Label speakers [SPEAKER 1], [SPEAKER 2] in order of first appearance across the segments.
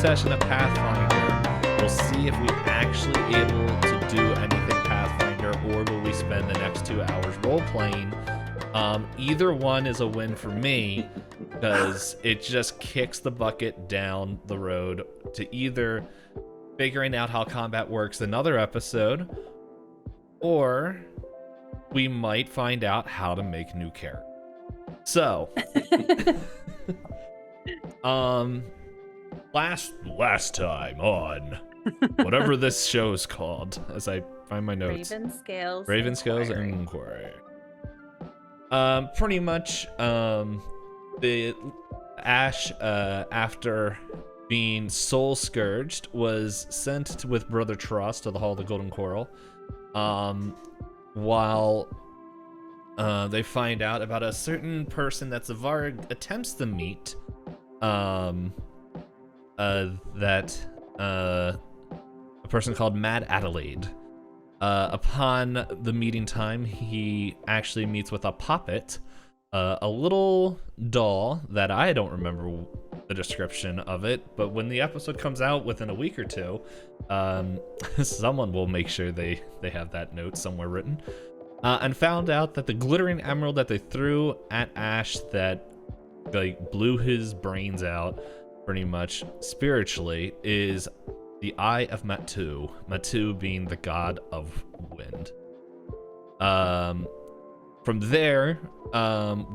[SPEAKER 1] session of Pathfinder, we'll see if we're actually able to do anything Pathfinder, or will we spend the next 2 hours role-playing. Either one is a win for me, because it just kicks the bucket down the road to either figuring out how combat works another episode, or we might find out how to make new characters. So, last time on whatever this show's called, as I find my notes. Ravenscales Inquiry. Pretty much, the Ash, after being soul scourged, was sent with Brother Tross to the Hall of the Golden Coral. While they find out about a certain person that Zevarra attempts to meet, a person called Mad Adelaide. Upon the meeting time, he actually meets with a puppet, a little doll that I don't remember the description of it, but when the episode comes out within a week or two, someone will make sure they have that note somewhere written, and found out that the glittering emerald that they threw at Ash that like blew his brains out pretty much spiritually is the Eye of Matu, Matu being the god of wind. From there,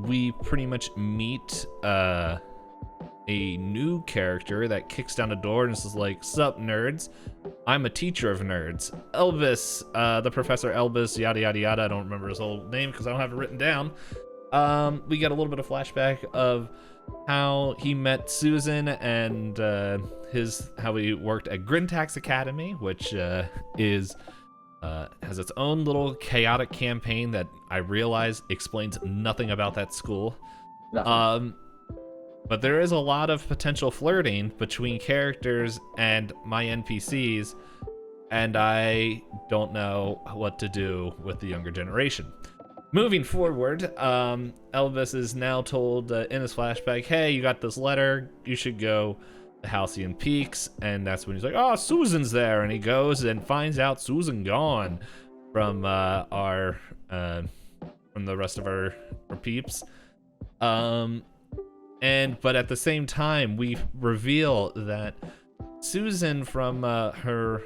[SPEAKER 1] we pretty much meet a new character that kicks down a door and is like, "Sup, nerds? I'm a teacher of nerds. Elbus, the Professor Elbus, yada yada yada." I don't remember his whole name because I don't have it written down. We get a little bit of flashback of how he met Susan and how he worked at Grintax Academy, which has its own little chaotic campaign that I realize explains nothing about that school.
[SPEAKER 2] Nothing.
[SPEAKER 1] But there is a lot of potential flirting between characters and my NPCs, and I don't know what to do with the younger generation. Moving forward, Elbus is now told in his flashback, "Hey, you got this letter, you should go to Halcyon Peaks," and that's when he's like, "Oh, Susan's there," and he goes and finds out Susan gone from from the rest of our peeps. But at the same time, we reveal that Susan from her,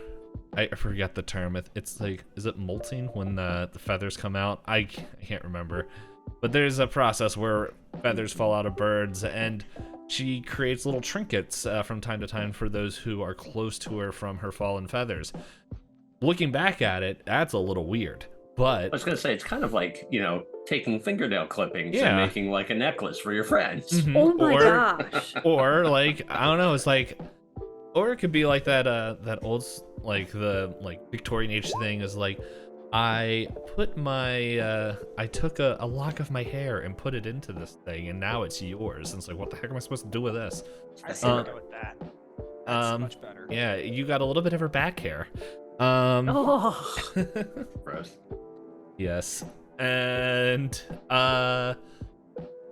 [SPEAKER 1] I forget the term. It's like, is it molting when the feathers come out? I can't remember. But there's a process where feathers fall out of birds, and she creates little trinkets from time to time for those who are close to her from her fallen feathers. Looking back at it, that's a little weird. But
[SPEAKER 2] I was going to say, it's kind of like, taking fingernail clippings and making like a necklace for your friends.
[SPEAKER 1] Mm-hmm.
[SPEAKER 3] Oh my gosh.
[SPEAKER 1] Or like, I don't know, it's like, or it could be like that old, like the Victorian age thing is like, I put my, I took a lock of my hair and put it into this thing, and now it's yours. And it's like, what the heck am I supposed to do with this?
[SPEAKER 4] I see what with that. That's much better.
[SPEAKER 1] Yeah, you got a little bit of her back hair.
[SPEAKER 3] Oh.
[SPEAKER 2] Gross.
[SPEAKER 1] Yes. And so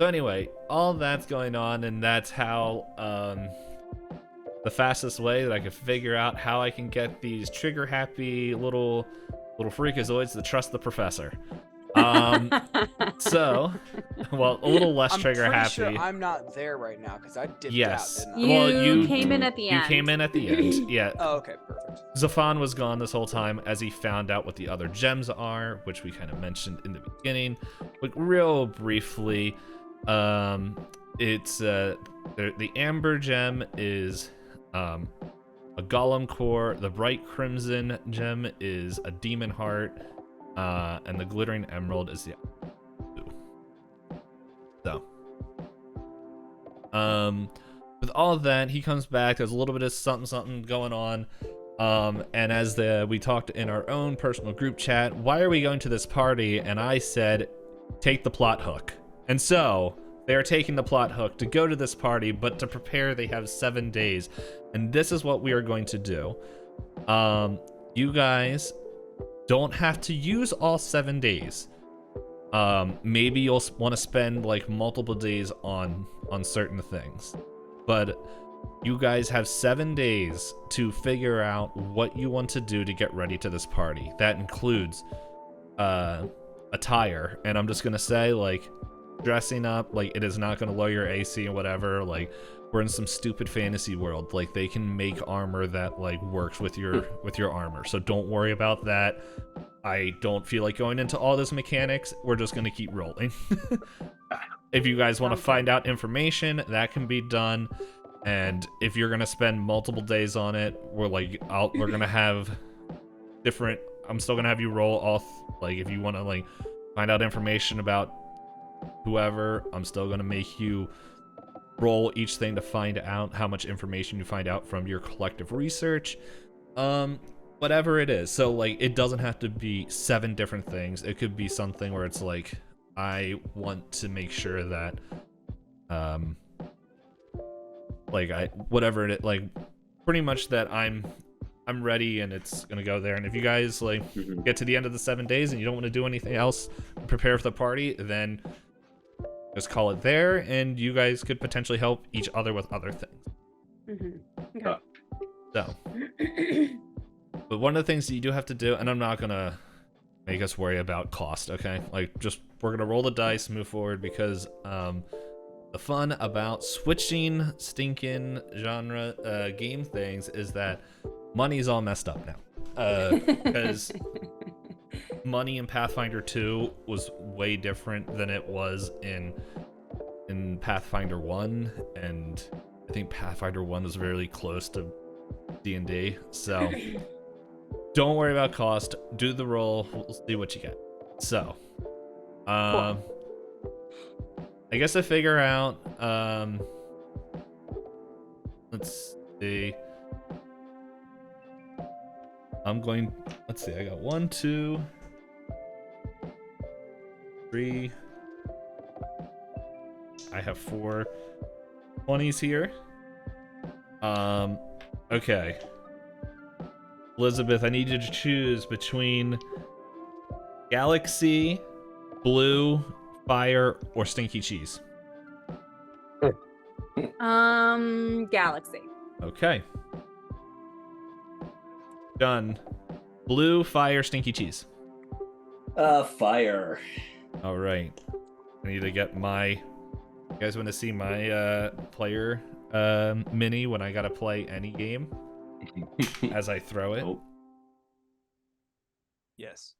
[SPEAKER 1] anyway, all that's going on, and that's how the fastest way that I could figure out how I can get these trigger happy little freakazoids to trust the professor. So, well, a little less trigger happy.
[SPEAKER 4] Sure I'm not there right now because I dipped
[SPEAKER 1] yes.
[SPEAKER 4] out. Didn't I?
[SPEAKER 3] You came in at the end.
[SPEAKER 1] You came in at the end. Yeah.
[SPEAKER 4] Oh, okay, perfect.
[SPEAKER 1] Zephan was gone this whole time as he found out what the other gems are, which we kind of mentioned in the beginning. But real briefly, it's the amber gem is a golem core. The bright crimson gem is a demon heart, and the glittering emerald is the so. With all of that, he comes back. There's a little bit of something going on. And as we talked in our own personal group chat, why are we going to this party? And I said, take the plot hook. And so they are taking the plot hook to go to this party, but to prepare, they have 7 days. And this is what we are going to do. You guys don't have to use all 7 days. Maybe you'll want to spend like multiple days on certain things, but You guys have 7 days to figure out what you want to do to get ready to this party. That includes attire, and I'm just gonna say, like, dressing up, like, it is not gonna lower your AC and whatever. Like, we're in some stupid fantasy world. Like, they can make armor that, like, works with your armor, so don't worry about that. I don't feel like going into all those mechanics. We're just gonna keep rolling. If you guys want to find out information, that can be done. And if you're gonna spend multiple days on it, we're gonna have different. I'm still gonna have you roll off. Like, if you want to, like, find out information about whoever, I'm still gonna make you roll each thing to find out how much information you find out from your collective research. Whatever it is. So, like, it doesn't have to be 7 different things. It could be something where it's like, I want to make sure that, pretty much that I'm ready and it's gonna go there. And if you guys, like, get to the end of the 7 days and you don't want to do anything else, prepare for the party, then just call it there, and you guys could potentially help each other with other things.
[SPEAKER 3] Okay.
[SPEAKER 1] So, but one of the things that you do have to do, and I'm not gonna make us worry about cost, okay? Like, just, we're gonna roll the dice, move forward, because the fun about switching stinking genre game things is that money's all messed up now. Because money in Pathfinder 2 was way different than it was in Pathfinder 1, and I think Pathfinder 1 was really close to D&D, so don't worry about cost. Do the roll. We'll see what you get. So, I guess to figure out, let's see. Let's see, I got 1, 2, 3. I have 4 20s here. Okay. Elizabeth, I need you to choose between Galaxy, Blue, Fire, or Stinky Cheese.
[SPEAKER 3] Galaxy.
[SPEAKER 1] Okay. Done. Blue, Fire, Stinky Cheese.
[SPEAKER 2] Fire.
[SPEAKER 1] All right. I need to get my... You guys want to see my player mini when I gotta play any game as I throw it?
[SPEAKER 2] Oh.
[SPEAKER 4] Yes.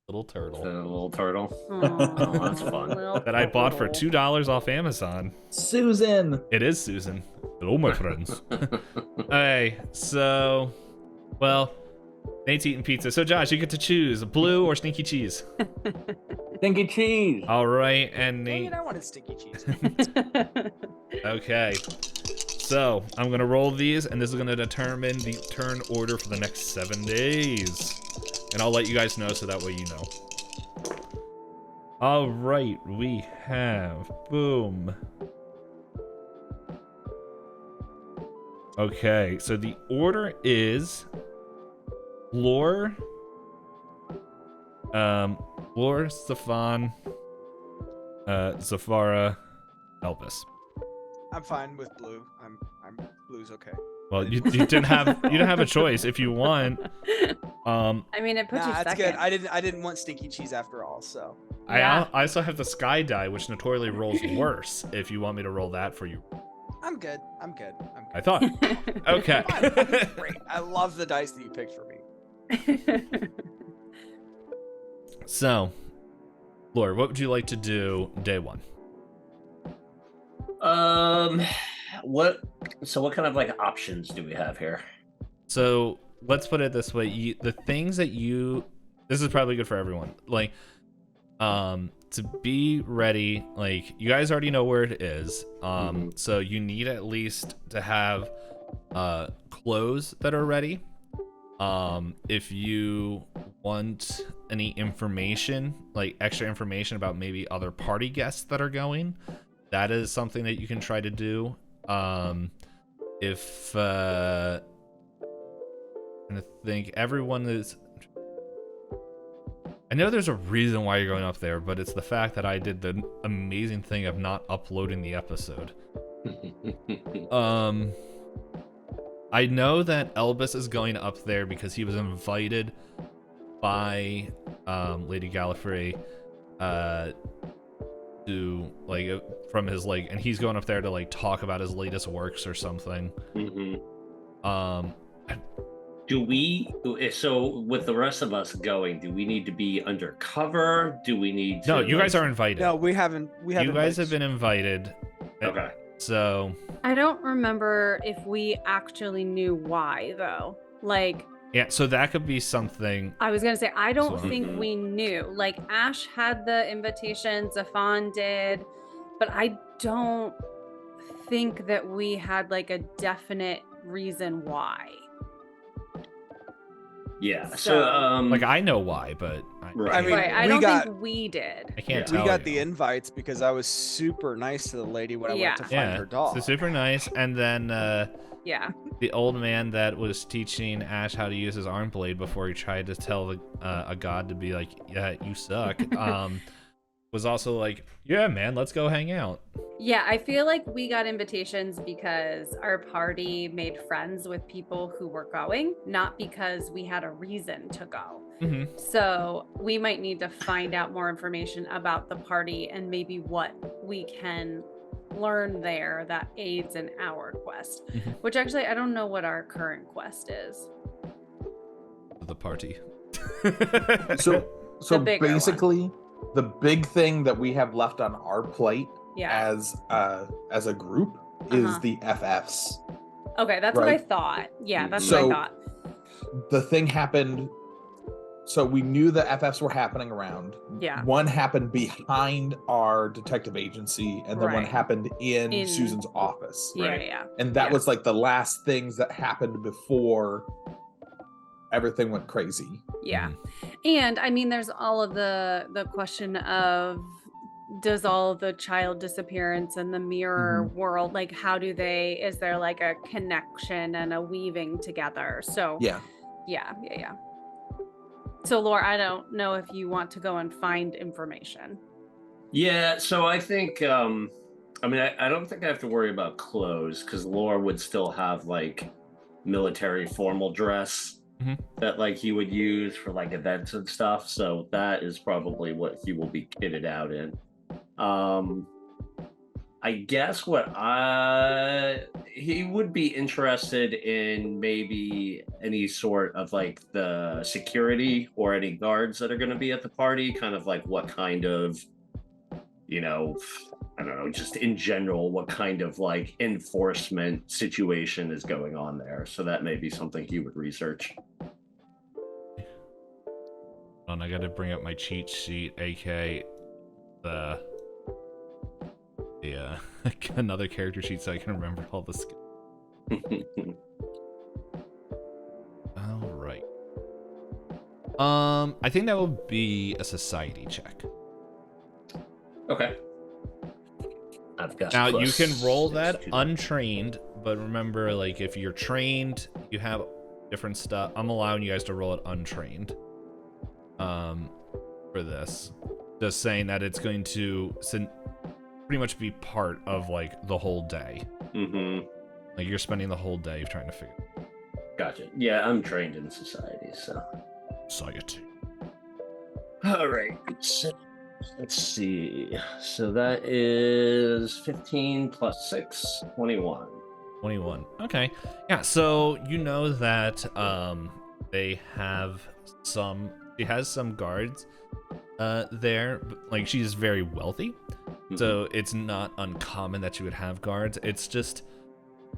[SPEAKER 1] Little turtle.
[SPEAKER 2] The little turtle.
[SPEAKER 3] Oh,
[SPEAKER 2] that's fun.
[SPEAKER 1] That I bought for $2 off Amazon.
[SPEAKER 5] Susan.
[SPEAKER 1] It is Susan. Hello, my friends. Okay, so... Well, Nate's eating pizza. So, Josh, you get to choose blue or stinky cheese.
[SPEAKER 5] Stinky cheese.
[SPEAKER 1] All right, and
[SPEAKER 4] Dang
[SPEAKER 1] Nate...
[SPEAKER 4] it, I wanted sticky cheese.
[SPEAKER 1] Okay. So, I'm going to roll these, and this is going to determine the turn order for the next 7 days. And I'll let you guys know so that way you know. All right, we have... Boom. Okay, so the order is... Lor, Zephan, Zevarra, Elbus.
[SPEAKER 4] I'm fine with blue. I'm blue's okay.
[SPEAKER 1] Well, you didn't have a choice if you want.
[SPEAKER 3] I mean, it puts you
[SPEAKER 4] Nah, that's
[SPEAKER 3] second.
[SPEAKER 4] good. I didn't want stinky cheese after all, so.
[SPEAKER 3] Yeah.
[SPEAKER 1] I also have the sky die, which notoriously rolls worse. If you want me to roll that for you,
[SPEAKER 4] I'm good. I'm good.
[SPEAKER 1] I thought. Okay.
[SPEAKER 4] I'm great. I love the dice that you picked for me.
[SPEAKER 1] So, Lord, what would you like to do day 1?
[SPEAKER 2] What kind of, like, options do we have here?
[SPEAKER 1] So let's put it this way: the things that this is probably good for everyone. Like, to be ready, like, you guys already know where it is. So you need at least to have clothes that are ready. If you want any information, like extra information about maybe other party guests that are going, that is something that you can try to do. If and I think everyone is... I know there's a reason why you're going up there, but it's the fact that I did the amazing thing of not uploading the episode. I know that Elbus is going up there because he was invited by Lady Gallifrey to like from his like, and he's going up there to like talk about his latest works or something.
[SPEAKER 2] Do we? So with the rest of us going, do we need to be undercover? Do we need to?
[SPEAKER 1] No, you guys are invited.
[SPEAKER 4] No, we haven't.
[SPEAKER 1] You guys have been invited.
[SPEAKER 2] Okay.
[SPEAKER 1] So
[SPEAKER 3] I don't remember if we actually knew why, though. Like,
[SPEAKER 1] yeah, so that could be something.
[SPEAKER 3] I was gonna say, I don't
[SPEAKER 1] So-
[SPEAKER 3] think we knew. Like, Ash had the invitation, Zephan did, but I don't think that we had like a definite reason why.
[SPEAKER 2] Yeah.
[SPEAKER 3] So-
[SPEAKER 2] So
[SPEAKER 1] Like I know why, but
[SPEAKER 2] Right.
[SPEAKER 4] I mean,
[SPEAKER 3] Right, I
[SPEAKER 4] we
[SPEAKER 3] don't
[SPEAKER 4] got
[SPEAKER 3] think we did.
[SPEAKER 1] I can't
[SPEAKER 4] we
[SPEAKER 1] tell
[SPEAKER 4] got
[SPEAKER 1] you.
[SPEAKER 4] the invites because I was super nice to the lady when I went to find
[SPEAKER 1] Yeah,
[SPEAKER 4] her dog.
[SPEAKER 1] so super nice. And then
[SPEAKER 3] Yeah.
[SPEAKER 1] the old man that was teaching Ash how to use his arm blade before he tried to tell a god to be like, yeah, you suck, was also like, yeah, man, let's go hang out.
[SPEAKER 3] Yeah, I feel like we got invitations because our party made friends with people who were going, not because we had a reason to go.
[SPEAKER 1] Mm-hmm.
[SPEAKER 3] So we might need to find out more information about the party and maybe what we can learn there that aids in our quest.
[SPEAKER 1] Mhm.
[SPEAKER 3] Which actually, I don't know what our current quest is.
[SPEAKER 1] The party.
[SPEAKER 5] So
[SPEAKER 3] The bigger one.
[SPEAKER 5] basically, the big thing that we have left on our plate
[SPEAKER 3] Yeah.
[SPEAKER 5] as a group is
[SPEAKER 3] Uh-huh.
[SPEAKER 5] the FFs.
[SPEAKER 3] Okay, that's what I
[SPEAKER 5] Right.
[SPEAKER 3] thought. Yeah, that's
[SPEAKER 5] So-
[SPEAKER 3] what I thought.
[SPEAKER 5] The thing happened. So we knew the FFs were happening around.
[SPEAKER 3] Yeah.
[SPEAKER 5] One happened behind our detective agency, and then one
[SPEAKER 3] Right.
[SPEAKER 5] happened in
[SPEAKER 3] In-
[SPEAKER 5] Susan's office.
[SPEAKER 3] Yeah,
[SPEAKER 2] Right.
[SPEAKER 3] yeah.
[SPEAKER 5] And that
[SPEAKER 3] Yeah.
[SPEAKER 5] was like the last things that happened before everything went crazy.
[SPEAKER 3] Yeah. And I mean, there's all of the question of, does all the child disappearance and the mirror world, like, how do they, is there like a connection and a weaving together? So
[SPEAKER 5] Yeah.
[SPEAKER 3] yeah. So Laura, I don't know if you want to go and find information.
[SPEAKER 2] Yeah, so I think I mean I don't think I have to worry about clothes because Lore would still have like military formal dress
[SPEAKER 1] Mhm.
[SPEAKER 2] that like he would use for like events and stuff. So that is probably what he will be kitted out in. I guess he would be interested in maybe any sort of like the security or any guards that are going to be at the party, kind of like what kind of, you know, I don't know, just in general, what kind of like enforcement situation is going on there. So that may be something he would research.
[SPEAKER 1] Hold on, I gotta bring up my cheat sheet, aka the another character sheet so I can remember all the skills. All right. I think that will be a society check.
[SPEAKER 2] Okay. I've got
[SPEAKER 1] Now you
[SPEAKER 2] plus
[SPEAKER 1] can roll
[SPEAKER 2] 6
[SPEAKER 1] that
[SPEAKER 2] to
[SPEAKER 1] untrained, but remember, like if you're trained, you have different stuff. I'm allowing you guys to roll it untrained. For this, just saying that it's going to pretty much be part of like the whole day.
[SPEAKER 2] Mm-hmm.
[SPEAKER 1] Like you're spending the whole day trying to figure
[SPEAKER 2] Gotcha. Yeah, I'm trained in society, so.
[SPEAKER 1] society.
[SPEAKER 2] All right. So, let's see. So that is 15 plus 6, 21.
[SPEAKER 1] 21. Okay. Yeah, so you know that they have some, she has some guards there, but, like she's very wealthy. So it's not uncommon that you would have guards. It's just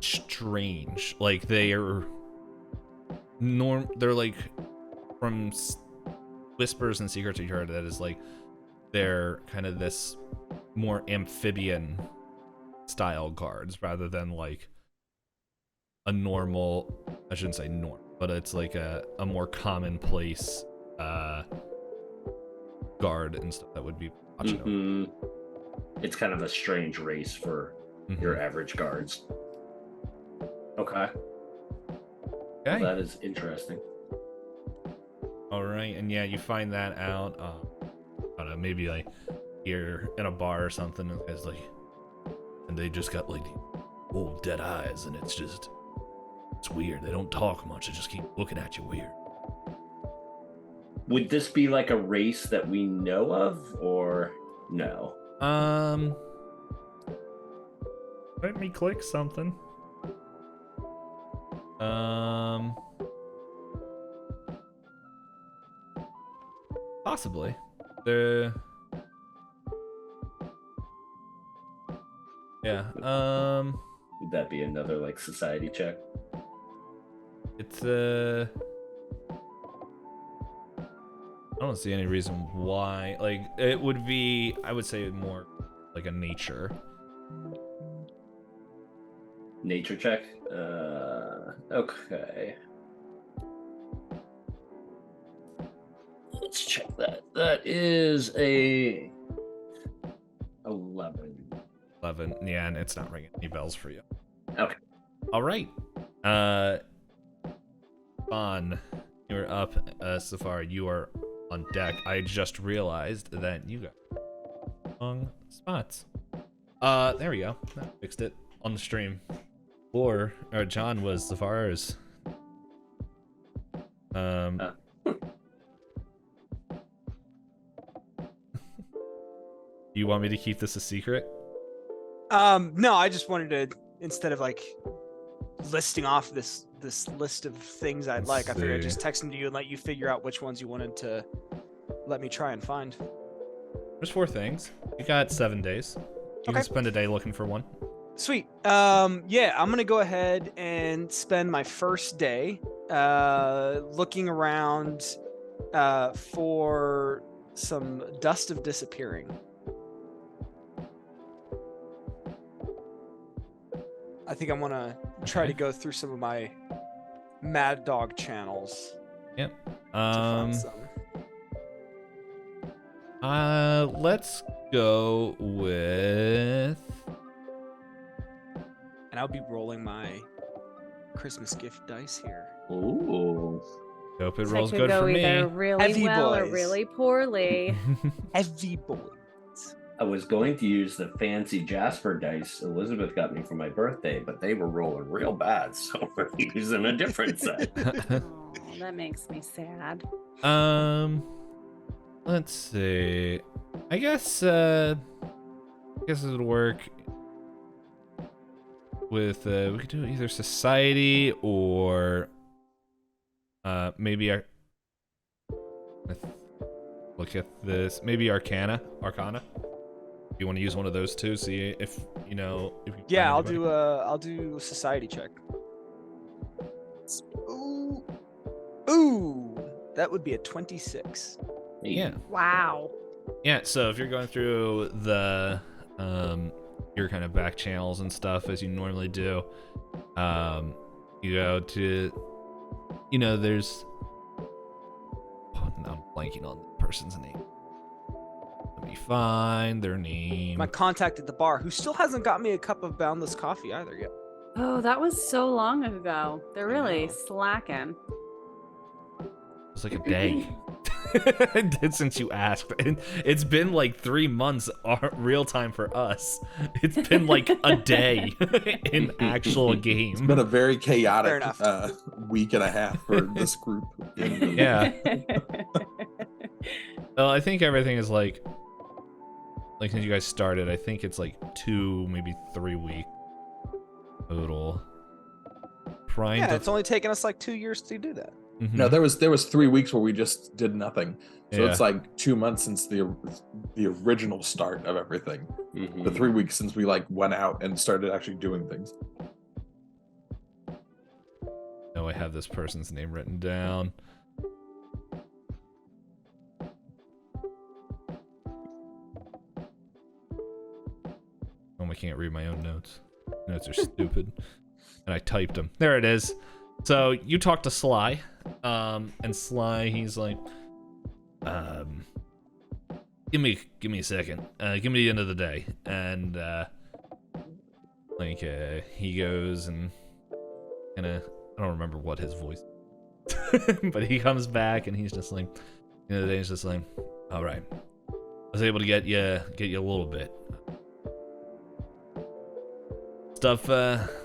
[SPEAKER 1] strange. Like they're like from whispers and secrets you heard that is like they're kind of this more amphibian style guards rather than like a normal, I shouldn't say normal, but it's like a more commonplace guard and stuff that would be watching over.
[SPEAKER 2] It's kind of a strange race for your average guards. Okay.
[SPEAKER 1] Okay.
[SPEAKER 2] Well, that is interesting.
[SPEAKER 1] All right, and yeah, you find that out. I don't know, maybe like you're in a bar or something, and it's like, and they just got like old dead eyes, and it's weird. They don't talk much. They just keep looking at you weird.
[SPEAKER 2] Would this be like a race that we know of, or no?
[SPEAKER 1] Let me click something. Possibly. Yeah.
[SPEAKER 2] Would that be another like society check?
[SPEAKER 1] It's I don't see any reason why. Like, it would be, I would say, more like a nature.
[SPEAKER 2] Nature check? Okay. Let's check that. That is a 11.
[SPEAKER 1] 11. Yeah, and it's not ringing any bells for you.
[SPEAKER 2] Okay.
[SPEAKER 1] All right. Bon, you're up. Zevarra, you are on deck. I just realized that you got wrong spots. There we go. That fixed it on the stream. Or Jon was Zevarra's. You want me to keep this a secret?
[SPEAKER 4] No, I just wanted to, instead of like listing off this list of things I'd like, I figured I'd just text them to you and let you figure out which ones you wanted to let me try and find.
[SPEAKER 1] There's 4 things. You got 7 days. You can spend a day looking for one.
[SPEAKER 4] Sweet. Yeah, I'm gonna go ahead and spend my first day looking around for some dust of disappearing. I think I'm gonna try to go through some of my Mad Dog channels.
[SPEAKER 1] Yep.
[SPEAKER 4] To find some.
[SPEAKER 1] Let's go with.
[SPEAKER 4] And I'll be rolling my Christmas gift dice here.
[SPEAKER 2] Ooh.
[SPEAKER 1] Hope it
[SPEAKER 3] So
[SPEAKER 1] rolls
[SPEAKER 3] could
[SPEAKER 1] good
[SPEAKER 3] go
[SPEAKER 1] for
[SPEAKER 3] either
[SPEAKER 1] me.
[SPEAKER 3] really
[SPEAKER 4] Heavy
[SPEAKER 3] well or
[SPEAKER 4] boys.
[SPEAKER 3] really poorly.
[SPEAKER 4] Heavy boys.
[SPEAKER 2] I was going to use the fancy Jasper dice Elizabeth got me for my birthday, but they were rolling real bad, so we're using a different set.
[SPEAKER 3] Oh, that makes me sad.
[SPEAKER 1] Let's see. I guess it would work with we could do either society or maybe our. Look at this. Maybe Arcana. Do you want to use one of those two? See if you know. If you
[SPEAKER 4] Yeah,
[SPEAKER 1] find anybody?
[SPEAKER 4] I'll do a society check. Ooh, that would be a 26.
[SPEAKER 1] Yeah.
[SPEAKER 3] Wow.
[SPEAKER 1] Yeah. So if you're going through the your kind of back channels and stuff as you normally do, you go to, there's. Oh, I'm blanking on the person's name. Let me find their name.
[SPEAKER 4] My contact at the bar, who still hasn't got me a cup of boundless coffee either yet.
[SPEAKER 3] Oh, that was so long ago. They're really
[SPEAKER 2] know.
[SPEAKER 3] slacking.
[SPEAKER 1] It's like a day. Since you asked. It's been like 3 months real time for us. It's been like a day in actual game.
[SPEAKER 5] It's been a very
[SPEAKER 4] Fair
[SPEAKER 5] chaotic
[SPEAKER 4] enough.
[SPEAKER 5] week and a half for this group.
[SPEAKER 1] Yeah. Well, I think everything is like since you guys started, I think it's like 2, maybe 3 weeks total. Trying
[SPEAKER 4] Yeah,
[SPEAKER 1] to.
[SPEAKER 4] it's only taken us like 2 years to do that.
[SPEAKER 1] Mhm.
[SPEAKER 5] No, there was 3 weeks where we just did nothing. So
[SPEAKER 1] Yeah.
[SPEAKER 5] it's like 2 months since the original start of everything.
[SPEAKER 2] Mhm.
[SPEAKER 5] The 3 weeks since we like went out and started actually doing things.
[SPEAKER 1] No, I have this person's name written down. I can't read my own notes. Notes are stupid. And I typed them. There it is. So you talk to Sly. And Sly, he's like, give me a second. Give me the end of the day. And he goes and I don't remember what his voice but he comes back and he's just like, the end of the day, he's just like, all right, I was able to get you a little bit. stuff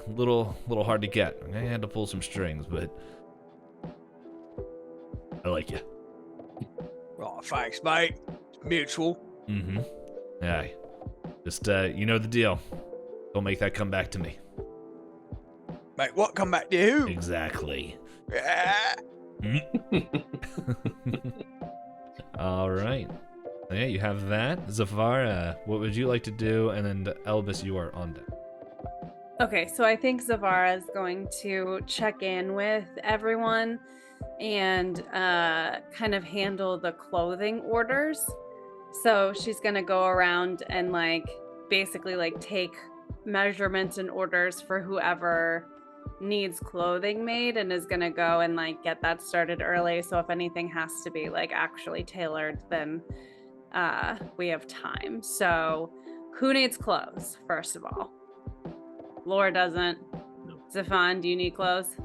[SPEAKER 1] little hard to get. I had to pull some strings, but I like you.
[SPEAKER 4] Oh, thanks, mate. Mutual.
[SPEAKER 1] Mm-hmm. Aye. Just you know the deal. Don't make that come back to me.
[SPEAKER 4] Mate, what come back to you?
[SPEAKER 1] Exactly.
[SPEAKER 4] Yeah.
[SPEAKER 1] All right. Yeah, you have that. Zevarra, what would you like to do? And then Elbus, you are on deck.
[SPEAKER 3] Okay, so I think Zevarra is going to check in with everyone and kind of handle the clothing orders. So she's gonna go around and like basically like take measurements and orders for whoever needs clothing made, and is gonna go and like get that started early. So if anything has to be like actually tailored, then we have time. So who needs clothes, first of all? Lor doesn't.
[SPEAKER 2] No.
[SPEAKER 3] Zephan, do you need clothes?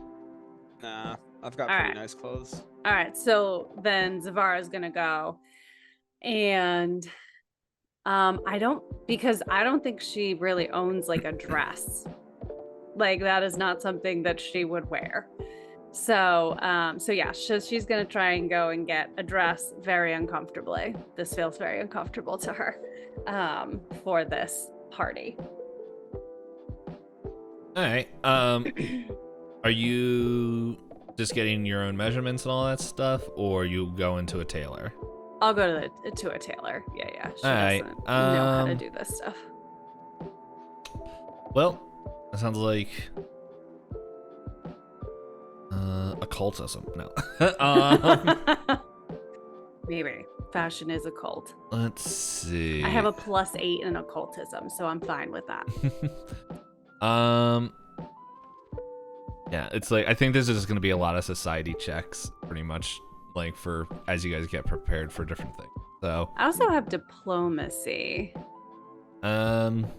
[SPEAKER 4] Nah, I've got
[SPEAKER 3] All
[SPEAKER 4] pretty
[SPEAKER 3] right.
[SPEAKER 4] nice clothes.
[SPEAKER 3] All right, so then Zevarra's gonna go, and I don't think she really owns like a dress. Like that is not something that she would wear. So yeah, she's gonna try and go and get a dress very uncomfortably. This feels very uncomfortable to her for this party.
[SPEAKER 1] All right. Are you just getting your own measurements and all that stuff, or you go into a tailor?
[SPEAKER 3] I'll go to a tailor. Yeah. She
[SPEAKER 1] All right,
[SPEAKER 3] doesn't know how to do this stuff.
[SPEAKER 1] Well, that sounds like occultism. No.
[SPEAKER 3] Maybe fashion is a cult.
[SPEAKER 1] Let's see.
[SPEAKER 3] I have a +8 in occultism, so I'm fine with that.
[SPEAKER 1] Yeah, it's like I think this is going to be a lot of society checks, pretty much, like for as you guys get prepared for different things. So
[SPEAKER 3] I also have diplomacy.
[SPEAKER 1] I don't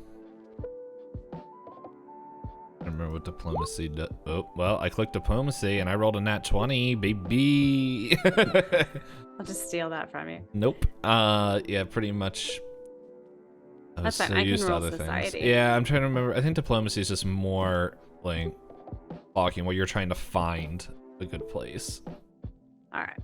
[SPEAKER 1] remember what diplomacy does. Oh, well, I clicked diplomacy and I rolled a nat 20, baby.
[SPEAKER 3] I'll just steal that from you.
[SPEAKER 1] Nope. Yeah, pretty much.
[SPEAKER 3] That's fine. I can roll society.
[SPEAKER 1] Yeah, I'm trying to remember. I think diplomacy is just more like talking where you're trying to find a good place.
[SPEAKER 3] All right.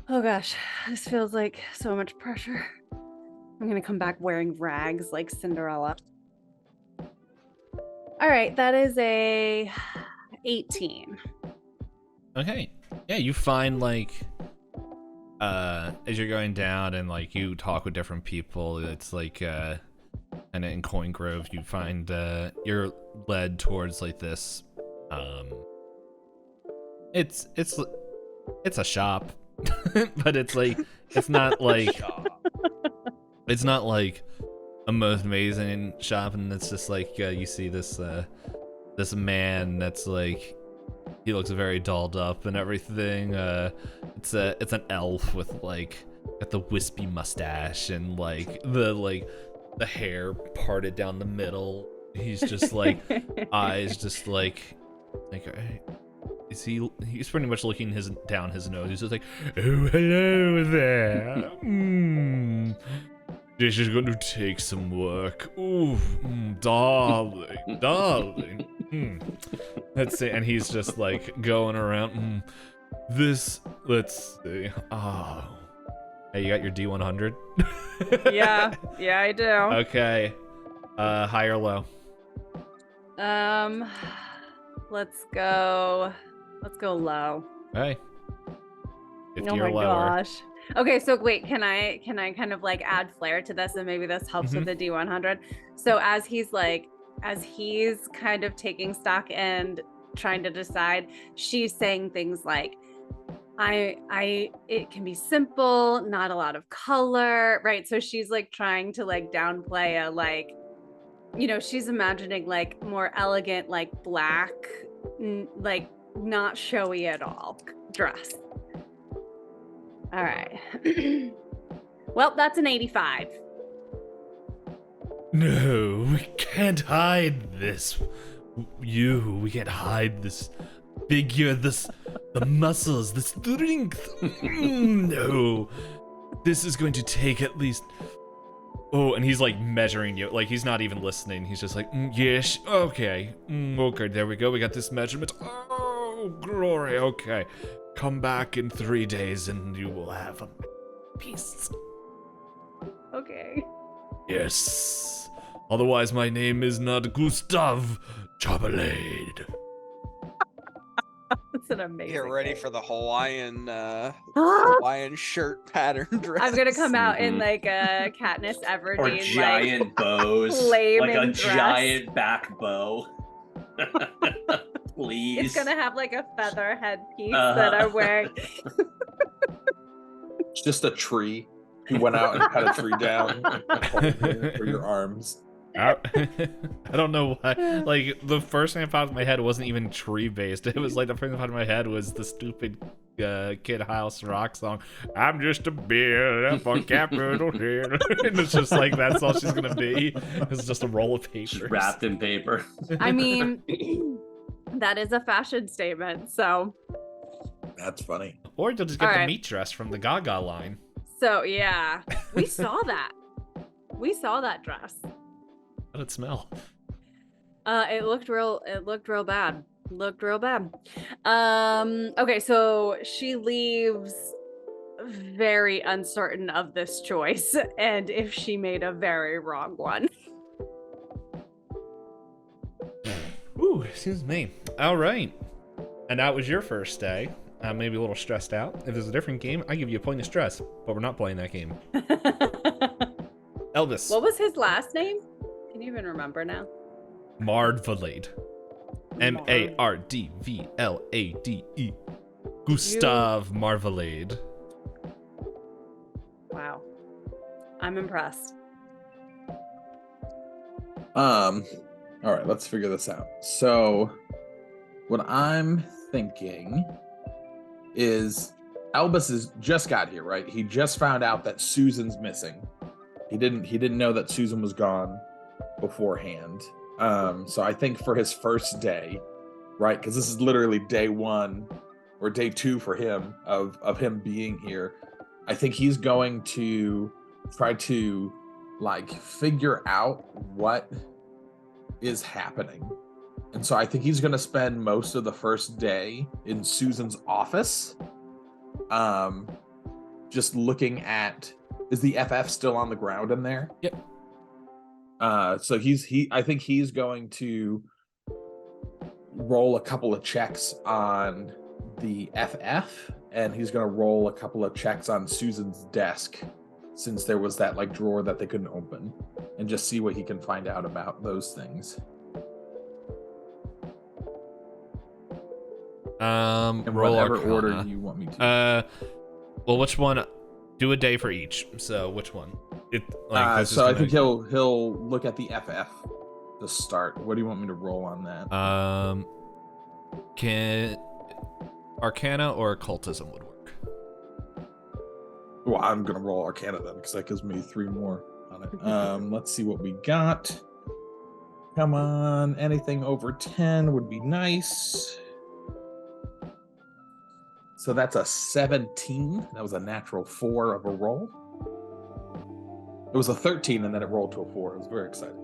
[SPEAKER 3] Oh gosh, this feels like so much pressure. I'm gonna come back wearing rags like Cinderella. All right, that is a 18.
[SPEAKER 1] Okay. Yeah, you find like as you're going down and like you talk with different people, it's like and in Coin Grove you find you're led towards like this it's a shop. But it's like it's not like a most amazing shop, and it's just like you see this this man that's like he looks very dolled up and everything. It's an elf with like got the wispy mustache and like the hair parted down the middle. He's just like eyes just like he's pretty much looking down his nose. He's just like, oh, hello there. This is going to take some work. Ooh, darling. Let's see. And he's just like going around. Let's see. Oh. Hey, you got your D100?
[SPEAKER 3] Yeah, I do.
[SPEAKER 1] Okay. High or low?
[SPEAKER 3] Let's go low.
[SPEAKER 1] Hey. 50
[SPEAKER 3] Oh
[SPEAKER 1] or
[SPEAKER 3] my
[SPEAKER 1] lower.
[SPEAKER 3] gosh. Okay, so wait, can I kind of like add flair to this, and maybe this helps with the D100? So as he's kind of taking stock and trying to decide, she's saying things like, it can be simple, not a lot of color, right? So she's like trying to like downplay a like, you know, she's imagining like more elegant, like black, like not showy at all dress. All right. Well, that's an 85.
[SPEAKER 1] No, we can't hide this. We can't hide this figure, the muscles, the strength. No. This is going to take at least Oh, and he's like measuring you. Like he's not even listening. He's just like, yes, okay. Okay, there we go. We got this measurement. Oh, glory. Okay. Come back in 3 days and you will have a peace.
[SPEAKER 3] Okay.
[SPEAKER 1] Yes. Otherwise, my name is not Gustav Charbelade.
[SPEAKER 3] That's an amazing.
[SPEAKER 4] Get ready
[SPEAKER 3] name.
[SPEAKER 4] for the Hawaiian shirt pattern dress.
[SPEAKER 3] I'm gonna come out in
[SPEAKER 2] Mhm.
[SPEAKER 3] like a Katniss Everdeen,
[SPEAKER 2] Or
[SPEAKER 3] like
[SPEAKER 2] giant bows,
[SPEAKER 3] flaming
[SPEAKER 2] like a
[SPEAKER 3] dress.
[SPEAKER 2] giant back bow. Please.
[SPEAKER 3] It's gonna have like a feather headpiece that I'm wearing.
[SPEAKER 5] It's just a tree. You went out and cut a tree down for your arms.
[SPEAKER 1] I don't know why. Like, the first thing that popped in my head wasn't even tree-based. It was like the first thing that popped in my head was the stupid Kid House rock song. I'm just a beer up on Capitol Hill. And it's just like, that's all she's gonna be. It's just a roll of
[SPEAKER 2] Just
[SPEAKER 1] paper.
[SPEAKER 2] wrapped in paper.
[SPEAKER 3] I mean, that is a fashion statement. So
[SPEAKER 5] That's funny.
[SPEAKER 1] Or you'll just get
[SPEAKER 3] All
[SPEAKER 1] the
[SPEAKER 3] right.
[SPEAKER 1] meat dress from the Gaga line.
[SPEAKER 3] yeah, we saw that. We saw that dress.
[SPEAKER 1] How did it smell?
[SPEAKER 3] It looked real bad. Looked real bad. Okay, so she leaves very uncertain of this choice and if she made a very wrong one.
[SPEAKER 1] Ooh, excuse me. All right. And that was your first day. Maybe a little stressed out. If there's a different game, I give you a point of stress, but we're not playing that game. Elbus.
[SPEAKER 3] What was his last name? Can you even remember now?
[SPEAKER 1] Mardvalade. Mardvlade. Gustav Marvalade.
[SPEAKER 3] Wow. I'm impressed.
[SPEAKER 5] All right, let's figure this out. So, what I'm thinking is Elbus has just got here, right? He just found out that Susan's missing. He didn't know that Susan was gone beforehand. So I think for his first day, right? Because this is literally day 1 or day 2 for him of him being here. I think he's going to try to like figure out what is happening. And so I think he's going to spend most of the first day in Susan's office. Just looking at, is the FF still on the ground in there?
[SPEAKER 1] Yep.
[SPEAKER 5] So I think he's going to roll a couple of checks on the FF, and he's going to roll a couple of checks on Susan's desk, since there was that like drawer that they couldn't open, and just see what he can find out about those things. In
[SPEAKER 1] Roll
[SPEAKER 5] whatever
[SPEAKER 1] Arcana.
[SPEAKER 5] order you want me to.
[SPEAKER 1] Well, which one? Do a day for each. So which one? This is
[SPEAKER 5] so I
[SPEAKER 1] gonna-
[SPEAKER 5] think he'll look at the FF to start. What do you want me to roll on that?
[SPEAKER 1] Can Arcana or Occultism would work?
[SPEAKER 5] Well, I'm gonna roll Arcana then, because that gives me 3 more on it. Let's see what we got. Come on, anything over 10 would be nice. So that's a 17. That was a natural 4 of a roll. It was a 13, and then it rolled to a 4. It was very exciting.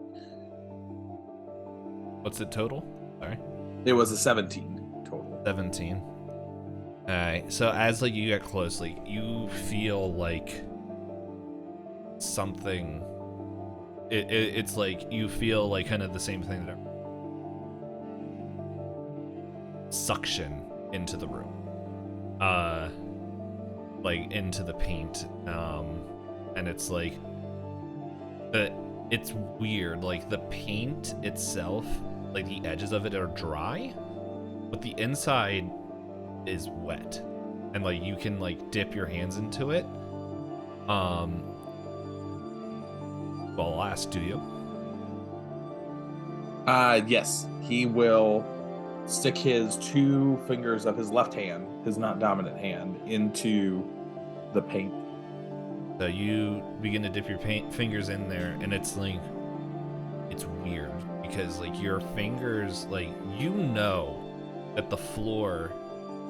[SPEAKER 1] What's it total? Sorry.
[SPEAKER 5] It was a 17 total.
[SPEAKER 1] 17. Alright, so as like you get close, like you feel like something. It's like you feel like kind of the same thing that suction into the room. Like into the paint. And it's like it's weird. Like the paint itself, like the edges of it are dry, but the inside is wet, and like you can like dip your hands into it. Well, I'll ask, do you?
[SPEAKER 5] Yes, he will stick his 2 fingers of his left hand, his not dominant hand, into the paint.
[SPEAKER 1] So you begin to dip your fingers in there, and it's like, it's weird because like your fingers, like, you know that the floor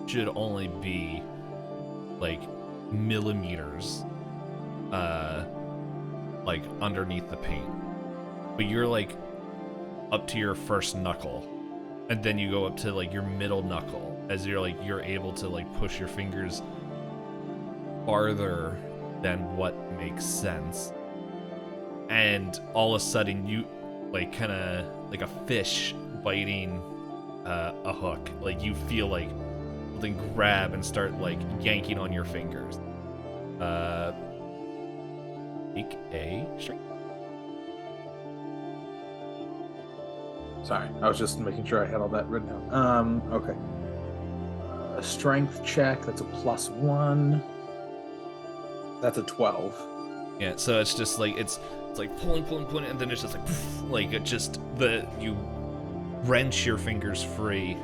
[SPEAKER 1] should only be like millimeters like underneath the paint, but you're like up to your first knuckle, and then you go up to like your middle knuckle as you're able to like push your fingers farther than what makes sense, and all of a sudden you like kind of like a fish biting a hook, like you feel like something grab and start like yanking on your fingers. Make a strength.
[SPEAKER 5] Sorry, I was just making sure I had all that written down. Okay. A strength check, that's a +1. That's a 12.
[SPEAKER 1] Yeah, so it's just like it's like pulling, and then it's just like poof, like it just you wrench your fingers free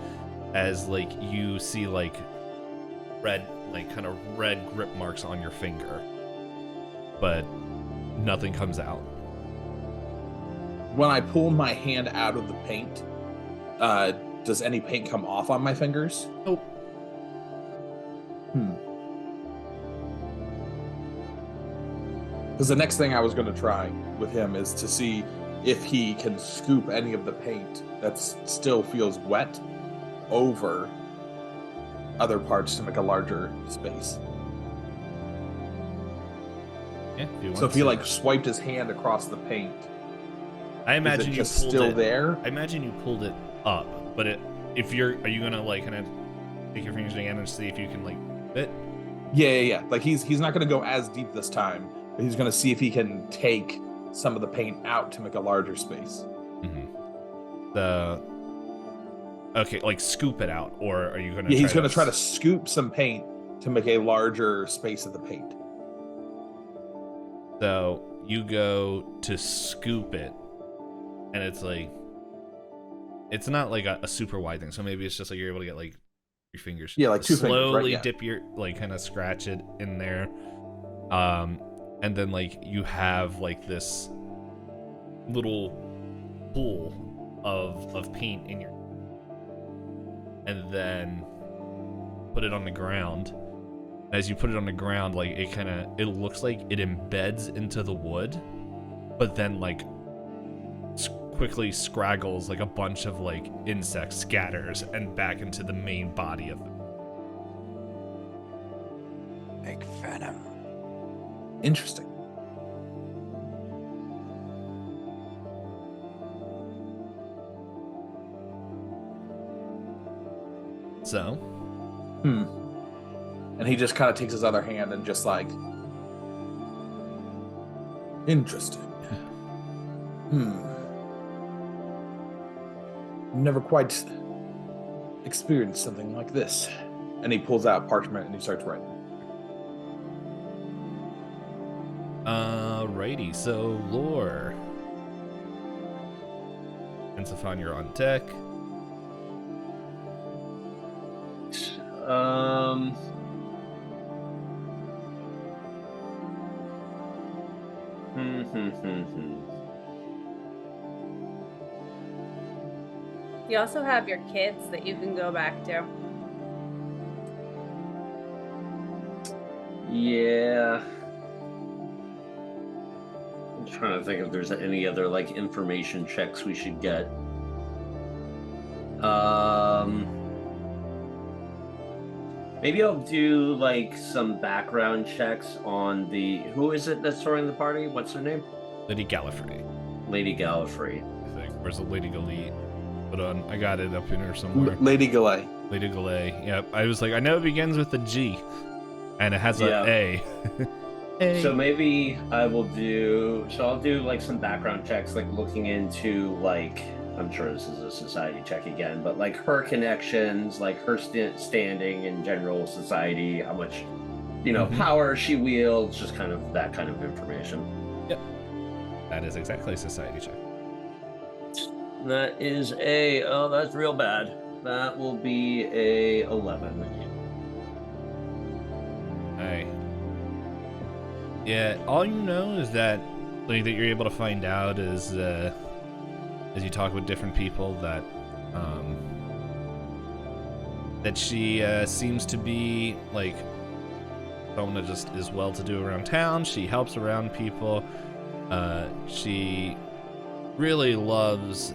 [SPEAKER 1] as like you see like red, like kind of red grip marks on your finger, but nothing comes out.
[SPEAKER 5] When I pull my hand out of the paint, does any paint come off on my fingers?
[SPEAKER 1] Nope.
[SPEAKER 5] Because the next thing I was going to try with him is to see if he can scoop any of the paint that still feels wet over other parts to make a larger space.
[SPEAKER 1] Yeah, if you want
[SPEAKER 5] So if he
[SPEAKER 1] to.
[SPEAKER 5] like swiped his hand across the paint,
[SPEAKER 1] I imagine
[SPEAKER 5] is it
[SPEAKER 1] you
[SPEAKER 5] just
[SPEAKER 1] pulled
[SPEAKER 5] still
[SPEAKER 1] it.
[SPEAKER 5] there?
[SPEAKER 1] I imagine you pulled it up, but are you gonna like kind of take your fingers again and see if you can like fit?
[SPEAKER 5] Yeah. Like he's not going to go as deep this time, but he's going to see if he can take some of the paint out to make a larger space.
[SPEAKER 1] Okay, like scoop it out, or are you gonna?
[SPEAKER 5] Yeah, he's going to try to scoop some paint to make a larger space of the paint.
[SPEAKER 1] So you go to scoop it, and it's like it's not like a super wide thing. So maybe it's just like you're able to get like your fingers.
[SPEAKER 5] Yeah, like 2 fingers, right?
[SPEAKER 1] Slowly
[SPEAKER 5] Yeah.
[SPEAKER 1] dip your like kind of scratch it in there, and then like you have like this little pool of paint in your, and then put it on the ground. As you put it on the ground, like it looks like it embeds into the wood, but then like quickly scraggles like a bunch of like insects, scatters, and back into the main body of it.
[SPEAKER 4] Big venom.
[SPEAKER 5] Interesting.
[SPEAKER 1] So,
[SPEAKER 5] And he just kind of takes his other hand and just like, interesting. Never quite experienced something like this. And he pulls out parchment and he starts writing.
[SPEAKER 1] Alrighty, so Lore. And Zephan, you're on deck.
[SPEAKER 3] You also have your kids that you can go back to.
[SPEAKER 2] Yeah. I'm trying to think if there's any other like information checks we should get. Maybe I'll do like some background checks on who is it that's throwing the party? What's her name?
[SPEAKER 1] Lady Gallifrey.
[SPEAKER 2] Lady Gallifrey.
[SPEAKER 1] I think. Where's the Lady Galit? Hold on, I got it up in here somewhere.
[SPEAKER 5] Lady Galay.
[SPEAKER 1] Lady Galet. Yep. I was like, I know it begins with a G, and it has an A. A.
[SPEAKER 2] So maybe I'll do like some background checks, like looking into like, I'm sure this is a society check again, but like her connections, like her standing in general society, how much, power she wields, just kind of that kind of information.
[SPEAKER 1] Yep. That is exactly a society check.
[SPEAKER 2] That is that's real bad. That will be a 11.
[SPEAKER 1] Alright. Yeah, all you know is that like that you're able to find out is as you talk with different people that that she seems to be like someone that just is well to do around town. She helps around people. She really loves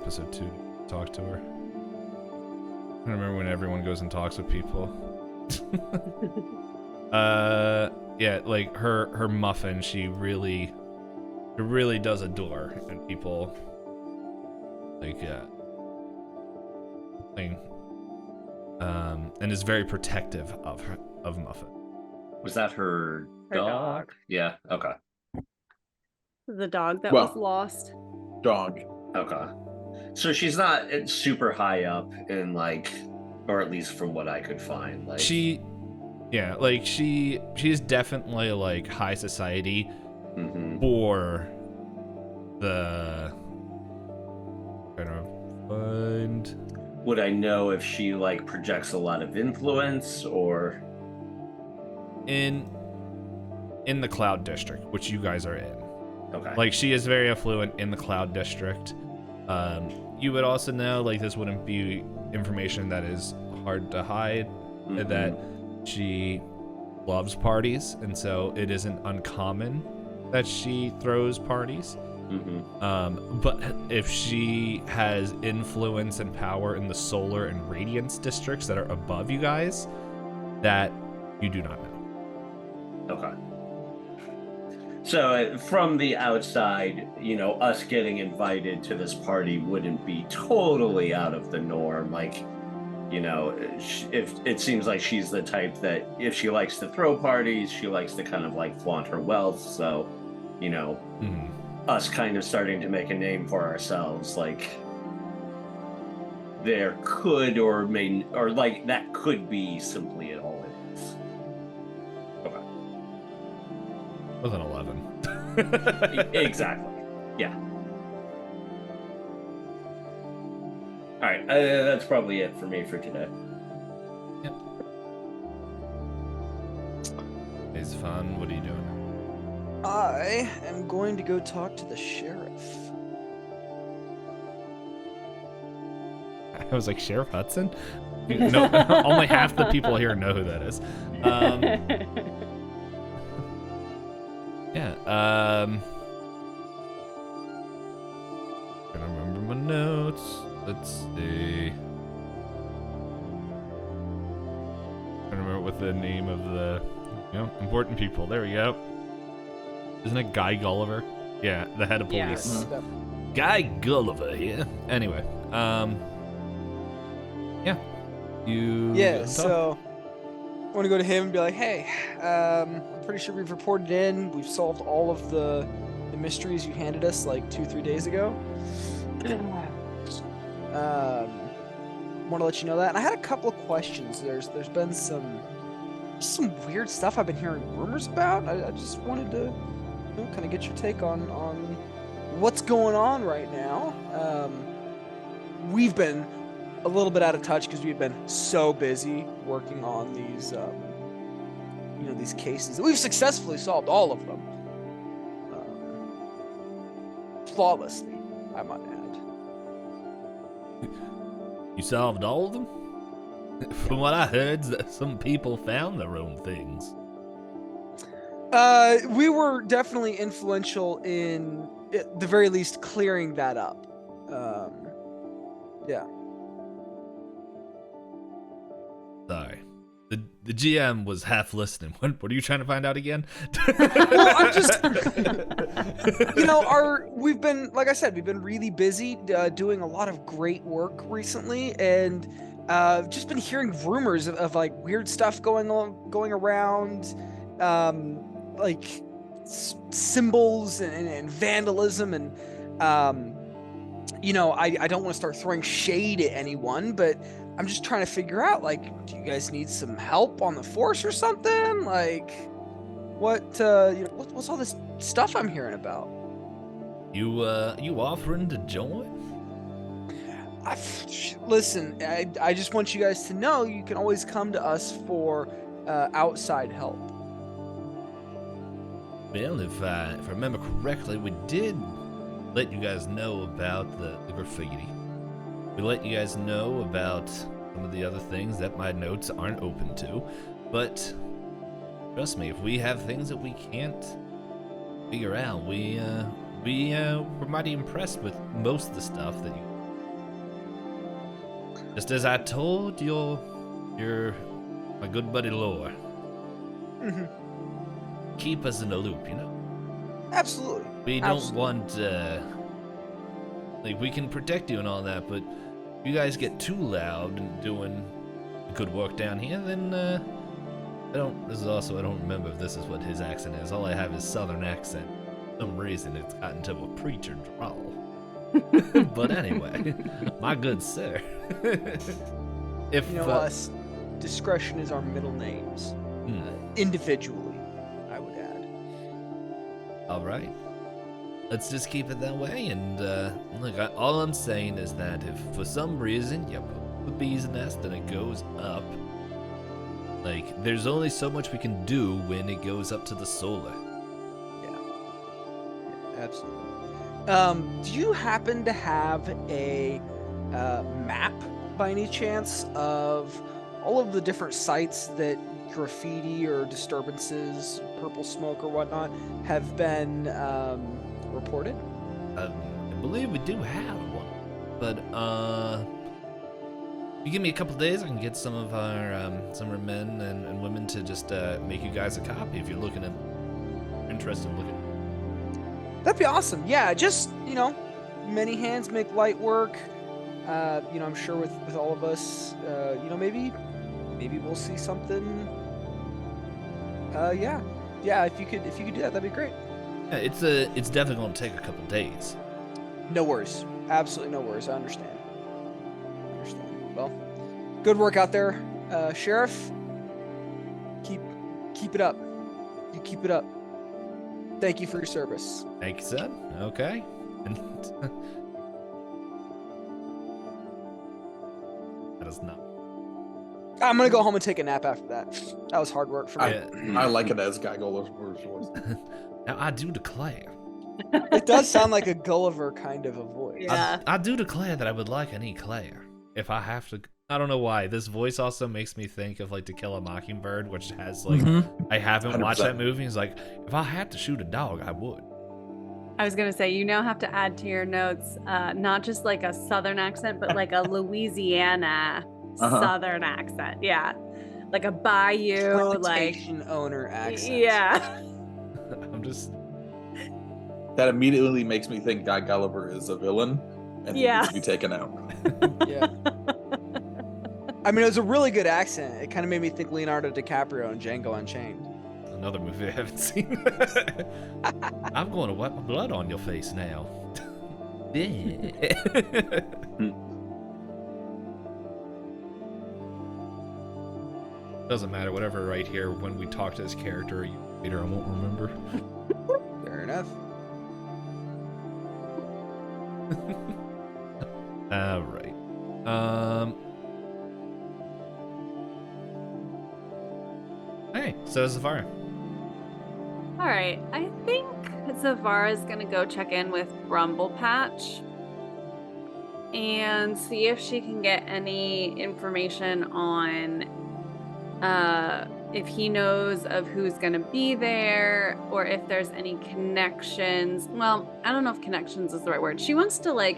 [SPEAKER 1] episode 2. Talk to her. I remember when everyone goes and talks with people. Yeah, like her muffin, she really does adore, and people like thing, and is very protective of Muffin.
[SPEAKER 2] Was that her dog? Yeah. Okay.
[SPEAKER 3] The dog that was lost.
[SPEAKER 5] Dog.
[SPEAKER 2] Okay. So she's not super high up in like, or at least from what I could find, like
[SPEAKER 1] she's definitely like high society for the trying to find.
[SPEAKER 2] Would I know if she like projects a lot of influence or
[SPEAKER 1] in the Cloud District, which you guys are in?
[SPEAKER 2] Okay.
[SPEAKER 1] Like she is very affluent in the Cloud District. You would also know like this wouldn't be information that is hard to hide, that she loves parties, and so it isn't uncommon that she throws parties. But if she has influence and power in the Solar and Radiance districts that are above you guys, that you do not know.
[SPEAKER 2] Okay. So from the outside, you know, us getting invited to this party wouldn't be totally out of the norm. Like, you know, if it seems like she's the type that if she likes to throw parties, she likes to kind of like flaunt her wealth. So, you know, us kind of starting to make a name for ourselves, like there could or may, or like that could be simply it all it is. Okay.
[SPEAKER 1] With an 11.
[SPEAKER 2] Exactly. Yeah. All right. That's probably it for me for today.
[SPEAKER 1] Yep. Hey, Zephan, what are you doing?
[SPEAKER 4] I am going to go talk to the sheriff.
[SPEAKER 1] I was like, Sheriff Hudson? No, only half the people here know who that is. Yeah, Gonna remember my notes. Let's see. Trying to remember what the name of the important people. There we go. Isn't it Guy Gulliver? Yeah, the head of police.
[SPEAKER 3] Yeah.
[SPEAKER 1] Guy Gulliver here. Anyway, yeah.
[SPEAKER 4] Yeah, so I want to go to him and be like, hey, I'm pretty sure we've reported in. We've solved all of the mysteries you handed us like 2-3 days ago. Want to let you know that. And I had a couple of questions. There's been some weird stuff I've been hearing rumors about. I just wanted to kind of get your take on what's going on right now. We've been a little bit out of touch because we've been so busy working on these these cases. We've successfully solved all of them. Flawlessly, I might add.
[SPEAKER 1] You solved all of them? From what I heard, some people found their own things.
[SPEAKER 4] We were definitely influential in, at the very least, clearing that up. Yeah.
[SPEAKER 1] Sorry. The GM was half listening. What are you trying to find out again?
[SPEAKER 4] Well, I'm just, we've been, like I said, we've been really busy doing a lot of great work recently, and just been hearing rumors of like weird stuff going around, like symbols and vandalism, and I don't want to start throwing shade at anyone, but I'm just trying to figure out, like, do you guys need some help on the force or something? Like, what's all this stuff I'm hearing about?
[SPEAKER 1] You offering to join?
[SPEAKER 4] Listen, I just want you guys to know you can always come to us for outside help.
[SPEAKER 1] Well, if I remember correctly, we did let you guys know about the graffiti. We let you guys know about some of the other things that my notes aren't open to. But trust me, if we have things that we can't figure out, we're mighty impressed with most of the stuff that you. Just as I told your my good buddy Lor.
[SPEAKER 4] Mhm.
[SPEAKER 1] Keep us in the loop, you know.
[SPEAKER 4] Absolutely.
[SPEAKER 1] We don't
[SPEAKER 4] Absolutely.
[SPEAKER 1] want like we can protect you and all that, but if you guys get too loud and doing good work down here, then I don't remember if this is what his accent is. All I have is southern accent. For some reason it's gotten to a preacher drawl. But anyway, my good sir. If
[SPEAKER 4] You know, us, discretion is our middle names. Individually, I would add.
[SPEAKER 1] all right, let's just keep it that way. And look, all I'm saying is that if for some reason you put the bee's nest and it goes up, like there's only so much we can do when it goes up to the solar.
[SPEAKER 4] Yeah, absolutely. Do you happen to have a map by any chance of all of the different sites that graffiti or disturbances, purple smoke or whatnot, have been reported?
[SPEAKER 1] I believe we do have one, but if you give me a couple days, I can get some of our men and women to just make you guys a copy if you're looking at interested in looking.
[SPEAKER 4] That'd be awesome. Yeah, just, you know, many hands make light work. You know, I'm sure with all of us, you know, maybe we'll see something. Yeah, if you could do that, that'd be great.
[SPEAKER 1] Yeah, it's definitely gonna take a couple days.
[SPEAKER 4] No worries. Absolutely no worries. I understand. Well, good work out there, Sheriff. Keep it up. You keep it up. Thank you for your service.
[SPEAKER 1] Thank you, son. Okay. And that is not.
[SPEAKER 4] I'm gonna go home and take a nap after that. That was hard work for me.
[SPEAKER 5] I like it as Guy Gulliver's voice.
[SPEAKER 1] Now I do declare.
[SPEAKER 4] It does sound like a Gulliver kind of a voice.
[SPEAKER 3] Yeah.
[SPEAKER 1] I do declare that I would like an eclair if I have to. I don't know why. This voice also makes me think of like To Kill a Mockingbird, which has like I haven't watched
[SPEAKER 5] 100%.
[SPEAKER 1] that movie. It's like if I had to shoot a dog, I would.
[SPEAKER 3] I was gonna say, you now have to add to your notes, not just like a Southern accent, but like a Louisiana Southern accent. Yeah, like a bayou, like
[SPEAKER 4] Plantation owner accent.
[SPEAKER 3] yeah.
[SPEAKER 1] I'm just.
[SPEAKER 5] That immediately makes me think Guy Gulliver is a villain and he
[SPEAKER 3] Yeah.
[SPEAKER 5] needs to be taken out.
[SPEAKER 4] Yeah. I mean, it was a really good accent. It kind of made me think Leonardo DiCaprio and Django Unchained.
[SPEAKER 1] Another movie I haven't seen. I'm going to wipe my blood on your face now. Doesn't matter, whatever right here, when we talk to this character later, I won't remember.
[SPEAKER 4] Fair enough.
[SPEAKER 1] Alright. Hey, so Zevarra.
[SPEAKER 3] All right, I think Zevarra's gonna go check in with Brumble Patch and see if she can get any information on if he knows of who's gonna be there or if there's any connections. Well, I don't know if connections is the right word. She wants to like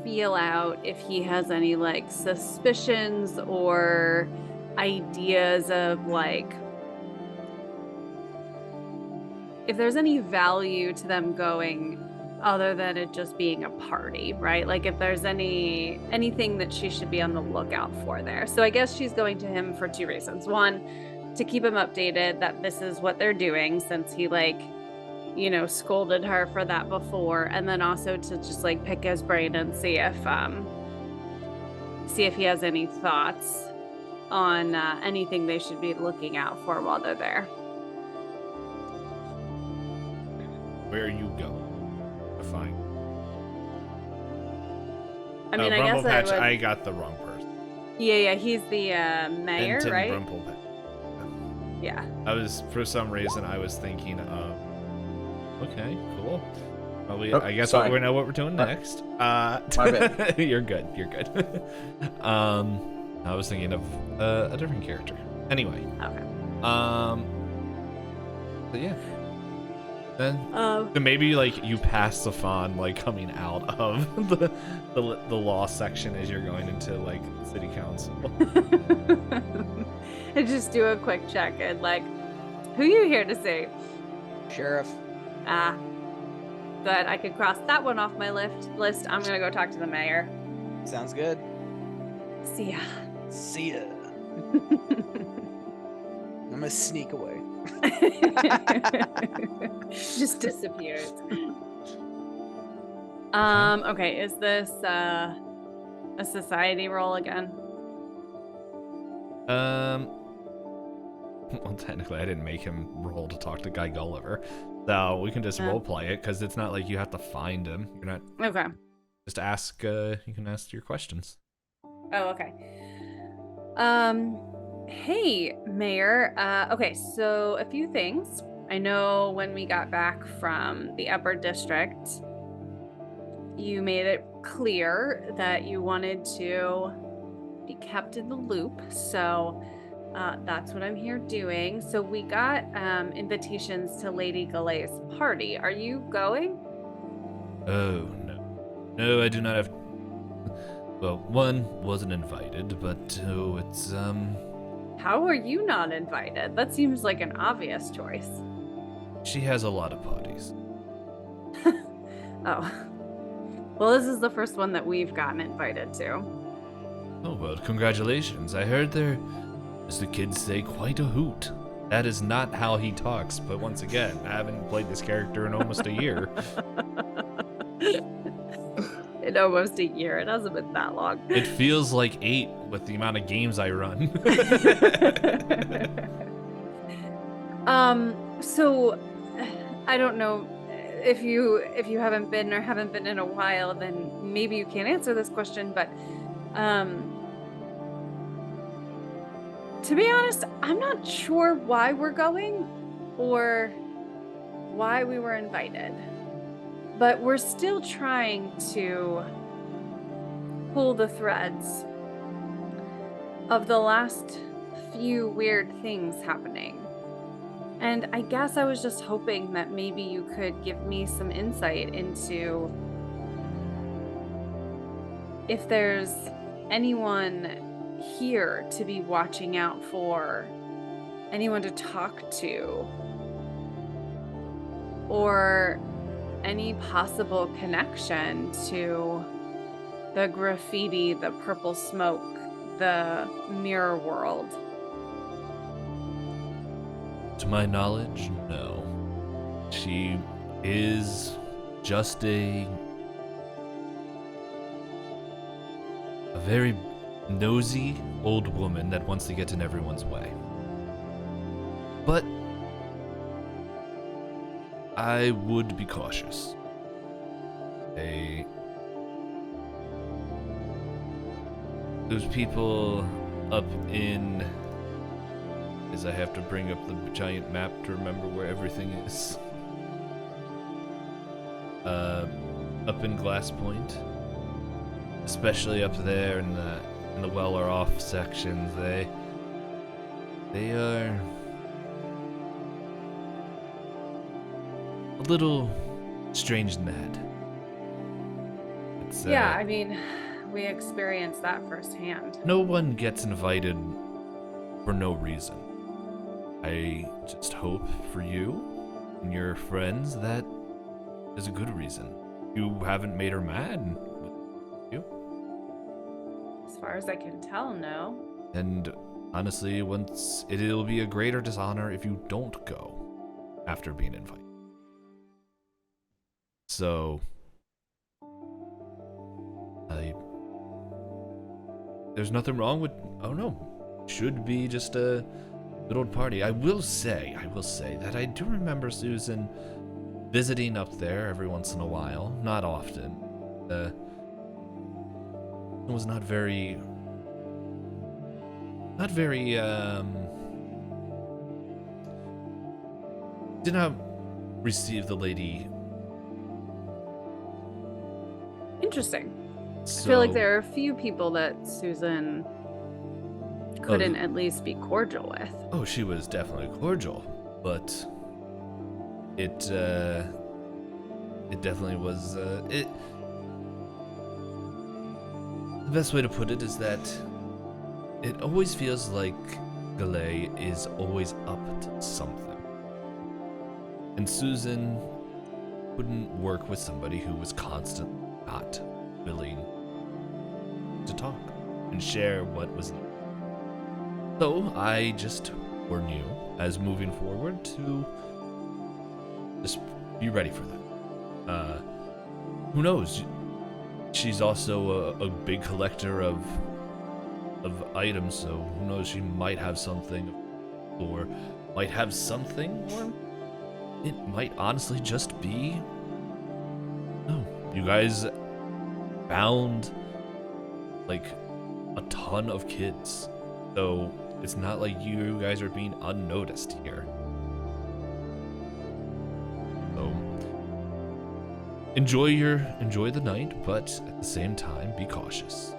[SPEAKER 3] feel out if he has any like suspicions or ideas of like if there's any value to them going other than it just being a party, right? Like if there's anything that she should be on the lookout for there. So I guess she's going to him for two reasons. One, to keep him updated that this is what they're doing since he like, you know, scolded her for that before. And then also to just like pick his brain and see if he has any thoughts on anything they should be looking out for while they're there.
[SPEAKER 1] Where are you going to find?
[SPEAKER 3] I mean, I guess
[SPEAKER 1] Brumble Patch,
[SPEAKER 3] I would...
[SPEAKER 1] I got the wrong person.
[SPEAKER 3] Yeah, he's the mayor,
[SPEAKER 1] Benton
[SPEAKER 3] right?
[SPEAKER 1] Brumble Patch.
[SPEAKER 3] Yeah.
[SPEAKER 1] For some reason, I was thinking of. Okay, cool. Well,
[SPEAKER 5] Oh,
[SPEAKER 1] I guess
[SPEAKER 5] sorry.
[SPEAKER 1] we know what we're doing next.
[SPEAKER 5] My bad.
[SPEAKER 1] You're good. I was thinking of a different character. Anyway.
[SPEAKER 3] Okay.
[SPEAKER 1] But yeah. Then maybe like you pass Zephan like coming out of the law section as you're going into like city council.
[SPEAKER 3] And just do a quick check and like, who you here to see?
[SPEAKER 4] Sheriff.
[SPEAKER 3] Ah, good. I could cross that one off my list. I'm gonna go talk to the mayor.
[SPEAKER 4] Sounds good.
[SPEAKER 3] See ya.
[SPEAKER 4] See ya. I'm gonna sneak away.
[SPEAKER 3] Just disappears. Okay, is this a society roll again?
[SPEAKER 1] Well, technically I didn't make him roll to talk to Guy Gulliver, so we can just role play it because it's not like you have to find him. You're not.
[SPEAKER 3] Okay.
[SPEAKER 1] Just ask. You can ask your questions.
[SPEAKER 3] Oh, okay. Hey, Mayor. Okay, so a few things. I know when we got back from the Upper District, you made it clear that you wanted to be kept in the loop. So that's what I'm here doing. So we got invitations to Lady Galay's party. Are you going?
[SPEAKER 1] Oh, no. No, I do not have... Well, one, wasn't invited, but two, it's,
[SPEAKER 3] How are you not invited? That seems like an obvious choice.
[SPEAKER 1] She has a lot of parties.
[SPEAKER 3] Oh. Well, this is the first one that we've gotten invited to.
[SPEAKER 1] Oh, well, congratulations. I heard there, as the kids say, quite a hoot. That is not how he talks, but once again, I haven't played this character in almost a year.
[SPEAKER 3] In almost a year. It hasn't been that long.
[SPEAKER 1] It feels like 8 with the amount of games I run.
[SPEAKER 3] So I don't know if you haven't been or haven't been in a while, then maybe you can't answer this question, but to be honest, I'm not sure why we're going or why we were invited. But we're still trying to pull the threads of the last few weird things happening. And I guess I was just hoping that maybe you could give me some insight into if there's anyone here to be watching out for, anyone to talk to, or any possible connection to the graffiti, the purple smoke, the mirror world.
[SPEAKER 1] To my knowledge, no. She is just a very nosy old woman that wants to get in everyone's way. But I would be cautious. Those people up in... As I have to bring up the giant map to remember where everything is. Up in Glass Point, especially up there in the well or off sections, they are a little strange in the head.
[SPEAKER 3] Yeah, I mean, we experienced that firsthand.
[SPEAKER 1] No one gets invited for no reason. I just hope for you and your friends that is a good reason. You haven't made her mad with you.
[SPEAKER 3] As far as I can tell, no.
[SPEAKER 1] And honestly, it'll be a greater dishonor if you don't go after being invited. So, there's nothing wrong with, oh no, should be just a good old party. I will say that I do remember Susan visiting up there every once in a while, not often. It was not very, did not receive the lady.
[SPEAKER 3] Interesting.
[SPEAKER 1] So,
[SPEAKER 3] I feel like there are a few people that Susan couldn't at least be cordial with.
[SPEAKER 1] Oh, she was definitely cordial, but it definitely was, the best way to put it is that it always feels like Galay is always up to something. And Susan couldn't work with somebody who was constantly not willing to talk and share what was needed. So I just warn you, as moving forward, to just be ready for that. Who knows? She's also a big collector of items, so who knows? She might have something, or it might honestly just be. No, you guys found like a ton of kids, so it's not like you guys are being unnoticed here. So enjoy the night, but at the same time, be cautious.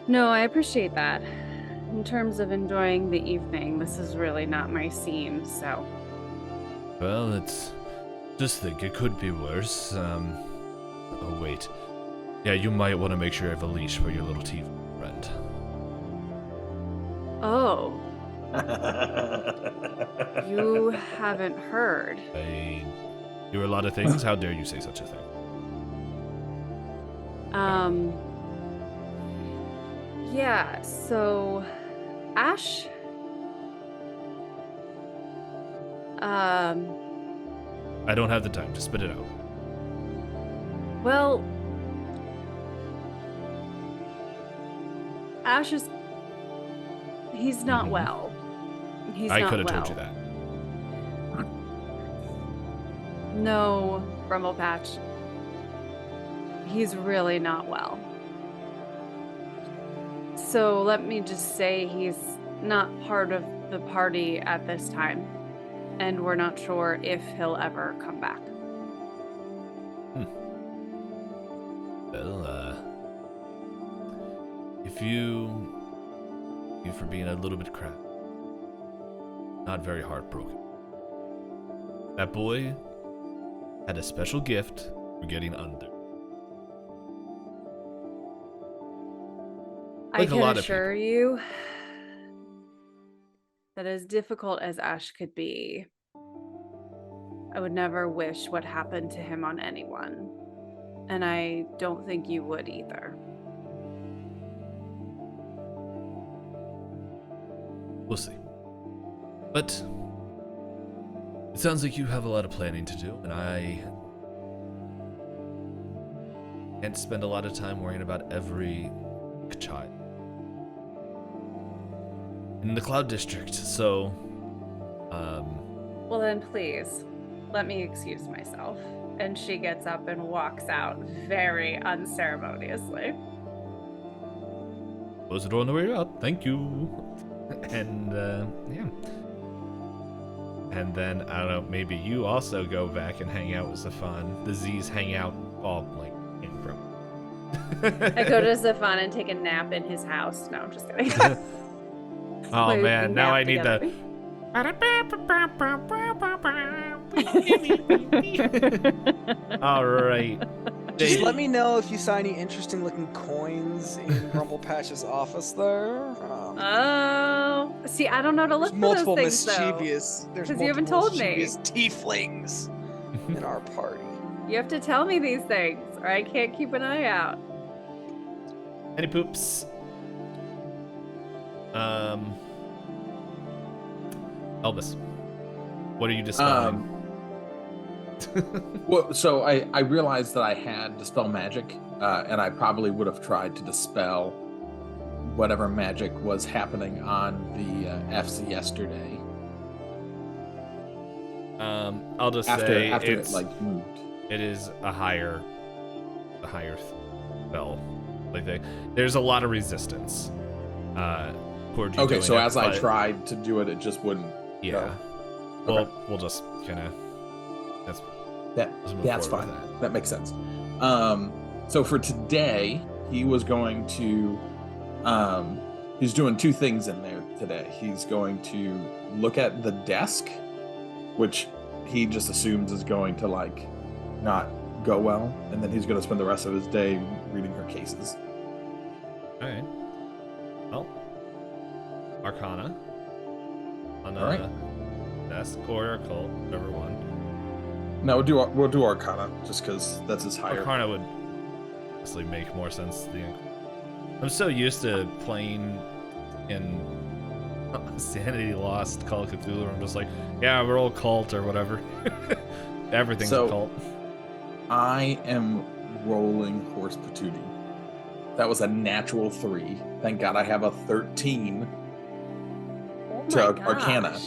[SPEAKER 3] No, I appreciate that. In terms of enjoying the evening, this is really not my scene, so.
[SPEAKER 1] Well, it's just think it could be worse. Oh wait, yeah, you might want to make sure you have a leash for your little teeth friend.
[SPEAKER 3] Oh. You haven't heard.
[SPEAKER 1] I hear a lot of things. How dare you say such a thing?
[SPEAKER 3] Yeah, so Ash
[SPEAKER 1] I don't have the time to spit it out.
[SPEAKER 3] well, Ash is he's not well. He's
[SPEAKER 1] I
[SPEAKER 3] not
[SPEAKER 1] could have
[SPEAKER 3] well.
[SPEAKER 1] told you that.
[SPEAKER 3] No, Brumblepatch. He's really not well. So let me just say he's not part of the party at this time, and we're not sure if he'll ever come back.
[SPEAKER 1] Well, if you for being a little bit crap, not very heartbroken. That boy had a special gift for getting under.
[SPEAKER 3] I
[SPEAKER 1] Like a
[SPEAKER 3] can
[SPEAKER 1] lot of
[SPEAKER 3] assure you that as difficult as Ash could be, I would never wish what happened to him on anyone. And I don't think you would either.
[SPEAKER 1] We'll see. But it sounds like you have a lot of planning to do, and I can't spend a lot of time worrying about every child in the Cloud District, so
[SPEAKER 3] Well then please, let me excuse myself. And she gets up and walks out very unceremoniously.
[SPEAKER 1] close the door on the way out. Thank you. And yeah. And then I don't know, maybe you also go back and hang out with Zephan. The Z's hang out all like in from.
[SPEAKER 3] I go to Zephan and take a nap in his house. No, I'm just kidding.
[SPEAKER 1] Oh
[SPEAKER 3] Play
[SPEAKER 1] man, now
[SPEAKER 3] nap
[SPEAKER 1] I need
[SPEAKER 3] together.
[SPEAKER 1] All right.
[SPEAKER 4] Just let me know if you saw any interesting looking coins in Grumblepatch's office there.
[SPEAKER 3] Oh, see, I don't know to look
[SPEAKER 4] There's
[SPEAKER 3] for
[SPEAKER 4] multiple
[SPEAKER 3] those things,
[SPEAKER 4] mischievous. There's
[SPEAKER 3] 'Cause you haven't
[SPEAKER 4] multiple
[SPEAKER 3] told me.
[SPEAKER 4] mischievous tieflings in our party.
[SPEAKER 3] though. You have to tell me these things, or I can't keep an eye out.
[SPEAKER 1] Any poops? Elbus, what are you dispelling?
[SPEAKER 5] Well, so I realized that I had Dispel Magic, and I probably would have tried to dispel whatever magic was happening on the F's yesterday.
[SPEAKER 1] I'll just
[SPEAKER 5] After
[SPEAKER 1] say
[SPEAKER 5] it
[SPEAKER 1] it's
[SPEAKER 5] like moved.
[SPEAKER 1] it is a higher spell like thing. There's a lot of resistance. Toward you
[SPEAKER 5] Okay,
[SPEAKER 1] doing
[SPEAKER 5] so
[SPEAKER 1] it,
[SPEAKER 5] as I
[SPEAKER 1] but-
[SPEAKER 5] tried to do it, it just wouldn't.
[SPEAKER 1] yeah.
[SPEAKER 5] go.
[SPEAKER 1] Well,
[SPEAKER 5] Okay.
[SPEAKER 1] we'll just kind of let's
[SPEAKER 5] That
[SPEAKER 1] move
[SPEAKER 5] that's
[SPEAKER 1] forward
[SPEAKER 5] fine.
[SPEAKER 1] with
[SPEAKER 5] That makes sense. So for today, he was going to He's doing two things in there today. He's going to look at the desk, which he just assumes is going to like not go well, and then he's going to spend the rest of his day reading her cases.
[SPEAKER 1] All right. Well, Arcana on
[SPEAKER 5] All right.
[SPEAKER 1] desk or occult, whichever one.
[SPEAKER 5] No, we'll do Arcana just because that's his higher.
[SPEAKER 1] Arcana would honestly make more sense. I'm so used to playing in Sanity Lost Call of Cthulhu. I'm just like, yeah, we're all cult or whatever. Everything's a cult.
[SPEAKER 5] I am rolling Horse Patootie. That was a natural 3. Thank God I have a 13 to Arcana.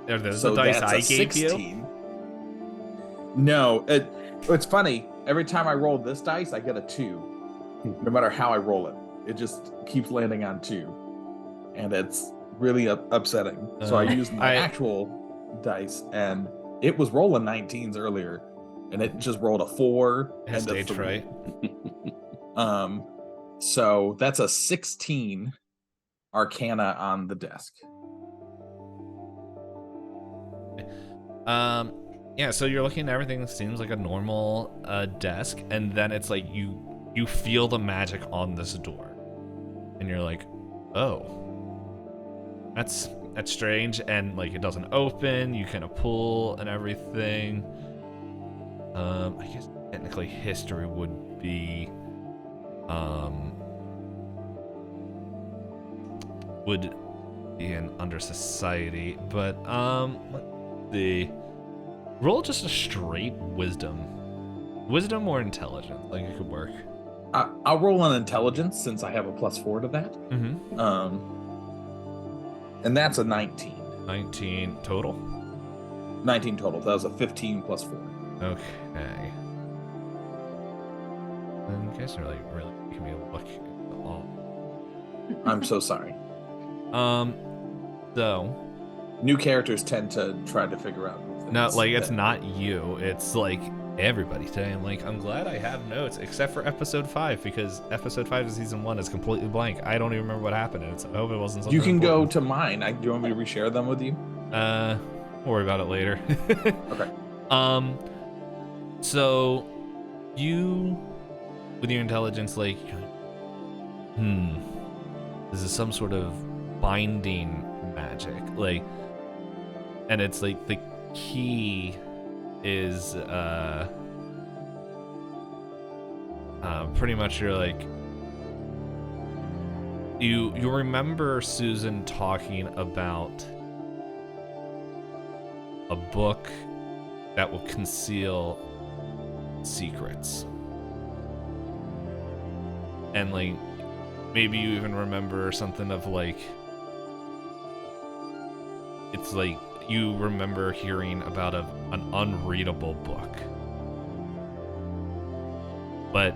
[SPEAKER 1] Are those
[SPEAKER 5] So
[SPEAKER 1] the dice
[SPEAKER 5] that's
[SPEAKER 1] I
[SPEAKER 5] a
[SPEAKER 1] gave
[SPEAKER 5] 16.
[SPEAKER 1] you?
[SPEAKER 5] No, it's funny. Every time I roll this dice, I get a 2. No matter how I roll it, it just keeps landing on 2, and it's really upsetting. So I used my actual dice, and it was rolling 19s earlier, and it just rolled a 4 and a
[SPEAKER 1] Stage
[SPEAKER 5] 3.
[SPEAKER 1] fright.
[SPEAKER 5] So that's a 16 Arcana on the desk.
[SPEAKER 1] Yeah, so you're looking at everything that seems like a normal desk, and then it's like you feel the magic on this door, and you're like, oh, that's strange, and like it doesn't open. You kind of pull and everything. I guess technically history would be under society, but let's see. Roll just a straight wisdom or intelligence. Like it could work.
[SPEAKER 5] I'll roll on intelligence since I have a +4 to that.
[SPEAKER 1] Mm-hmm.
[SPEAKER 5] And that's a 19.
[SPEAKER 1] 19 total.
[SPEAKER 5] 19 total. That was a 15 +4.
[SPEAKER 1] Okay. You guys are like really making me look at all.
[SPEAKER 5] I'm so sorry.
[SPEAKER 1] So
[SPEAKER 5] new characters tend to try to figure out.
[SPEAKER 1] No, like it's not you. It's like everybody today. I'm glad I have notes, except for episode 5, because episode 5 of season 1 is completely blank. I don't even remember what happened. I hope it wasn't something
[SPEAKER 5] You can
[SPEAKER 1] important.
[SPEAKER 5] go to mine. Do you want me to reshare them with you?
[SPEAKER 1] We'll worry about it later.
[SPEAKER 5] Okay.
[SPEAKER 1] So you, with your intelligence, like, this is some sort of binding magic, like, and it's like the key is pretty much you're like you remember Susan talking about a book that will conceal secrets, and like maybe you even remember something of like it's like you remember hearing about an unreadable book, but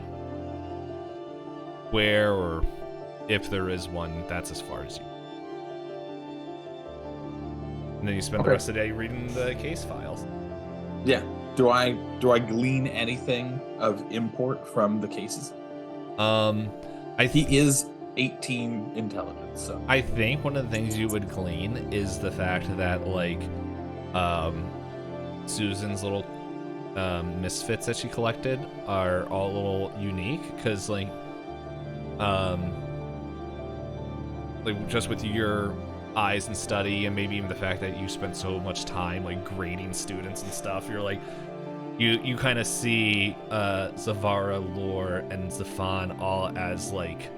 [SPEAKER 1] where or if there is one, that's as far as you. And then you spend the rest of the day reading the case files.
[SPEAKER 5] Yeah. Do I glean anything of import from the cases? He is 18 intelligence, so
[SPEAKER 1] I think one of the things you would glean is the fact that like Susan's little misfits that she collected are all a little unique, because like just with your eyes and study, and maybe even the fact that you spent so much time like grading students and stuff, you're like you kind of see Zevarra, Lor, and Zephan all as like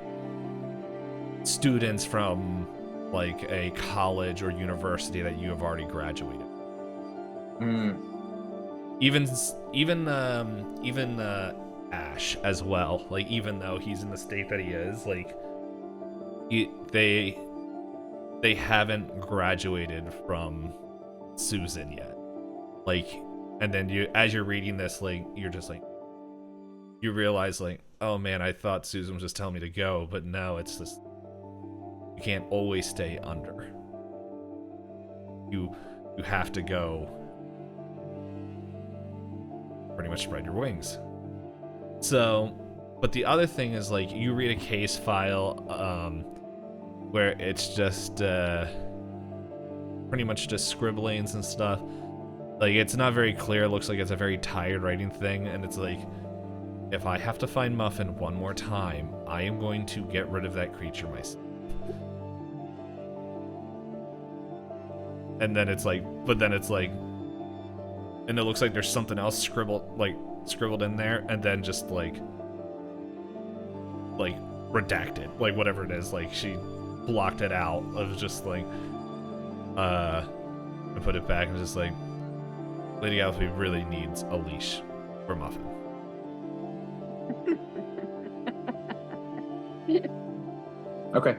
[SPEAKER 1] students from like a college or university that you have already graduated. Even Ash as well. Like even though he's in the state that he is, like they haven't graduated from Susan yet. Like, and then as you're reading this, like you're just like you realize like, oh man, I thought Susan was just telling me to go, but no, it's just you can't always stay under. You have to go pretty much spread your wings. So, but the other thing is like you read a case file where it's just pretty much just scribblings and stuff. Like, it's not very clear. It looks like it's a very tired writing thing, and it's like, if I have to find Muffin one more time, I am going to get rid of that creature myself. And then it's like, but then it's like, and it looks like there's something else scribbled in there, and then just like redacted, like whatever it is, like she blocked it out. It was just like, I put it back and just like, Lady Alfie really needs a leash for Muffin.
[SPEAKER 5] Okay.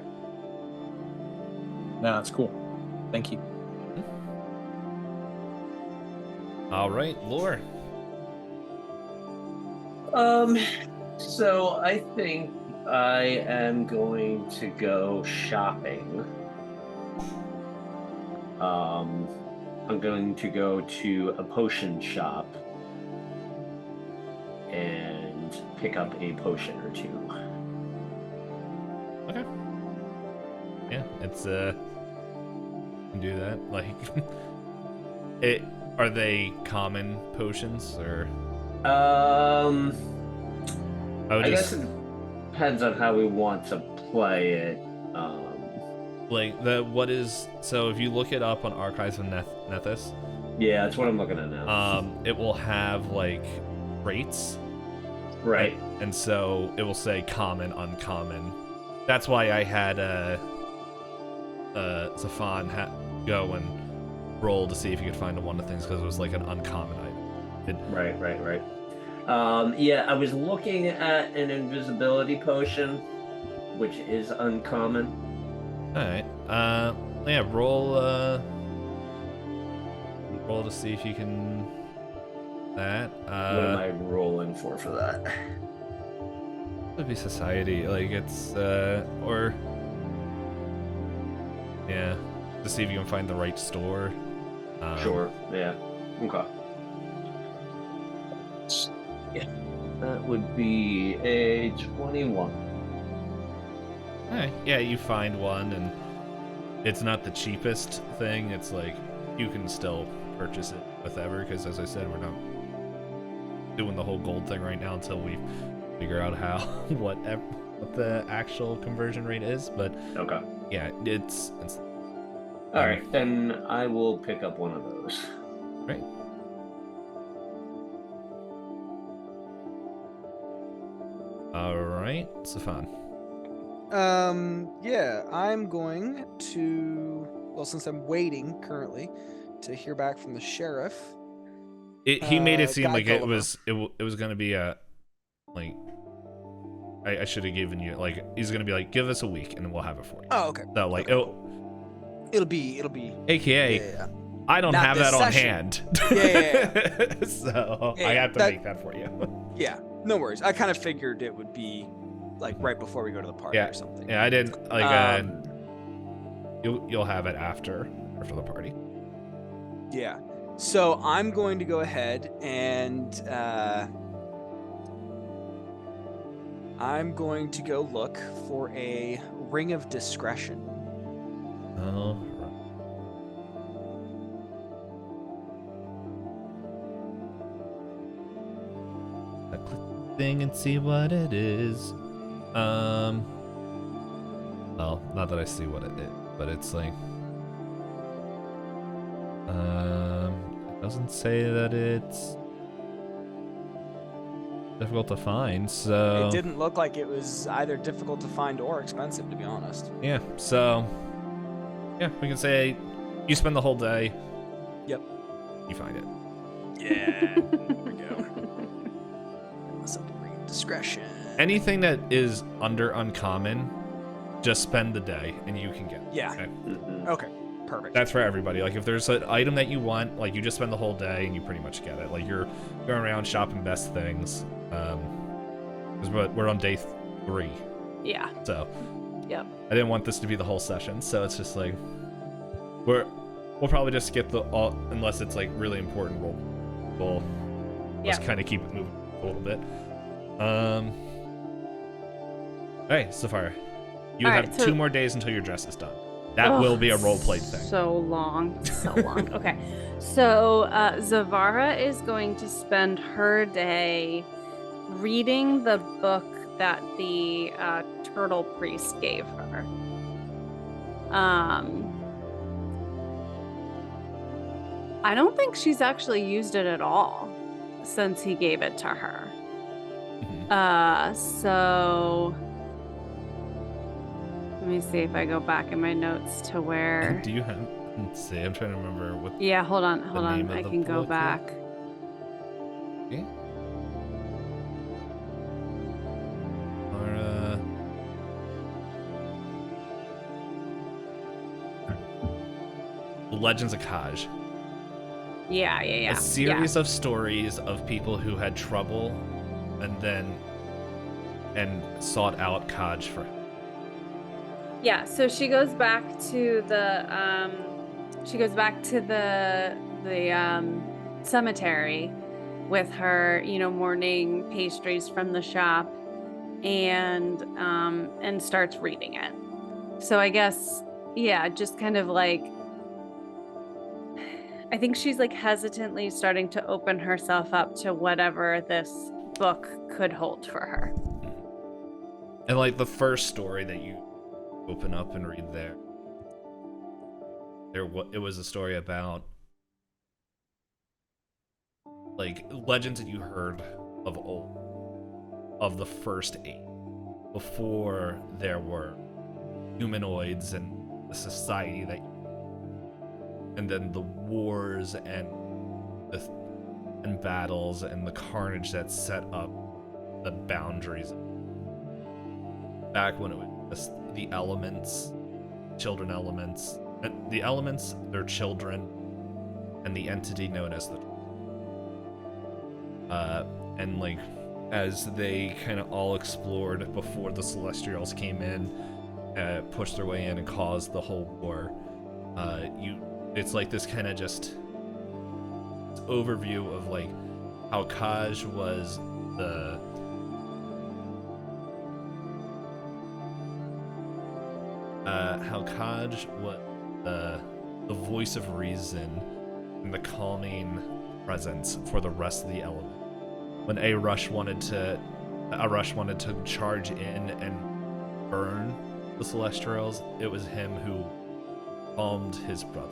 [SPEAKER 5] No, that's cool. Thank you.
[SPEAKER 1] All right, Lore.
[SPEAKER 2] So I think I am going to go shopping. I'm going to go to a potion shop and pick up a potion or two.
[SPEAKER 1] Okay. Yeah, it's you can do that. Like, are they common potions or?
[SPEAKER 2] I guess it depends on how we want to play it.
[SPEAKER 1] Like so if you look it up on Archives of Nethys,
[SPEAKER 2] yeah, that's what I'm looking at now.
[SPEAKER 1] It will have like rates,
[SPEAKER 2] right?
[SPEAKER 1] And so it will say common, uncommon. That's why I had Zephan go and roll to see if you could find one of the things, because it was like an uncommon item.
[SPEAKER 2] Right. Yeah, I was looking at an invisibility potion, which is uncommon.
[SPEAKER 1] All right. Yeah. Roll to see if you can. That.
[SPEAKER 2] What am I rolling for that?
[SPEAKER 1] Would be society. Like it's or. Yeah. To see if you can find the right store.
[SPEAKER 2] Sure. Yeah. Okay. Yeah. That would be a 21.
[SPEAKER 1] Alright, yeah, you find one, and it's not the cheapest thing. It's like, you can still purchase it with ever, because as I said, we're not doing the whole gold thing right now until we figure out how, what the actual conversion rate is, but
[SPEAKER 2] okay.
[SPEAKER 1] Yeah, it's
[SPEAKER 2] Alright, then I will pick up one of those.
[SPEAKER 1] Great. Alright, Zephan.
[SPEAKER 4] Yeah, I'm going to, well, since I'm waiting currently to hear back from the sheriff.
[SPEAKER 1] He made it seem like it
[SPEAKER 4] Gulliver.
[SPEAKER 1] was going to be a, like, I should have given you, like, he's going to be like, give us a week and we'll have it for you.
[SPEAKER 4] Oh, okay.
[SPEAKER 1] So, like,
[SPEAKER 4] Okay. It'll be.
[SPEAKER 1] AKA,
[SPEAKER 4] Yeah.
[SPEAKER 1] I don't
[SPEAKER 4] Not
[SPEAKER 1] have
[SPEAKER 4] this
[SPEAKER 1] that on
[SPEAKER 4] session.
[SPEAKER 1] hand.
[SPEAKER 4] Yeah.
[SPEAKER 1] So, I have to make that for you.
[SPEAKER 4] Yeah, no worries. I kind of figured it would be like right before we go to the party or something.
[SPEAKER 1] Yeah, I didn't, like, you'll have it after the party.
[SPEAKER 4] Yeah. So I'm going to go ahead and I'm going to go look for a ring of discretion.
[SPEAKER 1] Oh. I click the thing and see what it is. Well, not that I see what it is, but it's like, it doesn't say that it's difficult to find, so
[SPEAKER 4] It didn't look like it was either difficult to find or expensive, to be honest.
[SPEAKER 1] yeah, so yeah, we can say you spend the whole day.
[SPEAKER 4] Yep.
[SPEAKER 1] You find it.
[SPEAKER 4] Yeah. There we go. Something ring of discretion.
[SPEAKER 1] Anything that is under uncommon, just spend the day and you can get it.
[SPEAKER 4] Yeah.
[SPEAKER 1] Okay?
[SPEAKER 2] Mhm.
[SPEAKER 4] Okay. Perfect.
[SPEAKER 1] That's for everybody. Like, if there's an item that you want, like, you just spend the whole day and you pretty much get it. Like, you're going around shopping best things. Because we're on day 3.
[SPEAKER 3] Yeah.
[SPEAKER 1] So,
[SPEAKER 3] Yep.
[SPEAKER 1] I didn't want this to be the whole session. So it's just like, we'll probably just skip unless it's like really important. We'll just kind of keep it moving a little bit. Hey, Zevarra. You
[SPEAKER 3] All
[SPEAKER 1] have
[SPEAKER 3] right, so-
[SPEAKER 1] 2 more days until your dress is done. That will be a role-played thing.
[SPEAKER 3] So long. Okay. So Zevarra is going to spend her day reading the book that the turtle priest gave her. I don't think she's actually used it at all since he gave it to her. So let me see if I go back in my notes to where.
[SPEAKER 1] Do you have? Let's see. I'm trying to remember what.
[SPEAKER 3] Yeah, hold on.
[SPEAKER 1] name of
[SPEAKER 3] I
[SPEAKER 1] the
[SPEAKER 3] can go
[SPEAKER 1] book
[SPEAKER 3] back.
[SPEAKER 1] Okay. Legends of Kaj.
[SPEAKER 3] Yeah.
[SPEAKER 1] A series of stories of people who had trouble and sought out Kaj for help.
[SPEAKER 3] Yeah, so she goes back to the cemetery with her, morning pastries from the shop, and starts reading it. So I guess, yeah, just kind of like, I think she's like hesitantly starting to open herself up to whatever this book could hold for her.
[SPEAKER 1] And like the first story that you open up and read there, it was a story about like legends that you heard of old, of the first age, before there were humanoids and the society that, and then the wars and battles and the carnage that set up the boundaries. Back when it was just the elements, children elements, the elements, their children, and the entity known as the. And like, as they kind of all explored before the Celestials came in, pushed their way in and caused the whole war. It's like this kind of just overview of like how Kaj was the the voice of reason and the calming presence for the rest of the element. When Rush wanted to charge in and burn the Celestials, it was him who calmed his brother.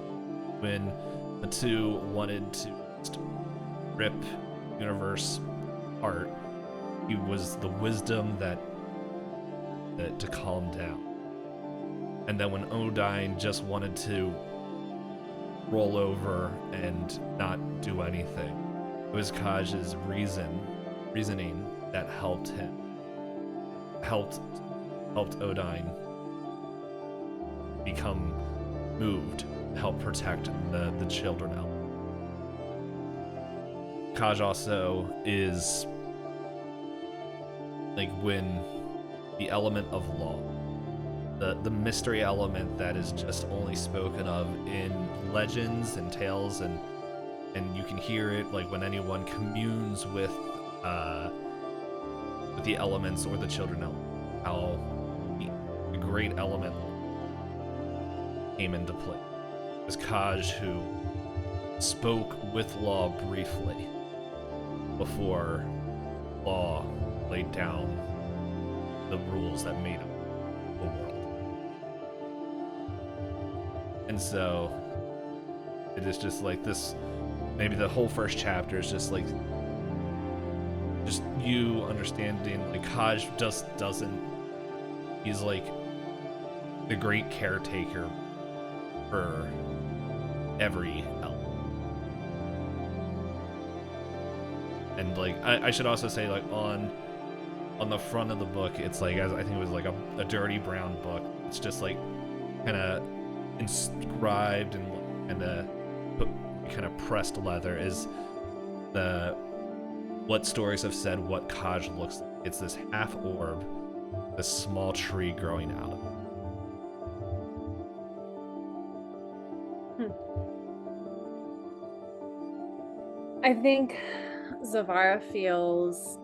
[SPEAKER 1] When the two wanted to rip universe apart, he was the wisdom that to calm down. And then when Odine just wanted to roll over and not do anything, it was Kaj's reasoning that helped Odine become moved, help protect the children out. Kaj also is like when the element of law, the mystery element that is just only spoken of in legends and tales, and you can hear it like when anyone communes with the elements or the children element, how the great element came into play. It was Kaj who spoke with Law briefly before Law laid down the rules that made up the world. And so it is just like this, maybe the whole first chapter is just like just you understanding like Kaj just doesn't, he's like the great caretaker for every element. And like I should also say, like on the front of the book, it's like, I think it was like a dirty brown book. It's just like kind of inscribed and kind of pressed leather is what stories have said what Kaj looks like. It's this half orb, this small tree growing out of it.
[SPEAKER 3] I think Zevarra feels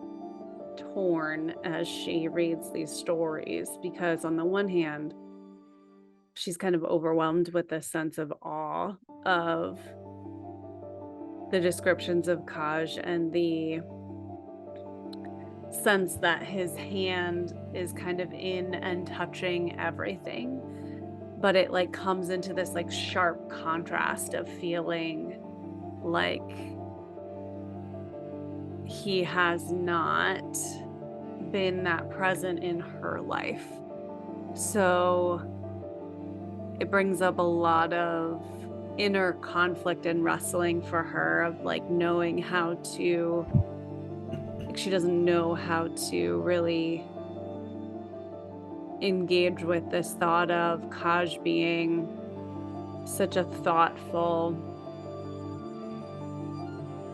[SPEAKER 3] torn as she reads these stories, because on the one hand, she's kind of overwhelmed with this sense of awe of the descriptions of Kaj and the sense that his hand is kind of in and touching everything. But it like comes into this like sharp contrast of feeling like he has not been that present in her life. So it brings up a lot of inner conflict and wrestling for her of like knowing how to, like she doesn't know how to really engage with this thought of Kaj being such a thoughtful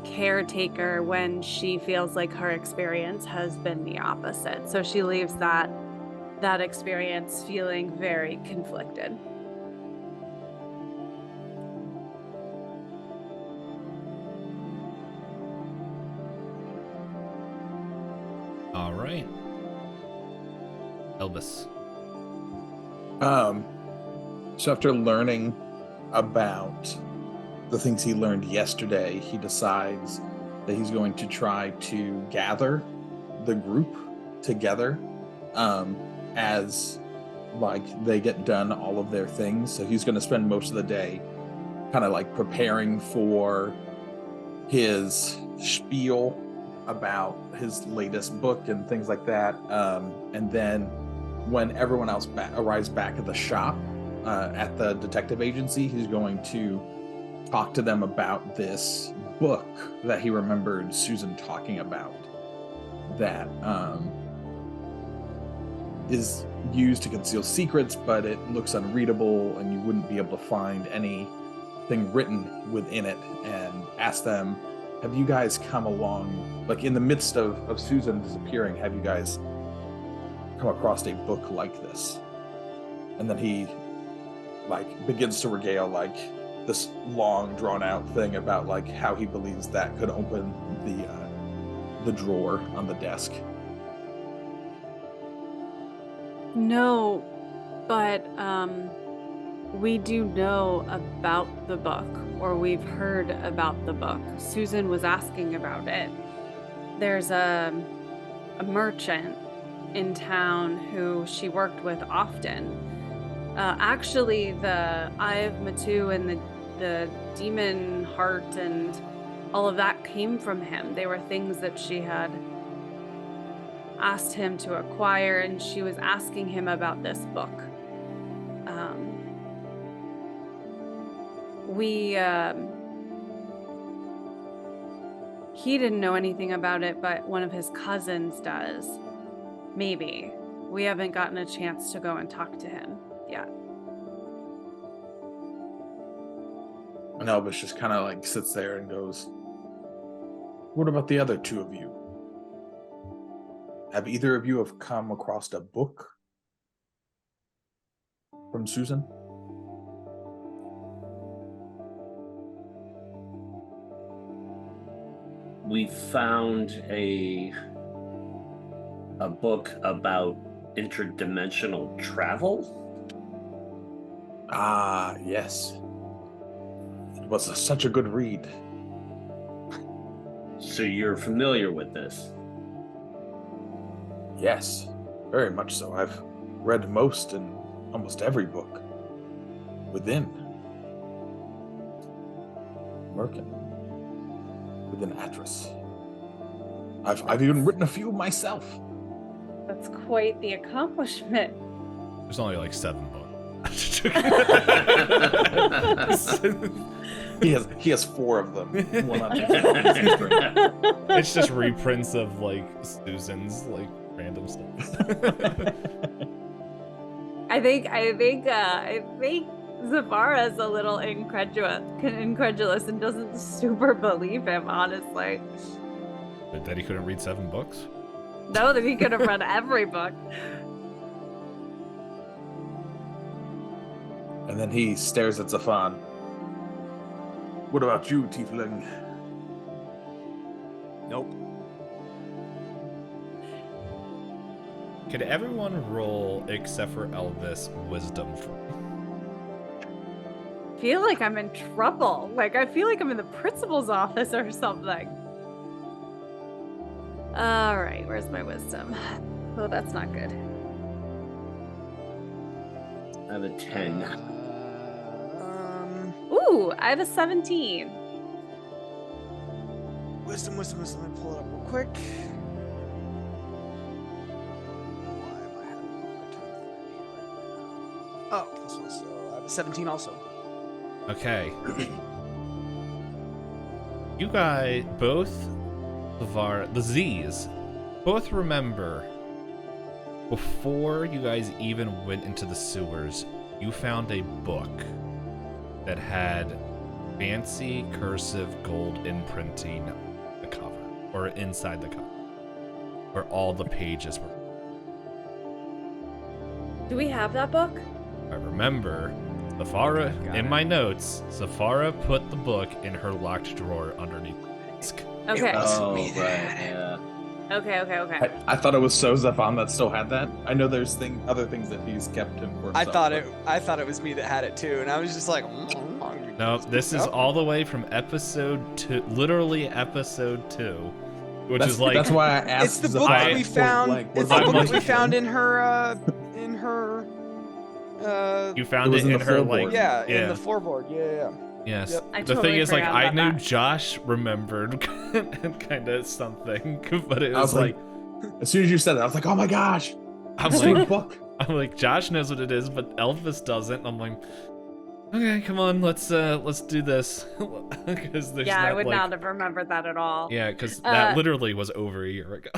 [SPEAKER 3] caretaker when she feels like her experience has been the opposite. So she leaves that experience feeling very conflicted.
[SPEAKER 1] All right. Elbus.
[SPEAKER 5] So after learning about the things he learned yesterday, he decides that he's going to try to gather the group together as like they get done all of their things. So he's going to spend most of the day kind of like preparing for his spiel about his latest book and things like that. And then when everyone else arrives back at the shop at the detective agency, he's going to talk to them about this book that he remembered Susan talking about that is used to conceal secrets, but it looks unreadable and you wouldn't be able to find anything written within it, and ask them, have you guys come along, like in the midst of Susan disappearing, have you guys come across a book like this? And then he like begins to regale like this long drawn out thing about like how he believes that could open the drawer on the desk.
[SPEAKER 3] No, but we do know about the book, or we've heard about the book. Susan was asking about it. There's a merchant in town who she worked with often. Actually, the Eye of Matu and the demon heart and all of that came from him. They were things that she had asked him to acquire, and she was asking him about this book. He didn't know anything about it, but one of his cousins does. Maybe. We haven't gotten a chance to go and talk to him yet.
[SPEAKER 5] And Elbus just kind of like sits there and goes, what about the other two of you? Have either of you have come across a book from Susan?
[SPEAKER 2] We found a book about interdimensional travel.
[SPEAKER 5] Ah, yes. It was such a good read.
[SPEAKER 2] So you're familiar with this?
[SPEAKER 5] Yes, very much so. I've read most and almost every book within Mykrin, within Atris. I've even written a few myself.
[SPEAKER 3] That's quite the accomplishment.
[SPEAKER 1] There's only like 7 books.
[SPEAKER 5] He has 4 of them. One on each.
[SPEAKER 1] It's just reprints of like Susan's like random stuff.
[SPEAKER 3] I think Zevarra's a little incredulous and doesn't super believe him, honestly.
[SPEAKER 1] But that he couldn't read 7 books?
[SPEAKER 3] No, that he could have read every book.
[SPEAKER 5] And then he stares at Zephan. What about you, Tiefling?
[SPEAKER 4] Nope.
[SPEAKER 1] Could everyone roll except for Elbus wisdom for me?
[SPEAKER 3] I feel like I'm in trouble. Like, I feel like I'm in the principal's office or something. All right, where's my wisdom? Oh, that's not good.
[SPEAKER 2] I have a 10.
[SPEAKER 3] Ooh, I have a 17.
[SPEAKER 4] Wisdom. Let me pull it up real quick. Why am I having a hard time finding it? Oh, this one. So I have a 17 also.
[SPEAKER 1] Okay. You guys, both the Z's, both remember before you guys even went into the sewers, you found a book that had fancy cursive gold imprinting the cover, or inside the cover, where all the pages were.
[SPEAKER 3] Do we have that book?
[SPEAKER 1] I remember Zevarra, in my notes, Zevarra put the book in her locked drawer underneath the desk.
[SPEAKER 3] Okay.
[SPEAKER 2] Oh, right, yeah.
[SPEAKER 3] Okay.
[SPEAKER 5] I thought it was so Zephan that still had that. I know there's other things that he's kept him for.
[SPEAKER 4] I
[SPEAKER 5] himself,
[SPEAKER 4] thought it was me that had it too, and I was just like,
[SPEAKER 1] No, this is all the way from episode 2, literally episode 2, which is like
[SPEAKER 5] that's why I asked.
[SPEAKER 4] It's the book that we found. It's the book that we found in her.
[SPEAKER 1] You found it
[SPEAKER 5] in
[SPEAKER 1] in
[SPEAKER 5] the
[SPEAKER 1] her
[SPEAKER 5] floorboard.
[SPEAKER 1] like
[SPEAKER 4] in the floorboard. Yeah.
[SPEAKER 1] Yes.
[SPEAKER 4] Yep.
[SPEAKER 3] I
[SPEAKER 1] The
[SPEAKER 3] totally
[SPEAKER 1] thing is, like,
[SPEAKER 3] forgot
[SPEAKER 1] I
[SPEAKER 3] about
[SPEAKER 1] knew
[SPEAKER 3] that.
[SPEAKER 1] Josh remembered kind of something, but it
[SPEAKER 5] I
[SPEAKER 1] was
[SPEAKER 5] was
[SPEAKER 1] like,
[SPEAKER 5] as soon as you said it, I was like, oh my gosh,
[SPEAKER 1] I'm
[SPEAKER 5] it's a
[SPEAKER 1] like,
[SPEAKER 5] book.
[SPEAKER 1] Josh knows what it is, but Elvis doesn't. I'm like, okay, come on, let's do this, because there's
[SPEAKER 3] Yeah, I
[SPEAKER 1] that,
[SPEAKER 3] would
[SPEAKER 1] like,
[SPEAKER 3] not have remembered that at all.
[SPEAKER 1] Yeah, because that literally was over a year ago.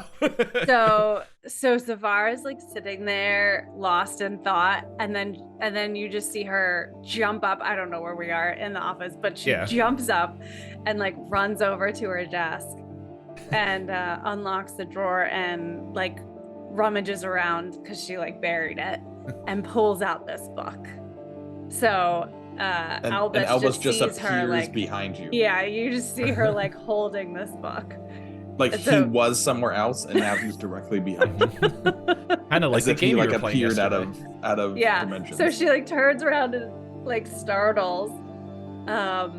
[SPEAKER 3] So Zevarra is like sitting there lost in thought, and then you just see her jump up. I don't know where we are in the office, but she jumps up and like runs over to her desk and unlocks the drawer and like rummages around because she like buried it and pulls out this book. So Elbus
[SPEAKER 5] just
[SPEAKER 3] sees her
[SPEAKER 5] appears
[SPEAKER 3] like
[SPEAKER 5] behind you.
[SPEAKER 3] Yeah, you just see her like holding this book.
[SPEAKER 5] Like
[SPEAKER 3] And
[SPEAKER 5] he
[SPEAKER 3] so-
[SPEAKER 5] was somewhere else, and now he's directly behind you.
[SPEAKER 1] Kind of like
[SPEAKER 5] As
[SPEAKER 1] the
[SPEAKER 5] if he
[SPEAKER 1] game you
[SPEAKER 5] like
[SPEAKER 1] were playing
[SPEAKER 5] appeared out
[SPEAKER 1] yesterday.
[SPEAKER 5] of
[SPEAKER 3] Yeah.
[SPEAKER 5] dimensions.
[SPEAKER 3] So she like turns around and like startles.
[SPEAKER 5] A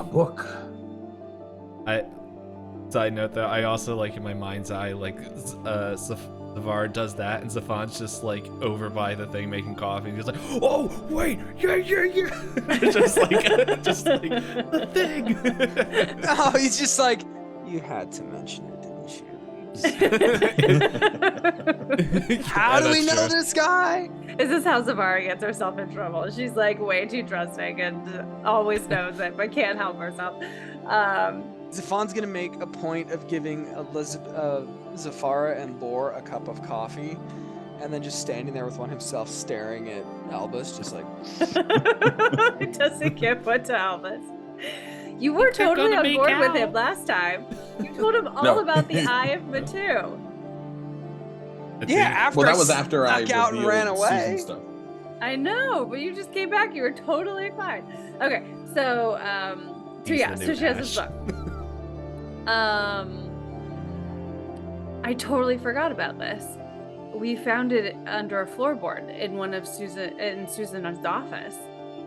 [SPEAKER 5] book.
[SPEAKER 1] Side note though, I also like in my mind's eye, like Zevarra does that, and Zephan's just like over by the thing making coffee, and he's like, "Oh wait, yeah," just like the thing.
[SPEAKER 4] No, he's just like, you had to mention it, didn't you? How do we
[SPEAKER 1] that's
[SPEAKER 4] know
[SPEAKER 1] true.
[SPEAKER 4] this guy?
[SPEAKER 3] Is this how Zevarra gets herself in trouble? She's like way too trusting and always knows it, but can't help herself.
[SPEAKER 4] Zephan's gonna make a point of giving Zevarra and Lor a cup of coffee, and then just standing there with one himself, staring at Elbus, just like.
[SPEAKER 3] It doesn't get put to Elvis. You were
[SPEAKER 1] They're
[SPEAKER 3] totally
[SPEAKER 1] gonna
[SPEAKER 3] on
[SPEAKER 1] make
[SPEAKER 3] board with
[SPEAKER 1] out.
[SPEAKER 3] him last time. You told him all
[SPEAKER 5] No.
[SPEAKER 3] about the Eye of Matu.
[SPEAKER 4] Yeah, after
[SPEAKER 5] Well,
[SPEAKER 4] I
[SPEAKER 5] that was after I
[SPEAKER 4] snuck out and ran
[SPEAKER 5] revealed
[SPEAKER 4] away.
[SPEAKER 5] Susan stuff.
[SPEAKER 3] I know, but you just came back. You were totally fine. Okay, so
[SPEAKER 1] He's
[SPEAKER 3] yeah,
[SPEAKER 1] the
[SPEAKER 3] so
[SPEAKER 1] new
[SPEAKER 3] she has this
[SPEAKER 1] Ash.
[SPEAKER 3] book. I totally forgot about this. We found it under a floorboard in one of Susan's office.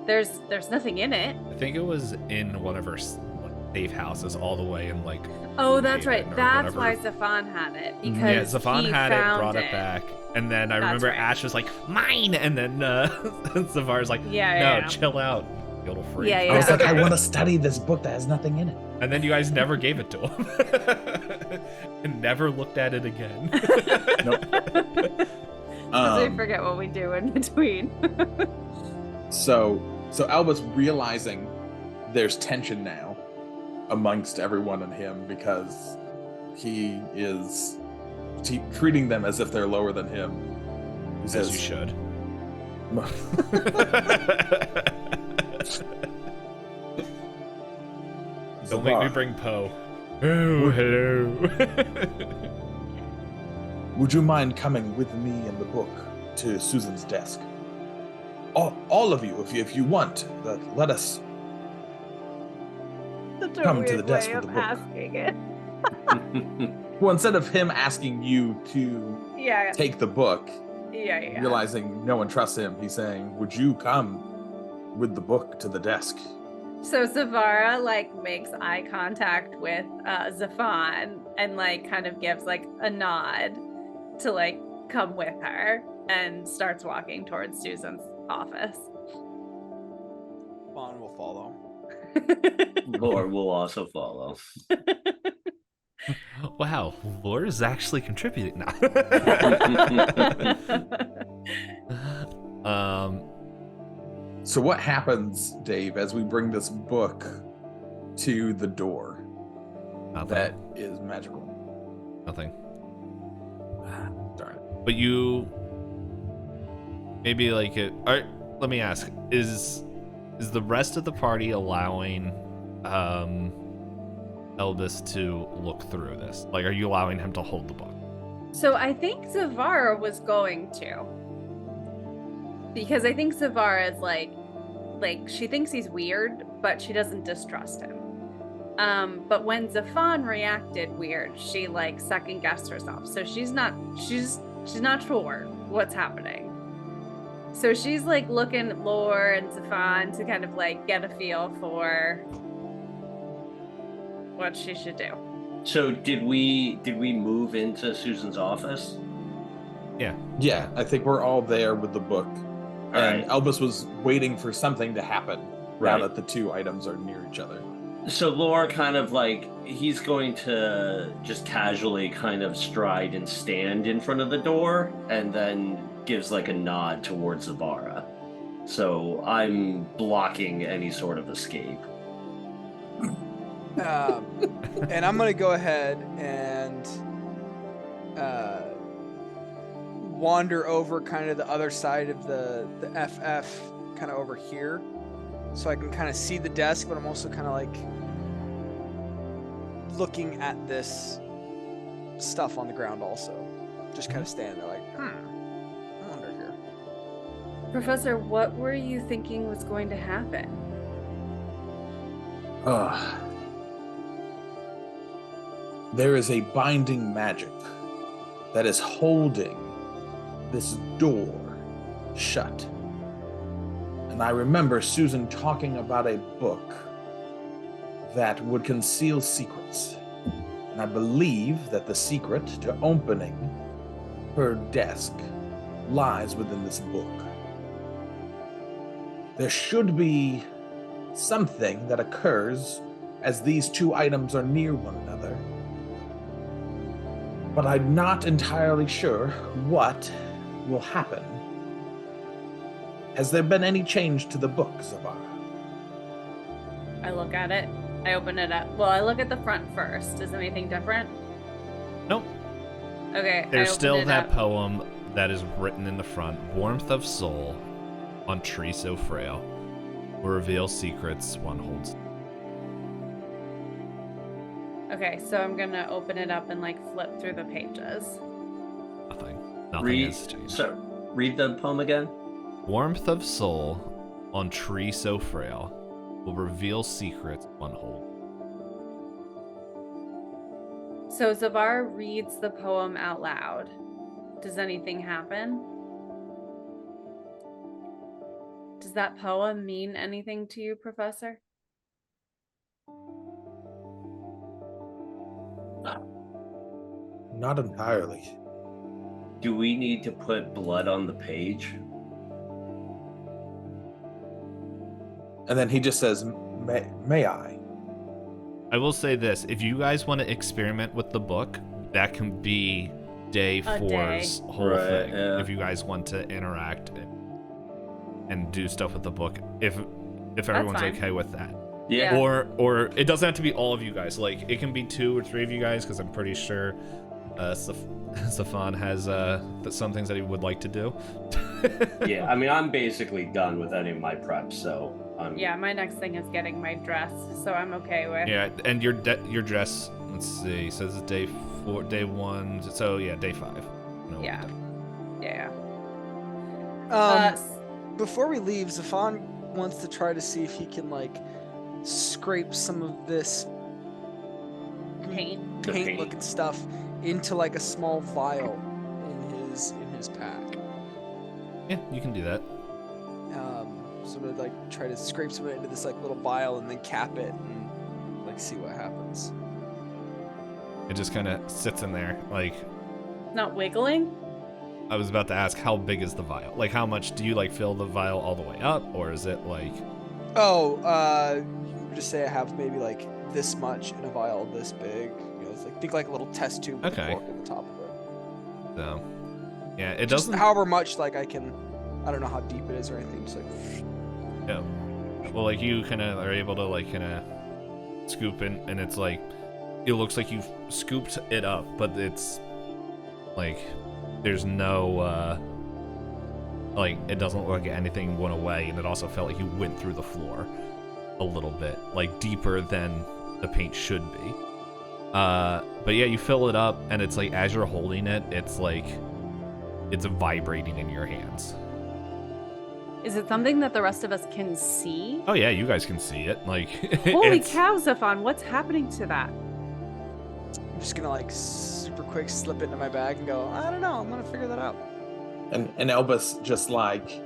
[SPEAKER 3] There's nothing in it.
[SPEAKER 1] I think it was in one of her safe houses, all the way in like.
[SPEAKER 3] Oh, that's
[SPEAKER 1] Haven
[SPEAKER 3] right.
[SPEAKER 1] or
[SPEAKER 3] That's
[SPEAKER 1] whatever.
[SPEAKER 3] why Zephan had it
[SPEAKER 1] Yeah,
[SPEAKER 3] because
[SPEAKER 1] Zephan
[SPEAKER 3] he
[SPEAKER 1] had it,
[SPEAKER 3] found
[SPEAKER 1] brought it back, and then I
[SPEAKER 3] That's
[SPEAKER 1] remember
[SPEAKER 3] right.
[SPEAKER 1] Ash was like, "Mine," and then Zevarra's like,
[SPEAKER 3] Yeah,
[SPEAKER 1] "No, chill out, you little freak."
[SPEAKER 3] Yeah,
[SPEAKER 5] I was like,
[SPEAKER 3] okay.
[SPEAKER 5] I want to study this book that has nothing in it.
[SPEAKER 1] And then you guys never gave it to him, and never looked at it again.
[SPEAKER 3] Because we forget what we do in between.
[SPEAKER 5] So Elbus, realizing there's tension now amongst everyone and him because he is treating them as if they're lower than him. He
[SPEAKER 1] As
[SPEAKER 5] says,
[SPEAKER 1] you should. Don't make me
[SPEAKER 5] "Zevarra,
[SPEAKER 1] bring Poe. Oh, hello.
[SPEAKER 5] would you mind coming with me and the book to Susan's desk? All of you, if you want, let us.
[SPEAKER 3] Such a
[SPEAKER 5] Come to
[SPEAKER 3] weird
[SPEAKER 5] the desk
[SPEAKER 3] way
[SPEAKER 5] with
[SPEAKER 3] of
[SPEAKER 5] the book.
[SPEAKER 3] asking it.
[SPEAKER 5] Well, instead of him asking you to
[SPEAKER 3] Yeah.
[SPEAKER 5] take the book,
[SPEAKER 3] Yeah.
[SPEAKER 5] realizing no one trusts him. He's saying, "Would you come with the book to the desk?"
[SPEAKER 3] So Zevarra like makes eye contact with Zephan and like kind of gives like a nod to like come with her and starts walking towards Susan's office.
[SPEAKER 4] Vaughn will follow.
[SPEAKER 2] Lor will also follow.
[SPEAKER 1] Wow, Lor is actually contributing now.
[SPEAKER 5] So what happens, Dave, as we bring this book to the door
[SPEAKER 1] Nothing.
[SPEAKER 5] that is magical?
[SPEAKER 1] Nothing.
[SPEAKER 5] Darn it.
[SPEAKER 1] But you maybe like it. All right, let me ask: Is the rest of the party allowing Elbus to look through this? Like, are you allowing him to hold the book?
[SPEAKER 3] So I think Zevarra was going to. Because I think Zevarra is like she thinks he's weird, but she doesn't distrust him. But when Zephan reacted weird, she like second guessed herself. So she's not sure what's happening. So she's like looking at Lor and Zephan to kind of like get a feel for what she should do.
[SPEAKER 2] So did we move into Susan's office?
[SPEAKER 5] Yeah, I think we're all there with the book. And
[SPEAKER 2] right.
[SPEAKER 5] Elbus was waiting for something to happen
[SPEAKER 2] Right.
[SPEAKER 5] now that the two items are near each other.
[SPEAKER 2] So Lor kind of like, he's going to just casually kind of stride and stand in front of the door and then gives like a nod towards Zevarra. So I'm blocking any sort of escape.
[SPEAKER 4] And I'm going to go ahead and wander over kind of the other side of the FF, kind of over here. So I can kind of see the desk, but I'm also kind of like looking at this stuff on the ground also. Just kind of standing there like, I wonder here.
[SPEAKER 3] Professor, what were you thinking was going to happen?
[SPEAKER 5] There is a binding magic that is holding this door shut. And I remember Susan talking about a book that would conceal secrets. And I believe that the secret to opening her desk lies within this book. There should be something that occurs as these two items are near one another. But I'm not entirely sure what will happen. Has there been any change to the book, Zevarra?
[SPEAKER 3] I look at it. I open it up. Well, I look at the front first. Is anything different?
[SPEAKER 1] Nope.
[SPEAKER 3] Okay.
[SPEAKER 1] There's
[SPEAKER 3] I open
[SPEAKER 1] still
[SPEAKER 3] it
[SPEAKER 1] that
[SPEAKER 3] up.
[SPEAKER 1] poem that is written in the front. Warmth of soul on tree so frail will reveal secrets one holds.
[SPEAKER 3] Okay, so I'm gonna open it up and like flip through the pages.
[SPEAKER 1] Nothing has changed.
[SPEAKER 2] So read the poem again.
[SPEAKER 1] Warmth of soul on tree so frail will reveal secrets one holds.
[SPEAKER 3] So Zevarra reads the poem out loud. Does anything happen? Does that poem mean anything to you, Professor?
[SPEAKER 5] Not entirely.
[SPEAKER 2] Do we need to put blood on the page?
[SPEAKER 5] And then he just says, may I?
[SPEAKER 1] I will say this, if you guys want to experiment with the book, that can be day
[SPEAKER 3] A
[SPEAKER 1] 4's whole
[SPEAKER 2] Right,
[SPEAKER 1] thing.
[SPEAKER 2] yeah.
[SPEAKER 1] If you guys want to interact and do stuff with the book, if everyone's
[SPEAKER 3] fine.
[SPEAKER 1] okay with that.
[SPEAKER 2] Yeah.
[SPEAKER 3] Yeah.
[SPEAKER 1] Or it doesn't have to be all of you guys. Like, it can be 2 or 3 of you guys, because I'm pretty sure Zephan has some things that he would like to do.
[SPEAKER 2] Yeah, I mean, I'm basically done with any of my prep, so I'm...
[SPEAKER 3] Yeah, my next thing is getting my dress, so I'm okay with.
[SPEAKER 1] Yeah, and your dress, let's see, says it's day 1, so yeah, day 5. No,
[SPEAKER 3] Yeah. Yeah.
[SPEAKER 4] Before we leave, Zephan wants to try to see if he can like scrape some of this
[SPEAKER 3] Paint.
[SPEAKER 2] The paint.
[SPEAKER 4] looking stuff into like a small vial in his pack.
[SPEAKER 1] Yeah, you can do that.
[SPEAKER 4] So I'm gonna like try to scrape some of it into this like little vial and then cap it and like see what happens.
[SPEAKER 1] It just kind of sits in there. Like,
[SPEAKER 3] Not wiggling?
[SPEAKER 1] I was about to ask, how big is the vial? Like, how much do you like fill the vial all the way up, or is it like?
[SPEAKER 4] Oh, you just say I have maybe like this much in a vial this big. You know, it's like think like a little test tube with a
[SPEAKER 1] Okay.
[SPEAKER 4] cork at the top of it.
[SPEAKER 1] So, yeah, it
[SPEAKER 4] Just
[SPEAKER 1] doesn't.
[SPEAKER 4] however much like I can. I don't know how deep it is or anything. Just like.
[SPEAKER 1] Yeah. Well, like you kind of are able to like kind of scoop in, and it's like it looks like you've scooped it up, but it's like there's no like it doesn't look like anything went away, and it also felt like you went through the floor a little bit, like deeper than the paint should be. But yeah, you fill it up, and it's like as you're holding it, it's like it's vibrating in your hands.
[SPEAKER 3] Is it something that the rest of us can see?
[SPEAKER 1] Oh yeah, you guys can see it. Like
[SPEAKER 3] Holy
[SPEAKER 1] it's-
[SPEAKER 3] cow, Zephan, what's happening to that?
[SPEAKER 4] I'm just gonna like super quick slip it into my bag and go. I don't know. I'm gonna figure that out.
[SPEAKER 5] And Elbus just like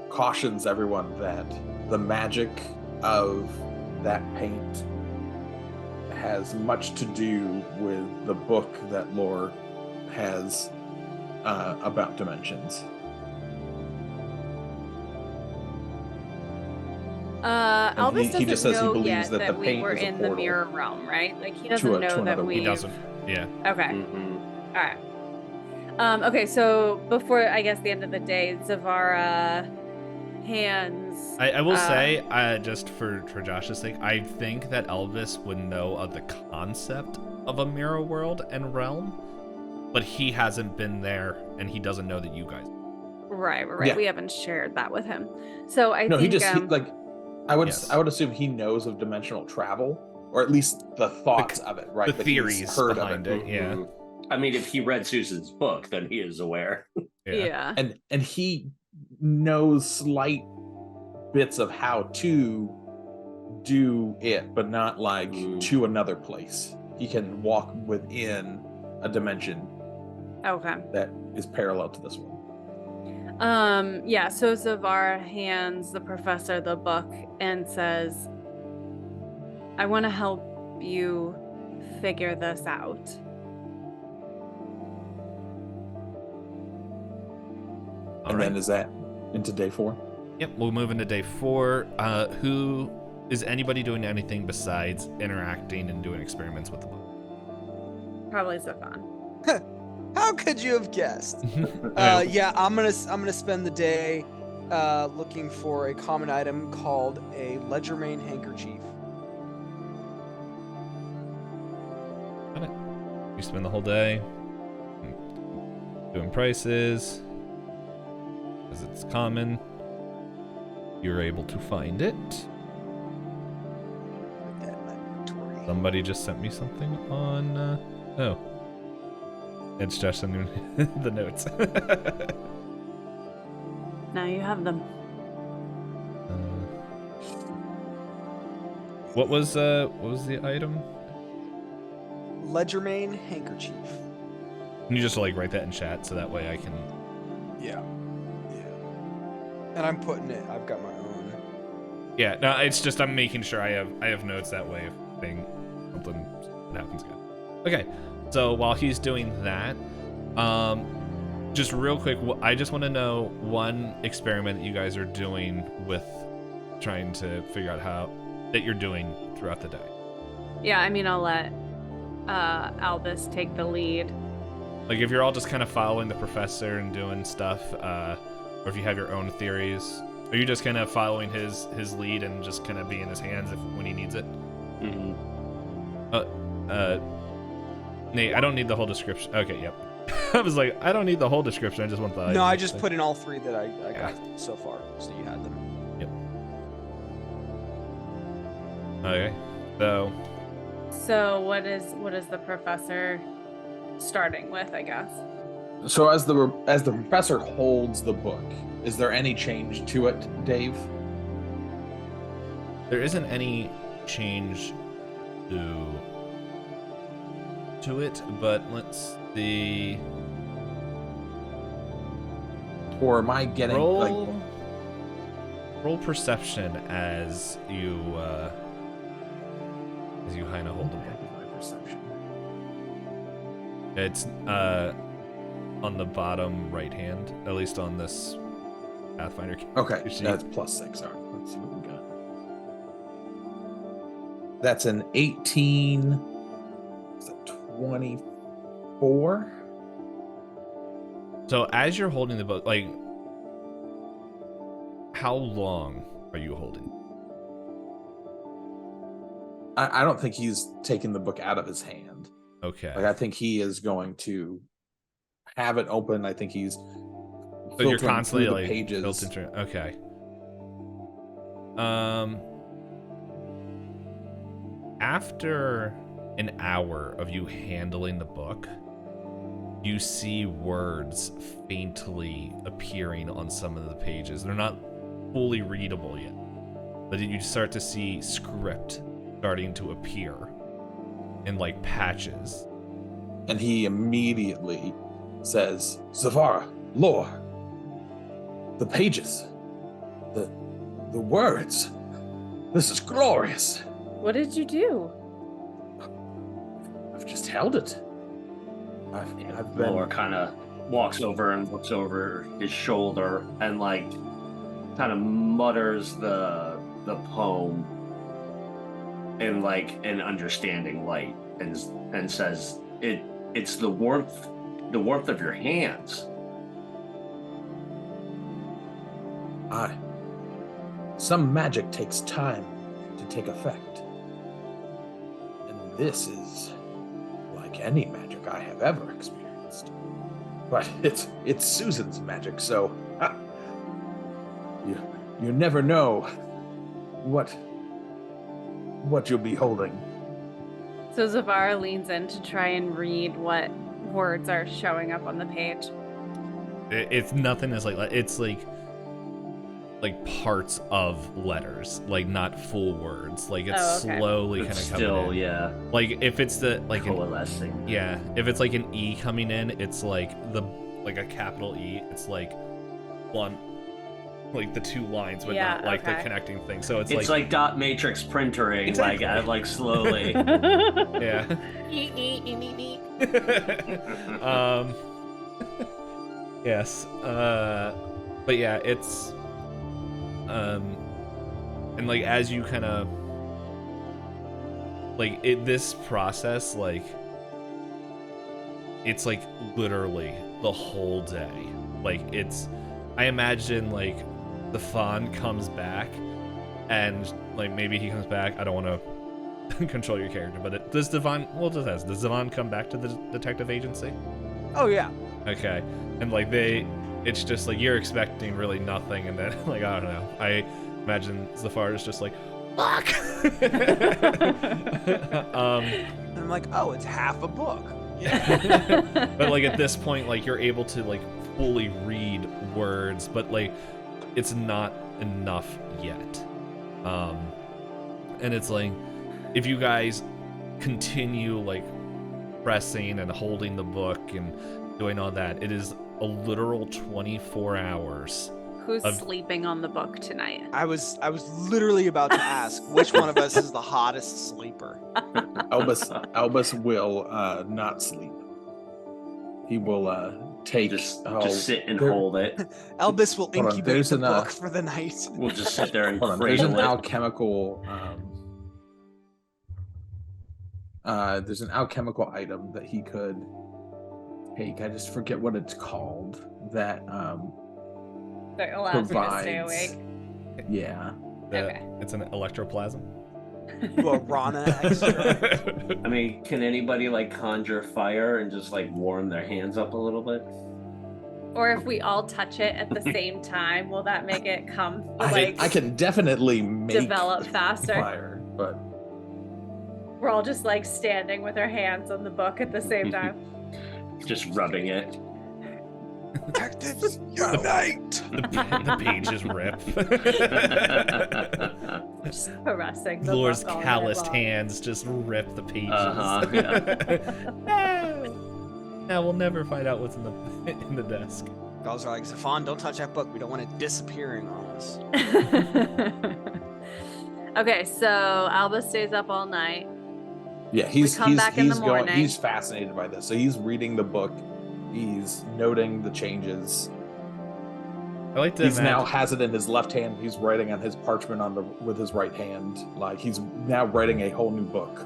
[SPEAKER 5] cautions everyone that the magic of that paint has much to do with the book that Lor has about dimensions.
[SPEAKER 3] Elvis
[SPEAKER 5] he
[SPEAKER 3] doesn't
[SPEAKER 5] just says he
[SPEAKER 3] know
[SPEAKER 5] believes
[SPEAKER 3] yet
[SPEAKER 5] that
[SPEAKER 3] that
[SPEAKER 5] the
[SPEAKER 3] we
[SPEAKER 5] paint
[SPEAKER 3] were
[SPEAKER 5] is a
[SPEAKER 3] in the
[SPEAKER 5] portal
[SPEAKER 3] mirror realm, right? Like he
[SPEAKER 5] to
[SPEAKER 3] doesn't know
[SPEAKER 5] another
[SPEAKER 3] that
[SPEAKER 5] world.
[SPEAKER 3] we.
[SPEAKER 1] He doesn't. Yeah.
[SPEAKER 3] Okay.
[SPEAKER 2] Mhm.
[SPEAKER 3] All right. Okay. So before I guess the end of the day, Zevarra hands.
[SPEAKER 1] I will say, just for Josh's sake, I think that Elvis would know of the concept of a mirror world and realm, but he hasn't been there, and he doesn't know that you guys.
[SPEAKER 3] Right.
[SPEAKER 5] Yeah.
[SPEAKER 3] We haven't shared that with him. So I
[SPEAKER 5] No,
[SPEAKER 3] think
[SPEAKER 5] I would
[SPEAKER 1] Yes.
[SPEAKER 5] I would assume he knows of dimensional travel, or at least the thoughts of it, right?
[SPEAKER 1] the
[SPEAKER 5] that he's
[SPEAKER 1] theories
[SPEAKER 5] heard
[SPEAKER 1] behind
[SPEAKER 5] of
[SPEAKER 1] it. Yeah.
[SPEAKER 2] Mhm. I mean, if he read Susan's book, then he is aware.
[SPEAKER 3] yeah.
[SPEAKER 5] and he knows slight bits of how to do it, but not like to another place. He can walk within a dimension
[SPEAKER 3] Okay.
[SPEAKER 5] that is parallel to this one.
[SPEAKER 3] Yeah, so Zevarra hands the professor the book and says, I want to help you figure this out.
[SPEAKER 5] And then is that into day 4?
[SPEAKER 1] Yep, we'll move into day 4. Who is anybody doing anything besides interacting and doing experiments with the book?
[SPEAKER 3] Probably Zephan.
[SPEAKER 4] How could you have guessed? Yeah, I'm gonna spend the day looking for a common item called a Ledgermane handkerchief.
[SPEAKER 1] Got it. You spend the whole day doing prices, because it's common. You're able to find it.
[SPEAKER 4] Put that in my inventory.
[SPEAKER 1] Somebody just sent me something on. Oh. It's Josh sending me the notes.
[SPEAKER 3] Now you have them.
[SPEAKER 1] What was the item?
[SPEAKER 4] Ledgermane handkerchief.
[SPEAKER 1] Can you just like write that in chat so that way I can?
[SPEAKER 4] Yeah. And I'm putting it. I've got my own.
[SPEAKER 1] Yeah, no, it's just I'm making sure I have notes that way if something happens good. Okay, so while he's doing that, just real quick, I just want to know one experiment that you guys are doing with trying to figure out how that you're doing throughout the day.
[SPEAKER 3] Yeah, I mean, I'll let Elbus take the lead.
[SPEAKER 1] Like if you're all just kind of following the professor and doing stuff, or if you have your own theories, are you just kind of following his lead and just kind of being in his hands when he needs it?
[SPEAKER 2] Mhm.
[SPEAKER 1] Nate, I don't need the whole description. Okay, yep. I was like, I don't need the whole description. I just want the.
[SPEAKER 4] No, I
[SPEAKER 1] item.
[SPEAKER 4] just put in all 3 that I got so far, so you had them.
[SPEAKER 1] Okay, so
[SPEAKER 3] So what is the professor starting with, I guess?
[SPEAKER 5] So as the professor holds the book, is there any change to it, Dave?
[SPEAKER 1] there isn't any change to it, but let's see.
[SPEAKER 5] Or am I getting
[SPEAKER 1] Roll perception as you kind of hold the book.
[SPEAKER 5] my perception?
[SPEAKER 1] It's on the bottom right hand, at least on this Pathfinder.
[SPEAKER 5] Okay,
[SPEAKER 1] sheet.
[SPEAKER 5] that's +6. All right, let's see what we got. That's an 18. Is that 24?
[SPEAKER 1] So as you're holding the book, like, how long are you holding?
[SPEAKER 5] I don't think he's taken the book out of his hand.
[SPEAKER 1] Okay.
[SPEAKER 5] Like, I think he is going to have it open. I think he's
[SPEAKER 1] So you're constantly
[SPEAKER 5] the
[SPEAKER 1] like
[SPEAKER 5] pages.
[SPEAKER 1] built into. Okay. After an hour of you handling the book, you see words faintly appearing on some of the pages. They're not fully readable yet, but you start to see script starting to appear in like patches.
[SPEAKER 5] And he immediately says, Zevarra, Lor, the pages, the words. This is glorious.
[SPEAKER 3] What did you do?
[SPEAKER 5] I've just held it. I've been.
[SPEAKER 2] Lor kind of walks over and looks over his shoulder and like kind of mutters the poem in like an understanding light and says it's the warmth of your hands.
[SPEAKER 5] Aye. Some magic takes time to take effect. And this is like any magic I have ever experienced. But it's Susan's magic, so you never know what you'll be holding.
[SPEAKER 3] So Zevarra leans in to try and read what words are showing up on the page.
[SPEAKER 1] It's nothing as like it's like parts of letters, like not full words. Like it's slowly kind of coming
[SPEAKER 2] still,
[SPEAKER 1] in.
[SPEAKER 2] yeah.
[SPEAKER 1] Like if it's the like
[SPEAKER 2] coalescing.
[SPEAKER 1] if it's like an E coming in, it's like a capital E. It's like one, like the two lines, but not like the connecting thing. So it's
[SPEAKER 2] like dot matrix printering,
[SPEAKER 1] exactly.
[SPEAKER 2] like slowly.
[SPEAKER 1] Yeah. Yes. But yeah, it's and like as you kind of like this process, like it's like literally the whole day. Like it's, I imagine like the Fawn comes back and like maybe he comes back. I don't want to control your character, but does Devon? Well, just ask. Does Devon come back to the detective agency?
[SPEAKER 4] Oh yeah.
[SPEAKER 1] Okay, and like it's just like you're expecting really nothing, and then like I don't know. I imagine Zevarra is just like, fuck.
[SPEAKER 4] And I'm like, oh, it's half a book. Yeah.
[SPEAKER 1] But like at this point, like you're able to like fully read words, but like it's not enough yet. And it's like if you guys continue like pressing and holding the book and doing all that, it is a literal 24 hours.
[SPEAKER 3] Who's sleeping on the book tonight?
[SPEAKER 4] I was literally about to ask which one of us is the hottest sleeper.
[SPEAKER 5] Elbus will not sleep. He will take
[SPEAKER 2] just sit and hold it.
[SPEAKER 4] Elbus will incubate the book
[SPEAKER 5] book
[SPEAKER 4] for the night.
[SPEAKER 2] We'll just sit there and
[SPEAKER 5] there's
[SPEAKER 2] cradle
[SPEAKER 5] an
[SPEAKER 2] it.
[SPEAKER 5] alchemical there's an alchemical item that he could take. I just forget what it's called. That
[SPEAKER 3] That allows you to stay
[SPEAKER 5] provides.
[SPEAKER 3] awake.
[SPEAKER 5] Yeah.
[SPEAKER 3] Okay.
[SPEAKER 1] It's an electroplasm.
[SPEAKER 4] Guarana extra.
[SPEAKER 2] I mean, can anybody like conjure fire and just like warm their hands up a little bit?
[SPEAKER 3] Or if we all touch it at the same time, will that make it come
[SPEAKER 5] I can definitely make
[SPEAKER 3] develop faster?
[SPEAKER 5] fire, but
[SPEAKER 3] We're all just like standing with our hands on the book at the same time.
[SPEAKER 2] Just rubbing it.
[SPEAKER 4] Detectives unite!
[SPEAKER 1] The pages rip.
[SPEAKER 3] Just caressing the
[SPEAKER 1] Lor's
[SPEAKER 3] book all night
[SPEAKER 1] calloused
[SPEAKER 3] long.
[SPEAKER 1] hands just rip the pages.
[SPEAKER 2] Yeah.
[SPEAKER 1] No! Now we'll never find out what's in the desk.
[SPEAKER 4] Girls are like, Zephan, don't touch that book. We don't want it disappearing on us.
[SPEAKER 3] Okay, so Albus stays up all night.
[SPEAKER 5] Yeah, he's
[SPEAKER 3] come back in the morning.
[SPEAKER 5] He's fascinated by this. So he's reading the book. He's noting the changes.
[SPEAKER 1] I like to
[SPEAKER 5] He's now
[SPEAKER 1] imagine-
[SPEAKER 5] has it in his left hand. He's writing on his parchment with his right hand. Like he's now writing a whole new book,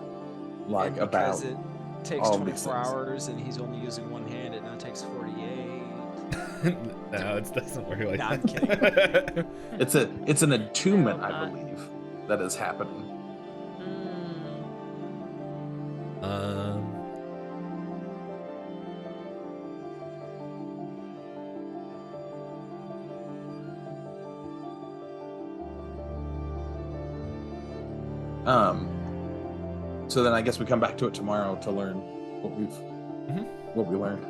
[SPEAKER 5] like
[SPEAKER 4] And
[SPEAKER 5] about.
[SPEAKER 4] because it takes
[SPEAKER 5] all these
[SPEAKER 4] 24
[SPEAKER 5] things.
[SPEAKER 4] hours and he's only using one hand, it now takes 48.
[SPEAKER 1] No, it doesn't work like
[SPEAKER 4] Nah, I'm
[SPEAKER 1] that.
[SPEAKER 5] It's an attunement, I
[SPEAKER 3] not.
[SPEAKER 5] believe, that is happening.
[SPEAKER 3] Mm.
[SPEAKER 5] So then I guess we come back to it tomorrow to learn what we learned.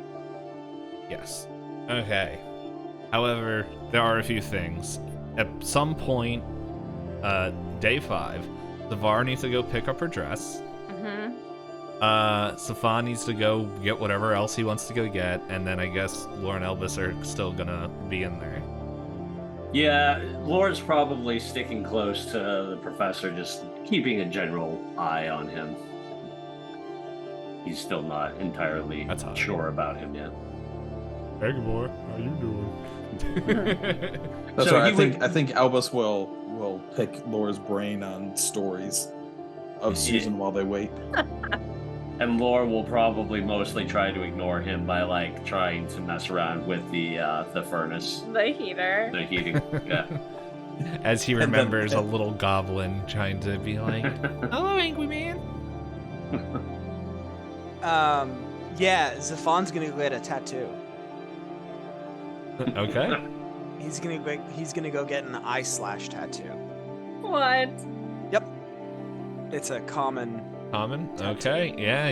[SPEAKER 1] Yes. Okay. However, there are a few things. At some point, day 5, Zevarra needs to go pick up her dress.
[SPEAKER 3] Mm-hmm.
[SPEAKER 1] Zephan needs to go get whatever else he wants to go get, and then I guess Lor and Elbus are still gonna be in there.
[SPEAKER 2] Yeah, Lord's probably sticking close to the professor, just keeping a general eye on him. He's still not entirely
[SPEAKER 1] That's hot.
[SPEAKER 2] sure about him yet.
[SPEAKER 1] Hey, boy, how you doing?
[SPEAKER 5] That's
[SPEAKER 2] So
[SPEAKER 5] right.
[SPEAKER 2] he
[SPEAKER 5] I think Elbus will pick Laura's brain on stories of
[SPEAKER 2] Yeah.
[SPEAKER 5] Susan while they wait.
[SPEAKER 2] And Lore will probably mostly try to ignore him by like trying to mess around with the furnace,
[SPEAKER 3] The heater.
[SPEAKER 2] the heating. Yeah.
[SPEAKER 1] As he
[SPEAKER 5] And then-
[SPEAKER 1] remembers a little goblin trying to be like, "Hello, angry man."
[SPEAKER 4] Yeah, Zephan's gonna get a tattoo.
[SPEAKER 1] Okay.
[SPEAKER 4] He's gonna go get an eye slash tattoo.
[SPEAKER 3] What?
[SPEAKER 4] It's a common.
[SPEAKER 1] Common. Okay. Yeah.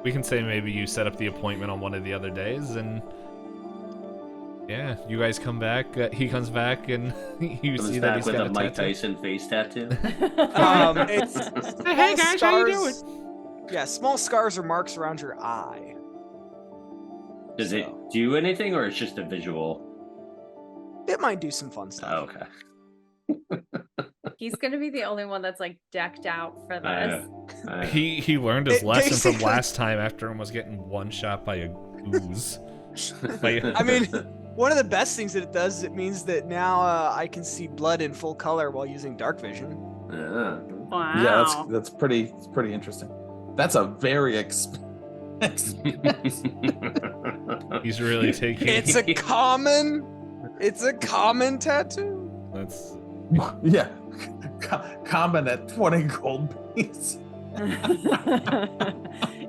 [SPEAKER 1] We can say maybe you set up the appointment on one of the other days, and yeah, you guys come back. He comes back, and you
[SPEAKER 2] Comes
[SPEAKER 1] see that
[SPEAKER 2] back
[SPEAKER 1] he's
[SPEAKER 2] with
[SPEAKER 1] got
[SPEAKER 2] a
[SPEAKER 1] a
[SPEAKER 2] Mike
[SPEAKER 1] tattoo.
[SPEAKER 2] Tyson face tattoo.
[SPEAKER 4] It's
[SPEAKER 1] Hey, guys, how you
[SPEAKER 4] scars- Yeah, small scars or marks around your eye.
[SPEAKER 2] Does it
[SPEAKER 4] So,
[SPEAKER 2] do anything, or it's just a visual?
[SPEAKER 4] It might do some fun stuff.
[SPEAKER 2] Oh, okay.
[SPEAKER 3] He's gonna be the only one that's like decked out for this.
[SPEAKER 1] He learned his
[SPEAKER 4] It
[SPEAKER 1] lesson from
[SPEAKER 4] basically-
[SPEAKER 1] last time after almost getting one shot by a goose.
[SPEAKER 4] I mean, one of the best things that it does is it means that now I can see blood in full color while using dark vision.
[SPEAKER 2] Yeah.
[SPEAKER 3] Wow.
[SPEAKER 5] Yeah, that's pretty interesting. That's a very expensive.
[SPEAKER 1] He's really taking.
[SPEAKER 4] It's a common tattoo.
[SPEAKER 1] That's
[SPEAKER 5] Yeah, common at 20 gold piece.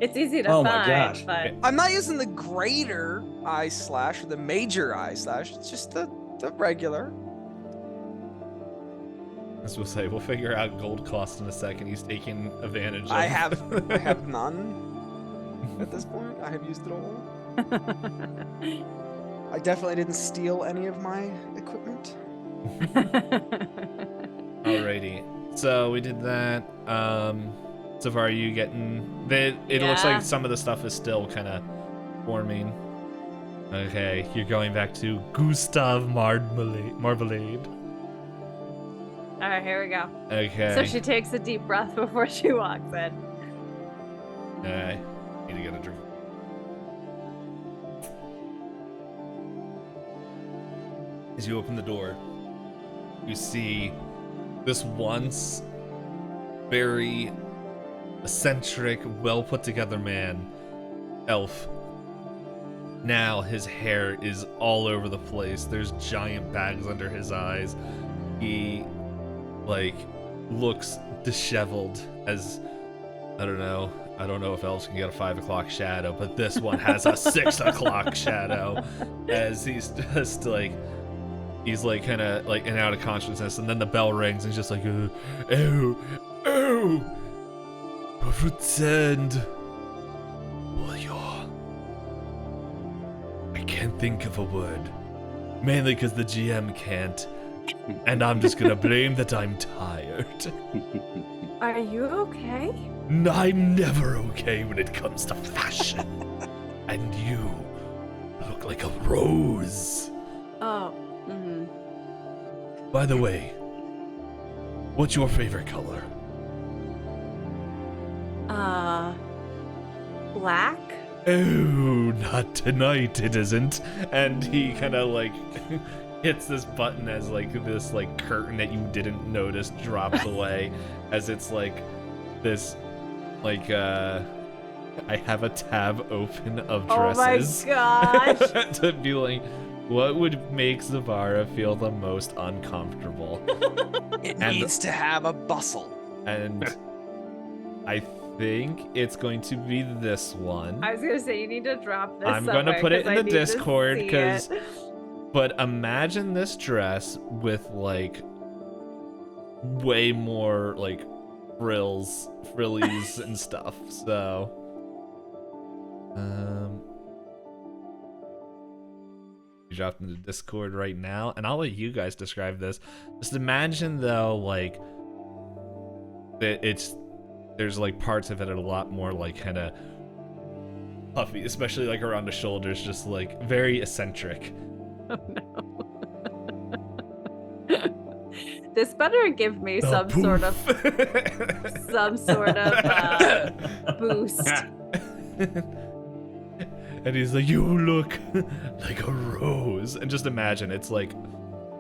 [SPEAKER 3] It's easy to
[SPEAKER 5] Oh my
[SPEAKER 3] find,
[SPEAKER 5] gosh.
[SPEAKER 3] but
[SPEAKER 4] I'm not using the greater eye slash or the major eye slash. It's just the regular.
[SPEAKER 1] as we'll say. We'll figure out gold cost in a second. He's taking advantage.
[SPEAKER 4] I
[SPEAKER 1] of...
[SPEAKER 4] have none at this point. I have used it all. I definitely didn't steal any of my equipment.
[SPEAKER 1] Alrighty. So we did that. So far, are you getting? It looks
[SPEAKER 3] Yeah.
[SPEAKER 1] like some of the stuff is still kind of forming. Okay, you're going back to Gustav Marmalade.
[SPEAKER 3] all right, here we go.
[SPEAKER 1] Okay.
[SPEAKER 3] So she takes a deep breath before she walks in.
[SPEAKER 1] Alright. Need to get a drink. As you open the door, you see this once very eccentric, well put together man, Elf. Now his hair is all over the place. There's giant bags under his eyes. He, looks disheveled as, I don't know if elves can get a 5 o'clock shadow, but this one has a 6 o'clock shadow. As he's just he's kind of in and out of consciousness, and then the bell rings, and he's just like, oh, returned. I can't think of a word. Mainly because the GM can't. And I'm just gonna blame that I'm tired.
[SPEAKER 3] Are you okay?
[SPEAKER 1] I'm never okay when it comes to fashion. And you look like a rose.
[SPEAKER 3] Oh, mm-hmm.
[SPEAKER 1] By the way, what's your favorite color?
[SPEAKER 3] Black?
[SPEAKER 1] Oh, not tonight, it isn't. And he kind of like hits this button as like this like curtain that you didn't notice drops away as it's like this like I have a tab open of dresses.
[SPEAKER 3] Oh my gosh.
[SPEAKER 1] To be like, what would make Zevarra feel the most uncomfortable?
[SPEAKER 4] It
[SPEAKER 1] And-
[SPEAKER 4] needs to have a bustle.
[SPEAKER 1] And I think it's going to be this one.
[SPEAKER 3] I was gonna say you need to drop this.
[SPEAKER 1] I'm gonna put it in the Discord
[SPEAKER 3] because.
[SPEAKER 1] but imagine this dress with like way more like frillies and stuff. So you dropped in the Discord right now, and I'll let you guys describe this. Just imagine though, like there's like parts of it are a lot more like kind of puffy, especially like around the shoulders, just like very eccentric.
[SPEAKER 3] Oh no. This better give me some sort of boost.
[SPEAKER 1] And he's like, you look like a rose. And just imagine it's like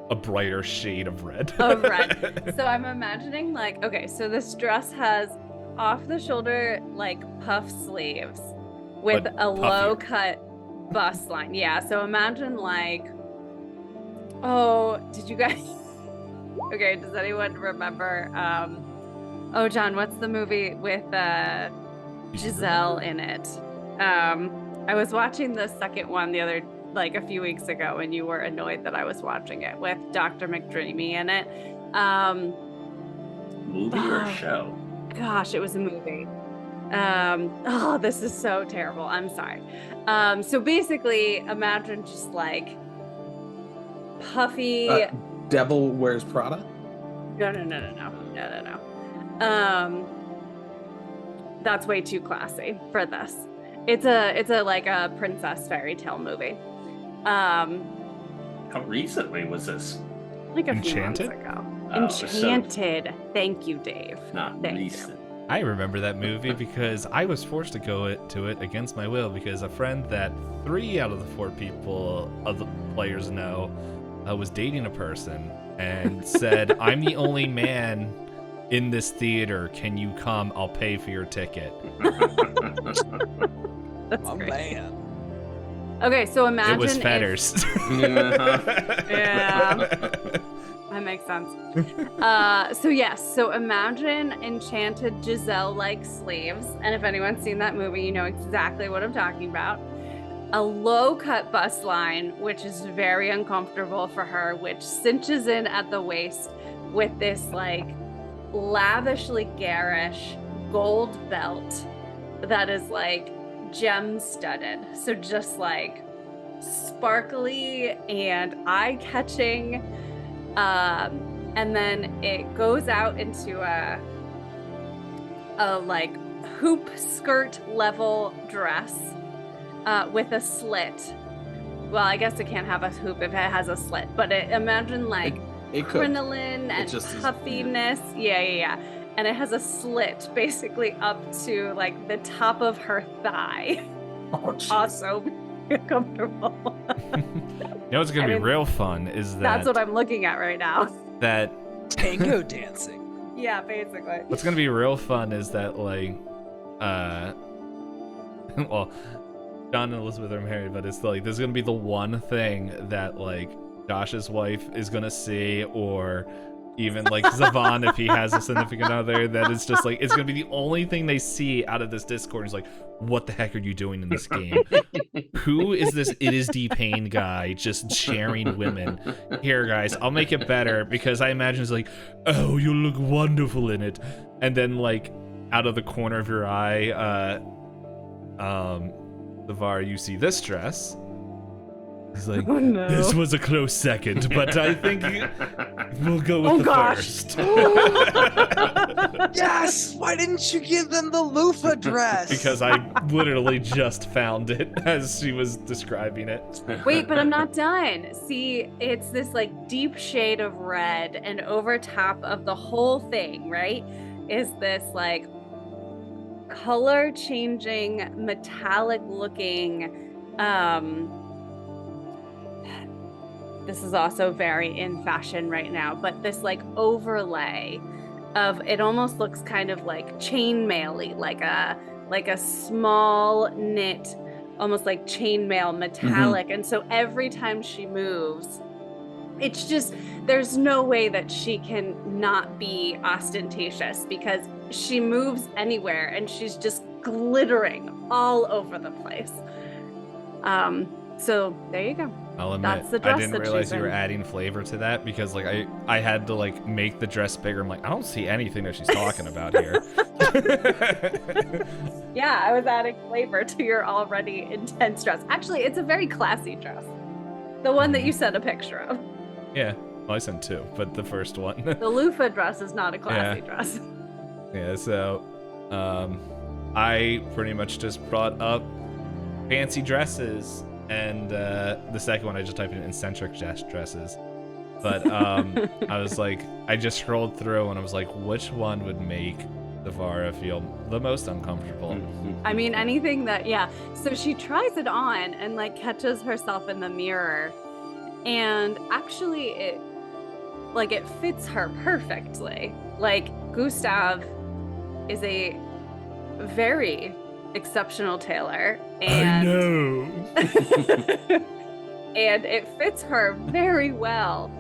[SPEAKER 1] a brighter shade of red.
[SPEAKER 3] Of red. So I'm imagining like, okay, so this dress has off the shoulder like puff sleeves with
[SPEAKER 1] But
[SPEAKER 3] a
[SPEAKER 1] puffier.
[SPEAKER 3] low cut bust line. Yeah, so imagine like, oh, did you guys okay, does anyone remember oh John, what's the movie with Giselle in it? I was watching the second one the other like a few weeks ago, and you were annoyed that I was watching it with Dr. McDreamy in it.
[SPEAKER 2] Movie or show?
[SPEAKER 3] Gosh, it was a movie. Oh, this is so terrible. I'm sorry. So basically, imagine just like puffy.
[SPEAKER 5] Devil Wears Prada?
[SPEAKER 3] No. That's way too classy for this. It's a like a princess fairy tale movie.
[SPEAKER 2] How recently was this?
[SPEAKER 3] Like a
[SPEAKER 1] Enchanted?
[SPEAKER 3] few months ago.
[SPEAKER 2] Oh, so-
[SPEAKER 3] Enchanted. Thank you, Dave.
[SPEAKER 2] Not
[SPEAKER 3] Thank you.
[SPEAKER 2] recent.
[SPEAKER 1] I remember that movie because I was forced to go to it against my will because a friend that 3 out of the 4 people of the players know was dating a person and said, I'm the only man in this theater. Can you come? I'll pay for your ticket.
[SPEAKER 3] That's
[SPEAKER 4] My
[SPEAKER 3] great.
[SPEAKER 4] man.
[SPEAKER 3] Okay, so imagine
[SPEAKER 1] It was
[SPEAKER 3] if-
[SPEAKER 1] fetters.
[SPEAKER 3] Yeah. That makes sense. So yes, so imagine enchanted Giselle-like sleeves, and if anyone's seen that movie, you know exactly what I'm talking about. A low-cut bust line, which is very uncomfortable for her, which cinches in at the waist with this like lavishly garish gold belt that is like gem-studded. So just like sparkly and eye-catching. And then it goes out into a like hoop skirt level dress with a slit. Well, I guess it can't have a hoop if it has a slit, but imagine like
[SPEAKER 5] It could.
[SPEAKER 3] crinoline and
[SPEAKER 5] just is-
[SPEAKER 3] puffiness. Yeah. And it has a slit basically up to like the top of her thigh.
[SPEAKER 5] Oh, jeez.
[SPEAKER 3] Also comfortable.
[SPEAKER 1] You know what's gonna
[SPEAKER 3] I
[SPEAKER 1] be
[SPEAKER 3] mean,
[SPEAKER 1] real fun is that
[SPEAKER 3] That's what I'm looking at right now.
[SPEAKER 1] that
[SPEAKER 4] Tango dancing.
[SPEAKER 3] Yeah, basically.
[SPEAKER 1] what's gonna be real fun is that like well, John and Elizabeth are married, but it's like there's gonna be the one thing that like Josh's wife is gonna see, or even like Zephan if he has a significant other, that is just like it's gonna be the only thing they see out of this Discord is like, what the heck are you doing in this game? Who is this Itisdpayne guy just sharing women? Here, guys, I'll make it better because I imagine it's like, oh, you look wonderful in it, and then like out of the corner of your eye, Zevarra, you see this dress, He's like,
[SPEAKER 3] Oh, no.
[SPEAKER 1] this was a close second, but I think we'll go with
[SPEAKER 3] Oh,
[SPEAKER 1] the
[SPEAKER 3] gosh.
[SPEAKER 1] first.
[SPEAKER 4] Yes! Why didn't you give them the loofah dress?
[SPEAKER 1] Because I literally just found it as she was describing it.
[SPEAKER 3] Wait, but I'm not done. See, it's this like deep shade of red, and over top of the whole thing, right, is this like color changing, metallic looking, this is also very in fashion right now, but this like overlay of, it almost looks kind of like chainmail-y, like a small knit, almost like chainmail metallic. And so every time she moves, it's just, there's no way that she can not be ostentatious, because she moves anywhere and she's just glittering all over the place. So there you go.
[SPEAKER 1] I'll admit,
[SPEAKER 3] That's the dress
[SPEAKER 1] I didn't
[SPEAKER 3] that
[SPEAKER 1] realize
[SPEAKER 3] she's
[SPEAKER 1] you were
[SPEAKER 3] in.
[SPEAKER 1] adding flavor to that, because like I had to like make the dress bigger. I'm like, I don't see anything that she's talking about here.
[SPEAKER 3] Yeah, I was adding flavor to your already intense dress. Actually, it's a very classy dress. The one that you sent a picture of.
[SPEAKER 1] Yeah, well, I sent two, but the first one.
[SPEAKER 3] The loofah dress is not a classy dress.
[SPEAKER 1] Yeah, so I pretty much just brought up fancy dresses, and the second one I just typed in eccentric dresses. But I was like, I just scrolled through and I was like, which one would make Zevarra feel the most uncomfortable?
[SPEAKER 3] I mean, anything that, yeah. So she tries it on and like catches herself in the mirror, and actually it fits her perfectly. Like, Gustav is a very exceptional tailor, and
[SPEAKER 1] I know.
[SPEAKER 3] and it fits her very well,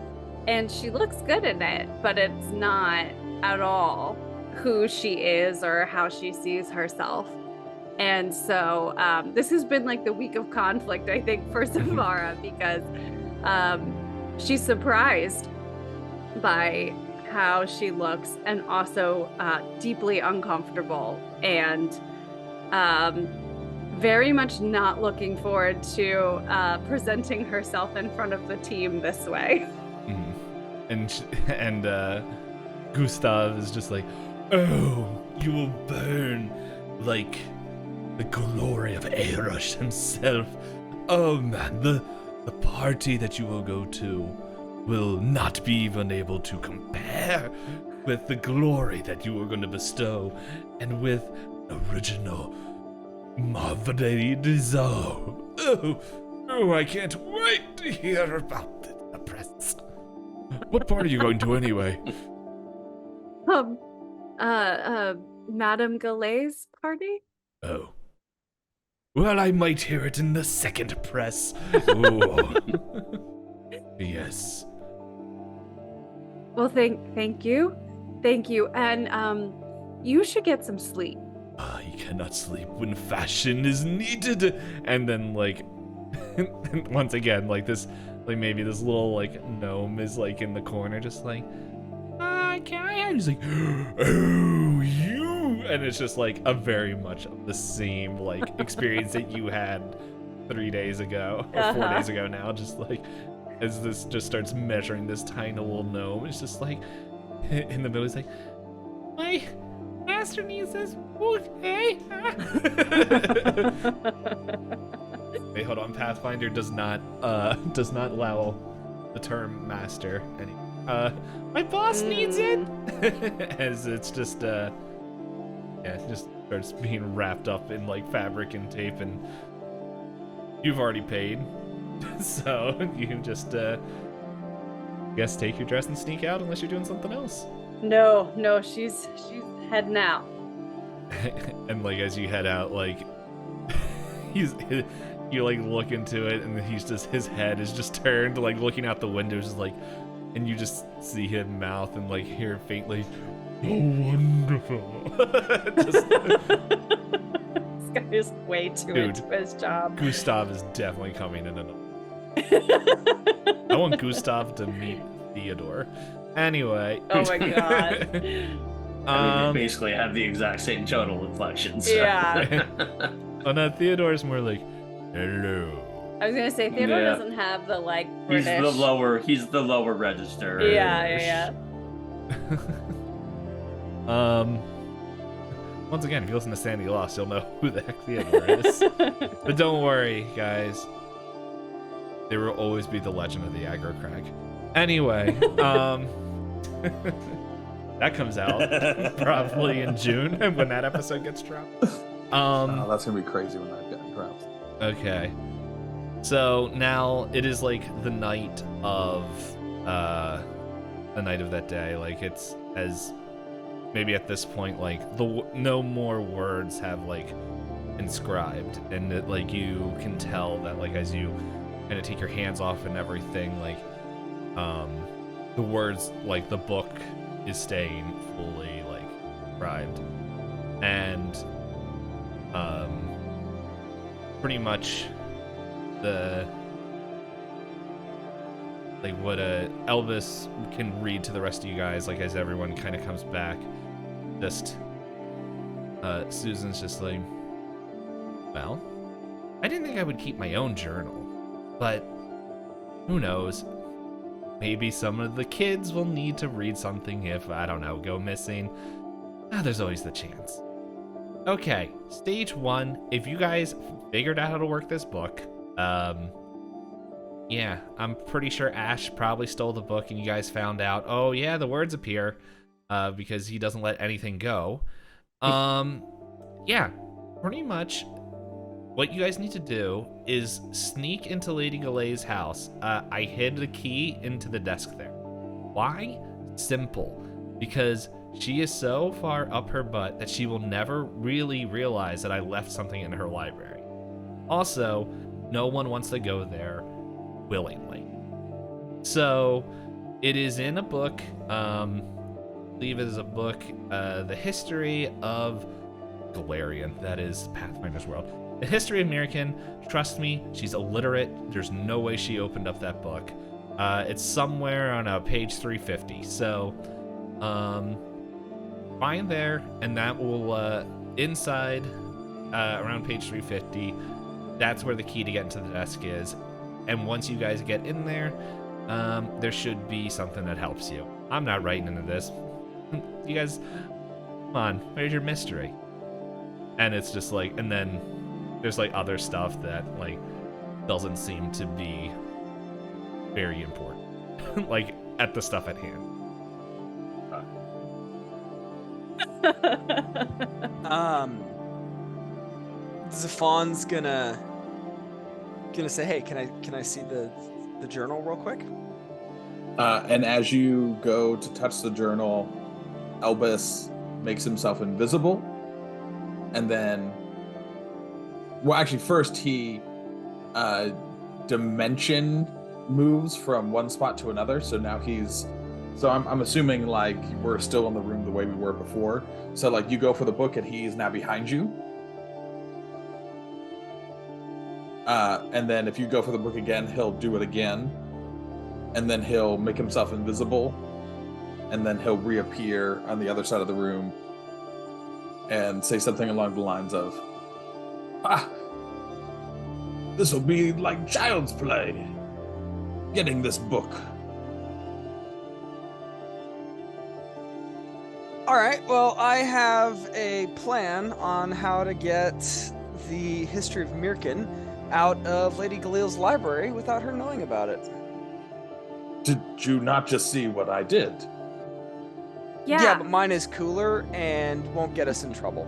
[SPEAKER 3] and she looks good in it, but it's not at all who she is or how she sees herself. And so this has been like the week of conflict, I think, for Zevarra, because she's surprised by how she looks, and also deeply uncomfortable, and very much not looking forward to presenting herself in front of the team this way.
[SPEAKER 1] And Gustav is just like, oh, you will burn like the glory of Erush himself. Oh man, the party that you will go to will not be even able to compare with the glory that you are going to bestow, and with original Marvade Dizzo. Oh, I can't wait to hear about the press. What party are you going to anyway?
[SPEAKER 3] Madame Galet's party?
[SPEAKER 1] Oh. Well, I might hear it in the second press. Ooh. Yes.
[SPEAKER 3] Well, thank you. Thank you. And you should get some sleep.
[SPEAKER 1] I cannot sleep when fashion is needed. And then, like, once again, like this, like maybe this little like gnome is like in the corner, just like, can I? And he's like, oh, you. And it's just like a very much of the same like experience that you had 3 days ago or 4 days ago now. Just like, as this just starts measuring this tiny little gnome, it's just like in the middle. It's like, my master needs this. Okay. Wait, hold on. Pathfinder does not allow the term master anymore. My boss needs it. As it's just it just starts being wrapped up in like fabric and tape, and you've already paid, so you can just guess take your dress and sneak out unless you're doing something else.
[SPEAKER 3] No, she's heading out.
[SPEAKER 1] And like as you head out, like you like look into it, and he's just, his head is just turned, like looking out the windows, just like, and you just see him mouth and like hear faintly, oh wonderful. Just,
[SPEAKER 3] This guy is way too
[SPEAKER 1] Dude,
[SPEAKER 3] into his job.
[SPEAKER 1] Gustav is definitely coming in. I want Gustav to meet Theodore. Anyway.
[SPEAKER 3] Oh my god.
[SPEAKER 2] I mean, they basically have the exact same tonal inflection. So.
[SPEAKER 3] Yeah.
[SPEAKER 1] Oh no, Theodore's more like, hello.
[SPEAKER 3] I was gonna say Theodore
[SPEAKER 2] Yeah.
[SPEAKER 3] doesn't have the like
[SPEAKER 2] He's
[SPEAKER 3] British.
[SPEAKER 2] He's the lower register.
[SPEAKER 3] Yeah.
[SPEAKER 1] Once again, if you listen to Sandy Lost, you'll know who the heck Theodore is. But don't worry, guys. There will always be the legend of the aggro crag. Anyway, that comes out probably in June when that episode gets dropped.
[SPEAKER 5] Oh, that's gonna be crazy when that gets dropped.
[SPEAKER 1] Okay. So now it is like the night of that day. Like it's as maybe at this point, like no more words have like inscribed, and it, like you can tell that like as you kind of take your hands off and everything, like the words, like the book is staying fully like inscribed, and pretty much the like what Elbus can read to the rest of you guys, like as everyone kind of comes back. Just Susan's just like, well, I didn't think I would keep my own journal, but who knows? Maybe some of the kids will need to read something if, I don't know, go missing. There's always the chance. Okay, stage 1. If you guys figured out how to work this book, yeah, I'm pretty sure Ash probably stole the book and you guys found out, oh yeah, the words appear, because he doesn't let anything go. Yeah, pretty much what you guys need to do is sneak into Lady Galay's house. I hid the key into the desk there. Why? Simple. Because she is so far up her butt that she will never really realize that I left something in her library. Also, no one wants to go there willingly. So, it is in a book, I believe it is a book, The History of Galarian, that is Pathfinder's World. The History of Mykrin, trust me, she's illiterate. There's no way she opened up that book. It's somewhere on page 350. So, find there, and that will, inside, around page 350, that's where the key to get into the desk is. And once you guys get in there, there should be something that helps you. I'm not writing into this. You guys, come on, where's your mystery? And it's just like, and then there's like other stuff that like doesn't seem to be very important, like at the stuff at hand.
[SPEAKER 4] Zephan's gonna say, hey, can I see the journal real quick?
[SPEAKER 5] And as you go to touch the journal, Elbus makes himself invisible, and then, well, actually, first he dimension moves from one spot to another. So now so I'm assuming like we're still in the room the way we were before. So like you go for the book and he's now behind you. And then if you go for the book again, he'll do it again. And then he'll make himself invisible. And then he'll reappear on the other side of the room and say something along the lines of, this will be like child's play, getting this book.
[SPEAKER 4] All right, well, I have a plan on how to get the History of Mykrin out of Lady Galil's library without her knowing about it.
[SPEAKER 5] Did you not just see what I did?
[SPEAKER 3] Yeah.
[SPEAKER 4] But mine is cooler and won't get us in trouble.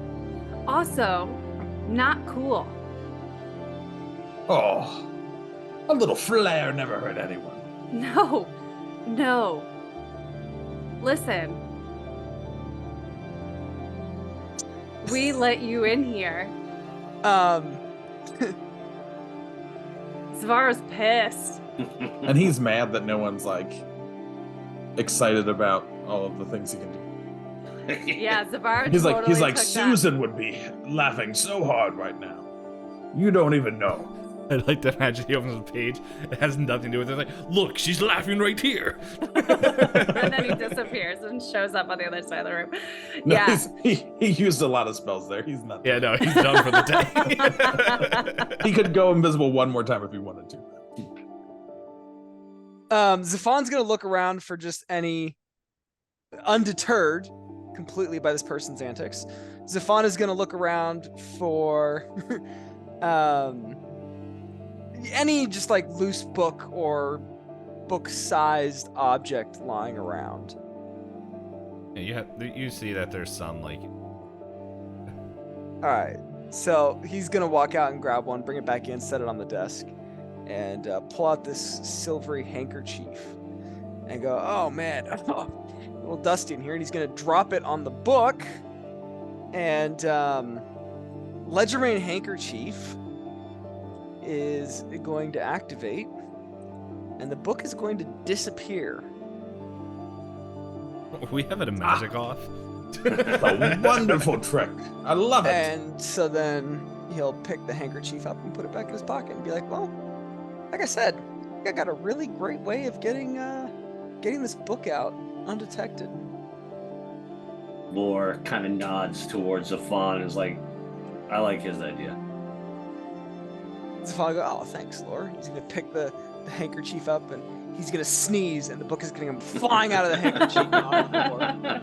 [SPEAKER 3] Also, not cool.
[SPEAKER 5] Oh, a little flair never hurt anyone.
[SPEAKER 3] No. Listen. We let you in here. Zevarra's pissed.
[SPEAKER 5] And he's mad that no one's like excited about all of the things he can do.
[SPEAKER 3] Yeah, Zevarra
[SPEAKER 5] He's
[SPEAKER 3] totally
[SPEAKER 5] like
[SPEAKER 3] took
[SPEAKER 5] Susan would be laughing so hard right now. You don't even know.
[SPEAKER 1] I like to imagine he opens the page. It has nothing to do with it. Like, look, she's laughing right here.
[SPEAKER 3] And then he disappears and shows up on the other side of the room.
[SPEAKER 5] No,
[SPEAKER 3] Yeah.
[SPEAKER 5] he used a lot of spells there. He's not.
[SPEAKER 1] Yeah, no, he's done for the day.
[SPEAKER 5] He could go invisible one more time if he wanted to.
[SPEAKER 4] Zephan's gonna look around for just any, undeterred completely by this person's antics. Zephan is gonna look around for any just like loose book or book-sized object lying around.
[SPEAKER 1] Yeah, you see that there's some like.
[SPEAKER 4] All right, so he's gonna walk out and grab one, bring it back in, set it on the desk, and pull out this silvery handkerchief and go, "Oh man, a little dusty in here." And he's gonna drop it on the book, and Ledgermane handkerchief is going to activate, and the book is going to disappear.
[SPEAKER 1] We have it a magic off.
[SPEAKER 5] A wonderful trick. I love it.
[SPEAKER 4] And so then he'll pick the handkerchief up and put it back in his pocket and be like, "Well, like I said, I got a really great way of getting this book out undetected."
[SPEAKER 2] Lor kind of nods towards Zephan and is like, I like his idea.
[SPEAKER 4] Zephan go, "Oh, thanks, Lor." He's gonna pick the handkerchief up and he's gonna sneeze, and the book is gonna come flying out of the handkerchief and onto the floor.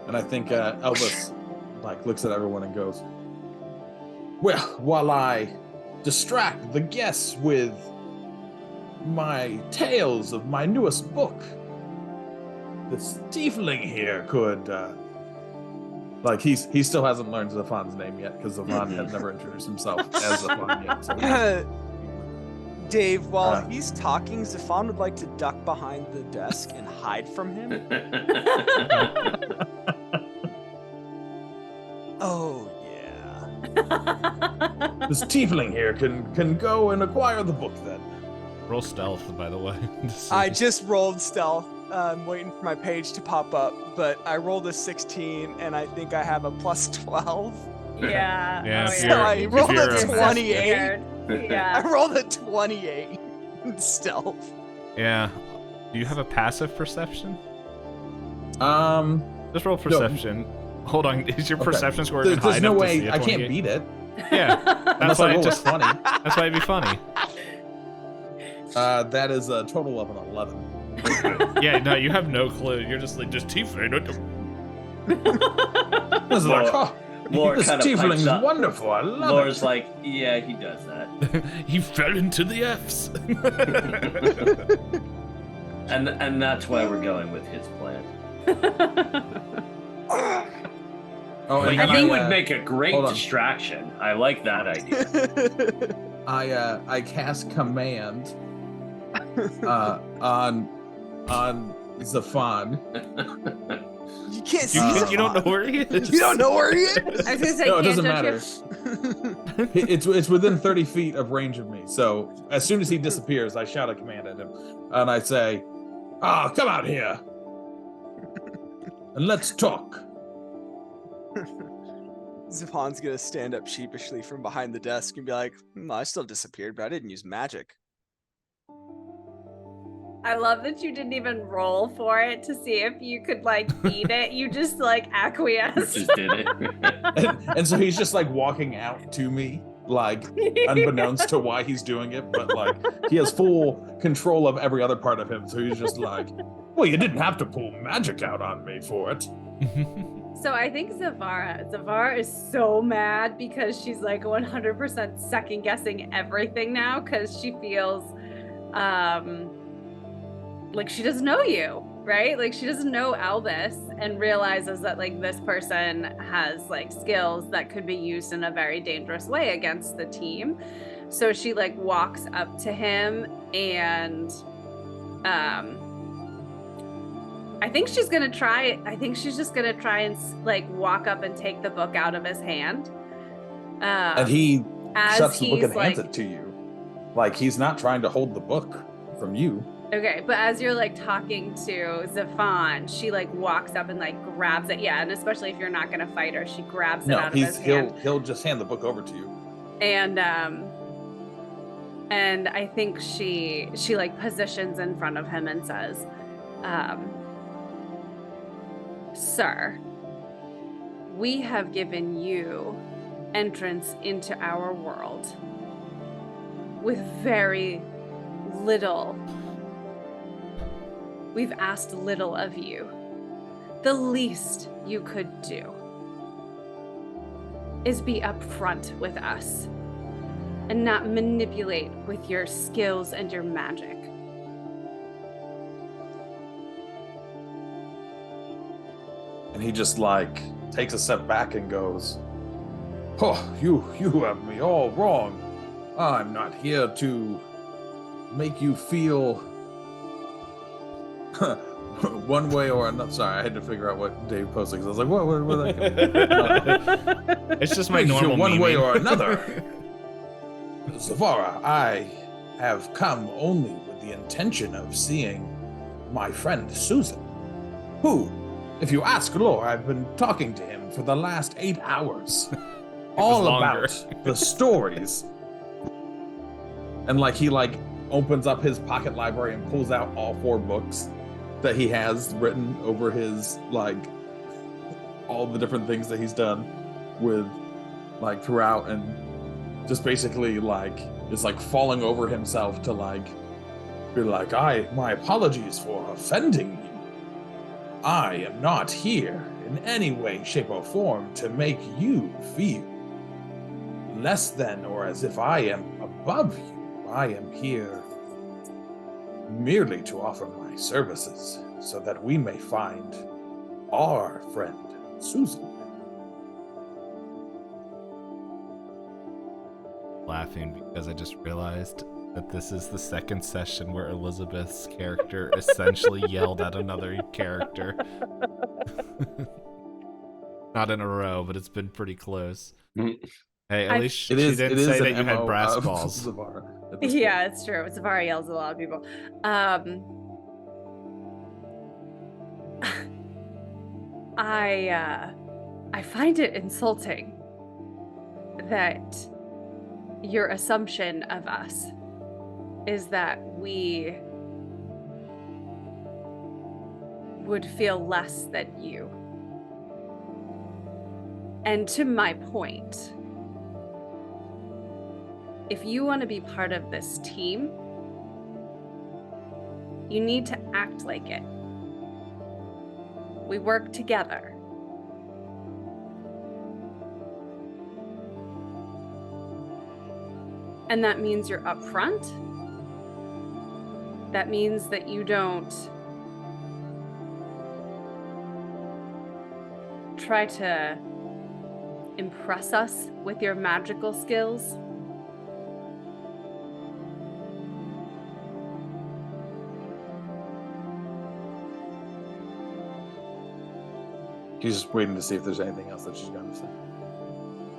[SPEAKER 5] And I think Elbus like looks at everyone and goes, "Well, while I distract the guests with my tales of my newest book, this tiefling here could like he still hasn't learned Zephan's name yet because Zephan has never introduced himself as Zephan yet." So
[SPEAKER 4] Dave, while he's talking, Zephan would like to duck behind the desk and hide from him. Oh yeah.
[SPEAKER 5] this tiefling here can go and acquire the book then.
[SPEAKER 1] Roll stealth, by the way.
[SPEAKER 4] I just rolled stealth. I'm waiting for my page to pop up, but I rolled a 16, and I think I have a plus 12.
[SPEAKER 3] Yeah.
[SPEAKER 1] Yeah,
[SPEAKER 3] Oh,
[SPEAKER 1] if
[SPEAKER 4] So
[SPEAKER 1] you're-
[SPEAKER 4] I
[SPEAKER 1] if
[SPEAKER 4] rolled
[SPEAKER 1] you're
[SPEAKER 4] a
[SPEAKER 1] a-
[SPEAKER 4] 28. I
[SPEAKER 3] Yeah.
[SPEAKER 4] rolled a 28 in stealth.
[SPEAKER 1] Yeah. Do you have a passive perception? Just roll
[SPEAKER 5] No.
[SPEAKER 1] perception. Hold on. Is your
[SPEAKER 5] Okay.
[SPEAKER 1] perception score
[SPEAKER 5] There's
[SPEAKER 1] high
[SPEAKER 5] no
[SPEAKER 1] enough to
[SPEAKER 5] way
[SPEAKER 1] see a
[SPEAKER 5] I can't
[SPEAKER 1] 28?
[SPEAKER 5] beat it
[SPEAKER 1] Yeah. That's
[SPEAKER 5] unless
[SPEAKER 1] why
[SPEAKER 5] I
[SPEAKER 1] it
[SPEAKER 5] roll
[SPEAKER 1] just.
[SPEAKER 5] a 20.
[SPEAKER 1] That's why it'd be funny.
[SPEAKER 5] That is a total of an 11.
[SPEAKER 1] Yeah. No, you have no clue. You're just like tiefling.
[SPEAKER 5] This is like, oh,
[SPEAKER 2] Lor
[SPEAKER 5] this
[SPEAKER 2] kind of
[SPEAKER 5] tiefling
[SPEAKER 2] pipes
[SPEAKER 5] is
[SPEAKER 2] up.
[SPEAKER 5] wonderful. I love
[SPEAKER 2] Lor's
[SPEAKER 5] it.
[SPEAKER 2] like, yeah, he does that.
[SPEAKER 1] He fell into the F's.
[SPEAKER 2] And that's why we're going with his plan.
[SPEAKER 5] Oh,
[SPEAKER 2] But
[SPEAKER 5] and
[SPEAKER 2] you
[SPEAKER 5] I,
[SPEAKER 2] would make a great
[SPEAKER 5] hold on.
[SPEAKER 2] distraction. I like that idea.
[SPEAKER 5] I cast command on Zephan.
[SPEAKER 4] You can't see Zephan.
[SPEAKER 1] You don't know where he is.
[SPEAKER 4] You don't know where he is?
[SPEAKER 3] I was gonna say,
[SPEAKER 5] No, it
[SPEAKER 3] can't
[SPEAKER 5] doesn't
[SPEAKER 3] touch
[SPEAKER 5] matter. It's within 30 feet of range of me. So as soon as he disappears, I shout a command at him, and I say, come out here, and let's talk."
[SPEAKER 4] Zephan's gonna stand up sheepishly from behind the desk and be like, "I still disappeared, but I didn't use magic."
[SPEAKER 3] I love that you didn't even roll for it to see if you could like beat it. You just like acquiesced.
[SPEAKER 2] Just did it.
[SPEAKER 5] And so he's just like walking out to me, like unbeknownst to why he's doing it, but like he has full control of every other part of him. So he's just like, "Well, you didn't have to pull magic out on me for it."
[SPEAKER 3] So I think Zevarra is so mad because she's like 100% second guessing everything now because she feels like she doesn't know you, right? Like she doesn't know Elbus and realizes that like this person has like skills that could be used in a very dangerous way against the team. So she like walks up to him and I think she's just gonna try and like walk up and take the book out of his hand.
[SPEAKER 5] And he
[SPEAKER 3] as
[SPEAKER 5] shuts the book
[SPEAKER 3] he's,
[SPEAKER 5] and hands it to you. Like he's not trying to hold the book from you.
[SPEAKER 3] Okay, but as you're like talking to Zephan, she like walks up and like grabs it. Yeah, and especially if you're not gonna fight her, she grabs it
[SPEAKER 5] No,
[SPEAKER 3] out of his hand.
[SPEAKER 5] he'll just hand the book over to you.
[SPEAKER 3] And I think she like positions in front of him and says, "Sir, we have given you entrance into our world with very little. We've asked little of you. The least you could do is be upfront with us and not manipulate with your skills and your magic."
[SPEAKER 5] And he just like takes a step back and goes, "Oh, you have me all wrong. I'm not here to make you feel one way or another." Sorry, I had to figure out what Dave posted because I was like, "What that?"
[SPEAKER 1] It's just my normal
[SPEAKER 5] one way
[SPEAKER 1] memeing.
[SPEAKER 5] or another. Zevarra, I have come only with the intention of seeing my friend Susan, who, if you ask Lor, I've been talking to him for the last 8 hours. All
[SPEAKER 1] longer.
[SPEAKER 5] about the stories. And like he like opens up his pocket library and pulls out all 4 books that he has written over his like all the different things that he's done with like throughout, and just basically like is like falling over himself to like be like, my apologies for offending you. I am not here in any way, shape, or form to make you feel less than or as if I am above you. I am here merely to offer my services so that we may find our friend Susan.
[SPEAKER 1] Laughing because I just realized that this is the second session where Elizabeth's character essentially yelled at another character. Not in a row, but it's been pretty close. Hey, at least she didn't say that you had brass balls.
[SPEAKER 3] Yeah, it's true. Zevarra yells at a lot of people. I find it insulting that your assumption of us is that we would feel less than you. And to my point, if you want to be part of this team, you need to act like it. We work together. And that means you're upfront. That means that you don't try to impress us with your magical skills.
[SPEAKER 5] She's just waiting to see if there's anything else that she's going to say.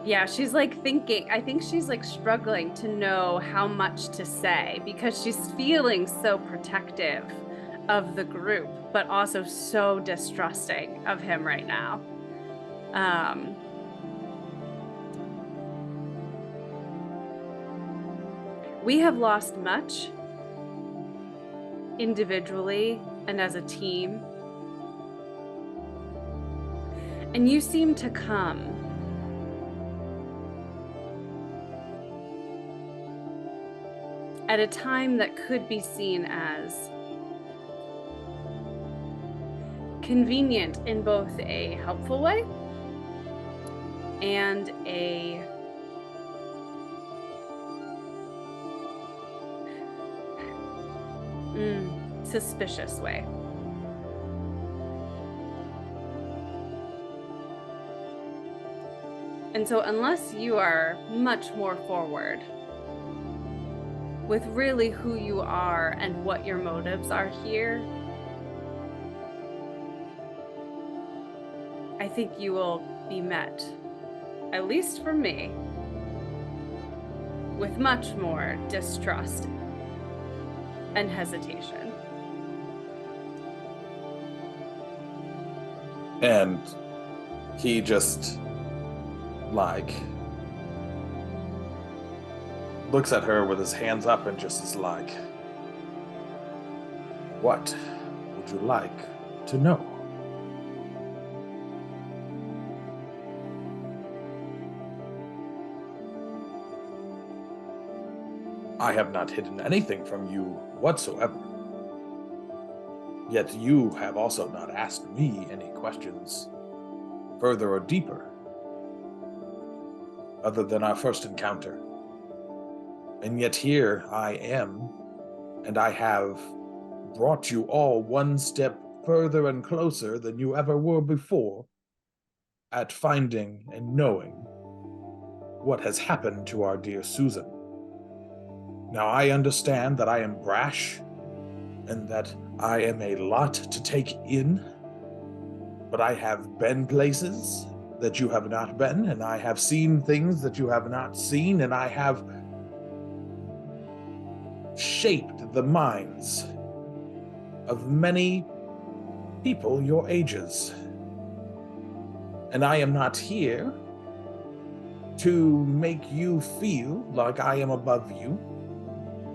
[SPEAKER 3] Yeah, she's like thinking. I think she's like struggling to know how much to say because she's feeling so protective of the group, but also so distrusting of him right now. We have lost much individually and as a team. And you seem to come at a time that could be seen as convenient in both a helpful way and a suspicious way. And so unless you are much more forward with really who you are and what your motives are here, I think you will be met, at least from me, with much more distrust and hesitation.
[SPEAKER 5] And he just like looks at her with his hands up and just is like, "What would you like to know?" I have not hidden anything from you whatsoever. Yet you have also not asked me any questions further or deeper, other than our first encounter. And yet here I am, and I have brought you all one step further and closer than you ever were before at finding and knowing what has happened to our dear Susan. Now I understand that I am brash and that I am a lot to take in, but I have been places that you have not been, and I have seen things that you have not seen, and I have shaped the minds of many people your ages. And I am not here to make you feel like I am above you.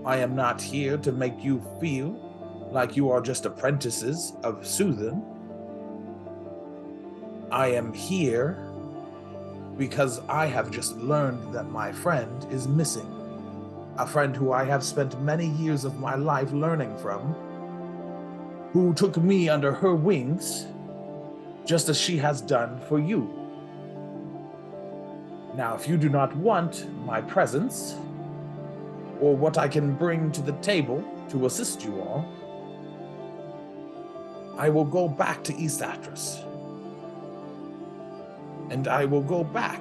[SPEAKER 5] I am not here to make you feel like you are just apprentices of Susan. I am here because I have just learned that my friend is missing. A friend who I have spent many years of my life learning from, who took me under her wings, just as she has done for you. Now, if you do not want my presence, or what I can bring to the table to assist you all, I will go back to East Atris. And I will go back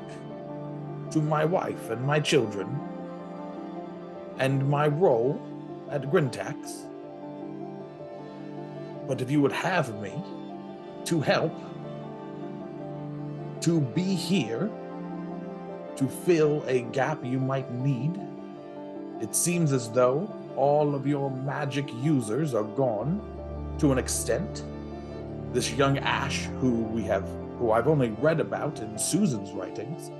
[SPEAKER 5] to my wife and my children, and my role at Grintax. But if you would have me to help, to be here, to fill a gap you might need, it seems as though all of your magic users are gone to an extent. This young Ash, who I've only read about in Susan's writings,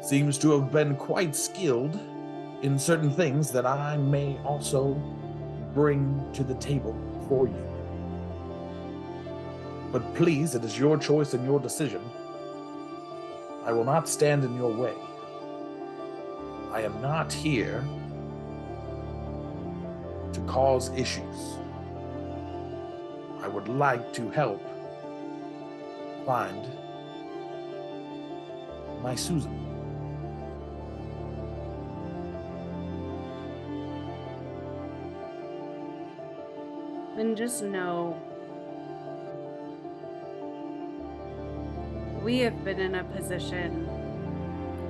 [SPEAKER 5] seems to have been quite skilled in certain things that I may also bring to the table for you. But please, it is your choice and your decision. I will not stand in your way. I am not here to cause issues. I would like to help find my Susan.
[SPEAKER 3] And just know, we have been in a position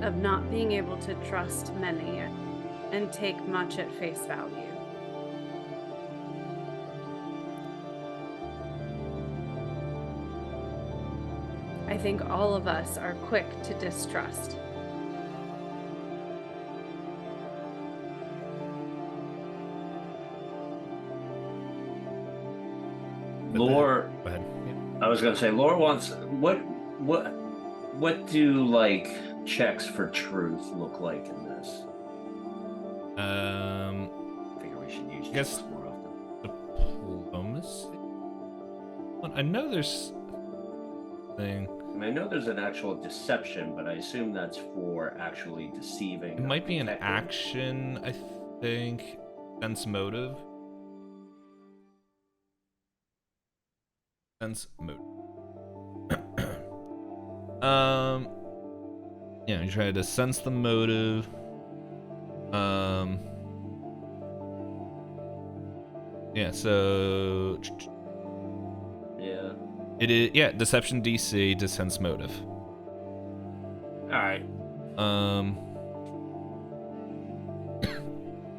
[SPEAKER 3] of not being able to trust many and take much at face value. I think all of us are quick to distrust.
[SPEAKER 2] Lor,
[SPEAKER 1] Go ahead. Yeah.
[SPEAKER 2] I was gonna say, Lor wants what do like checks for truth look like in this? I figure we should use
[SPEAKER 1] guess-
[SPEAKER 2] checks more often.
[SPEAKER 1] Diplomacy? I know there's thing.
[SPEAKER 2] I mean, I know there's an actual deception, but I assume that's for actually deceiving.
[SPEAKER 1] It might be an
[SPEAKER 2] detecting.
[SPEAKER 1] action, I think. Sense motive. Sense motive. Yeah, you try to sense the motive. Yeah, so
[SPEAKER 2] Yeah.
[SPEAKER 1] it is, yeah, deception DC to sense motive.
[SPEAKER 2] All right.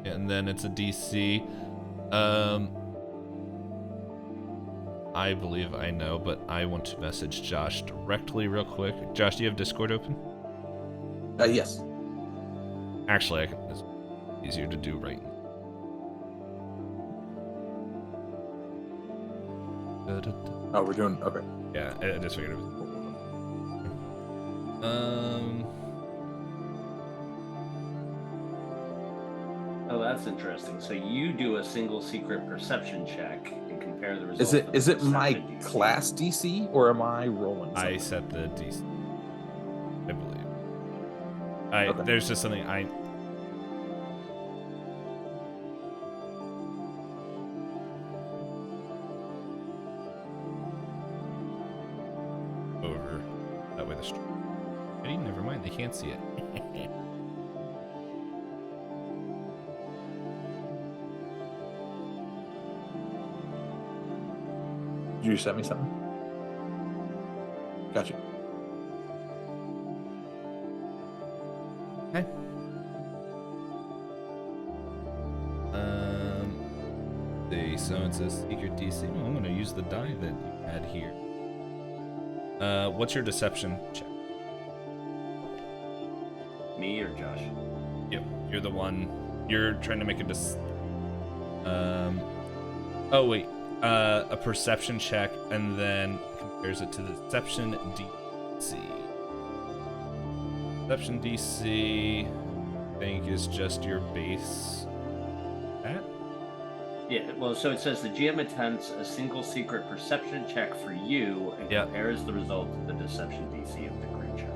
[SPEAKER 1] Yeah, and then it's a DC. I believe I know, but I want to message Josh directly real quick. Josh, do you have Discord open?
[SPEAKER 5] Yes.
[SPEAKER 1] Actually, it's easier to do right.
[SPEAKER 5] Oh, we're doing, okay.
[SPEAKER 1] Yeah, I just figured it was.
[SPEAKER 2] Oh, that's interesting. So you do a single secret perception check and compare the results.
[SPEAKER 5] Is it my
[SPEAKER 2] perception DC.
[SPEAKER 5] class DC or am I rolling something?
[SPEAKER 1] I set the DC, I believe.
[SPEAKER 5] Okay.
[SPEAKER 1] There's just something I. Over that way the street. Never mind, they can't see it.
[SPEAKER 5] Did you send me something? Gotcha.
[SPEAKER 1] Okay. So it says secret DC. Well, I'm gonna use the die that you had here. What's your deception check?
[SPEAKER 2] Me or Josh?
[SPEAKER 1] Yep, you're the one. You're trying to make a Oh wait, a perception check, and then compares it to the deception DC. Deception DC, I think, is just your base. That?
[SPEAKER 2] Yeah, well, so it says the GM attempts a single secret perception check for you and compares the result to the deception DC of the creature.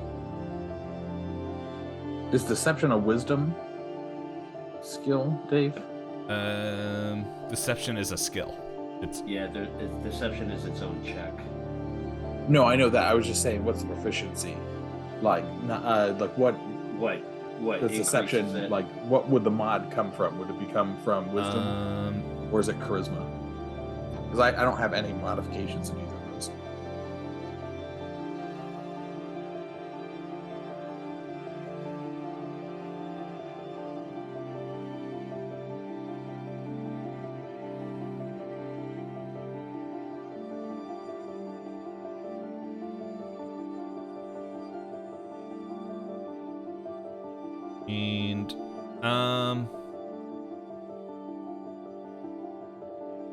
[SPEAKER 5] Is deception a wisdom skill, Dave?
[SPEAKER 1] Deception is a skill.
[SPEAKER 2] Deception is its own check.
[SPEAKER 5] No, I know that. I was just saying, what's the proficiency? Like, what does deception
[SPEAKER 2] it?
[SPEAKER 5] like? What would the mod come from? Would it become from wisdom, or is it charisma? Because I don't have any modifications in either of those.
[SPEAKER 1] And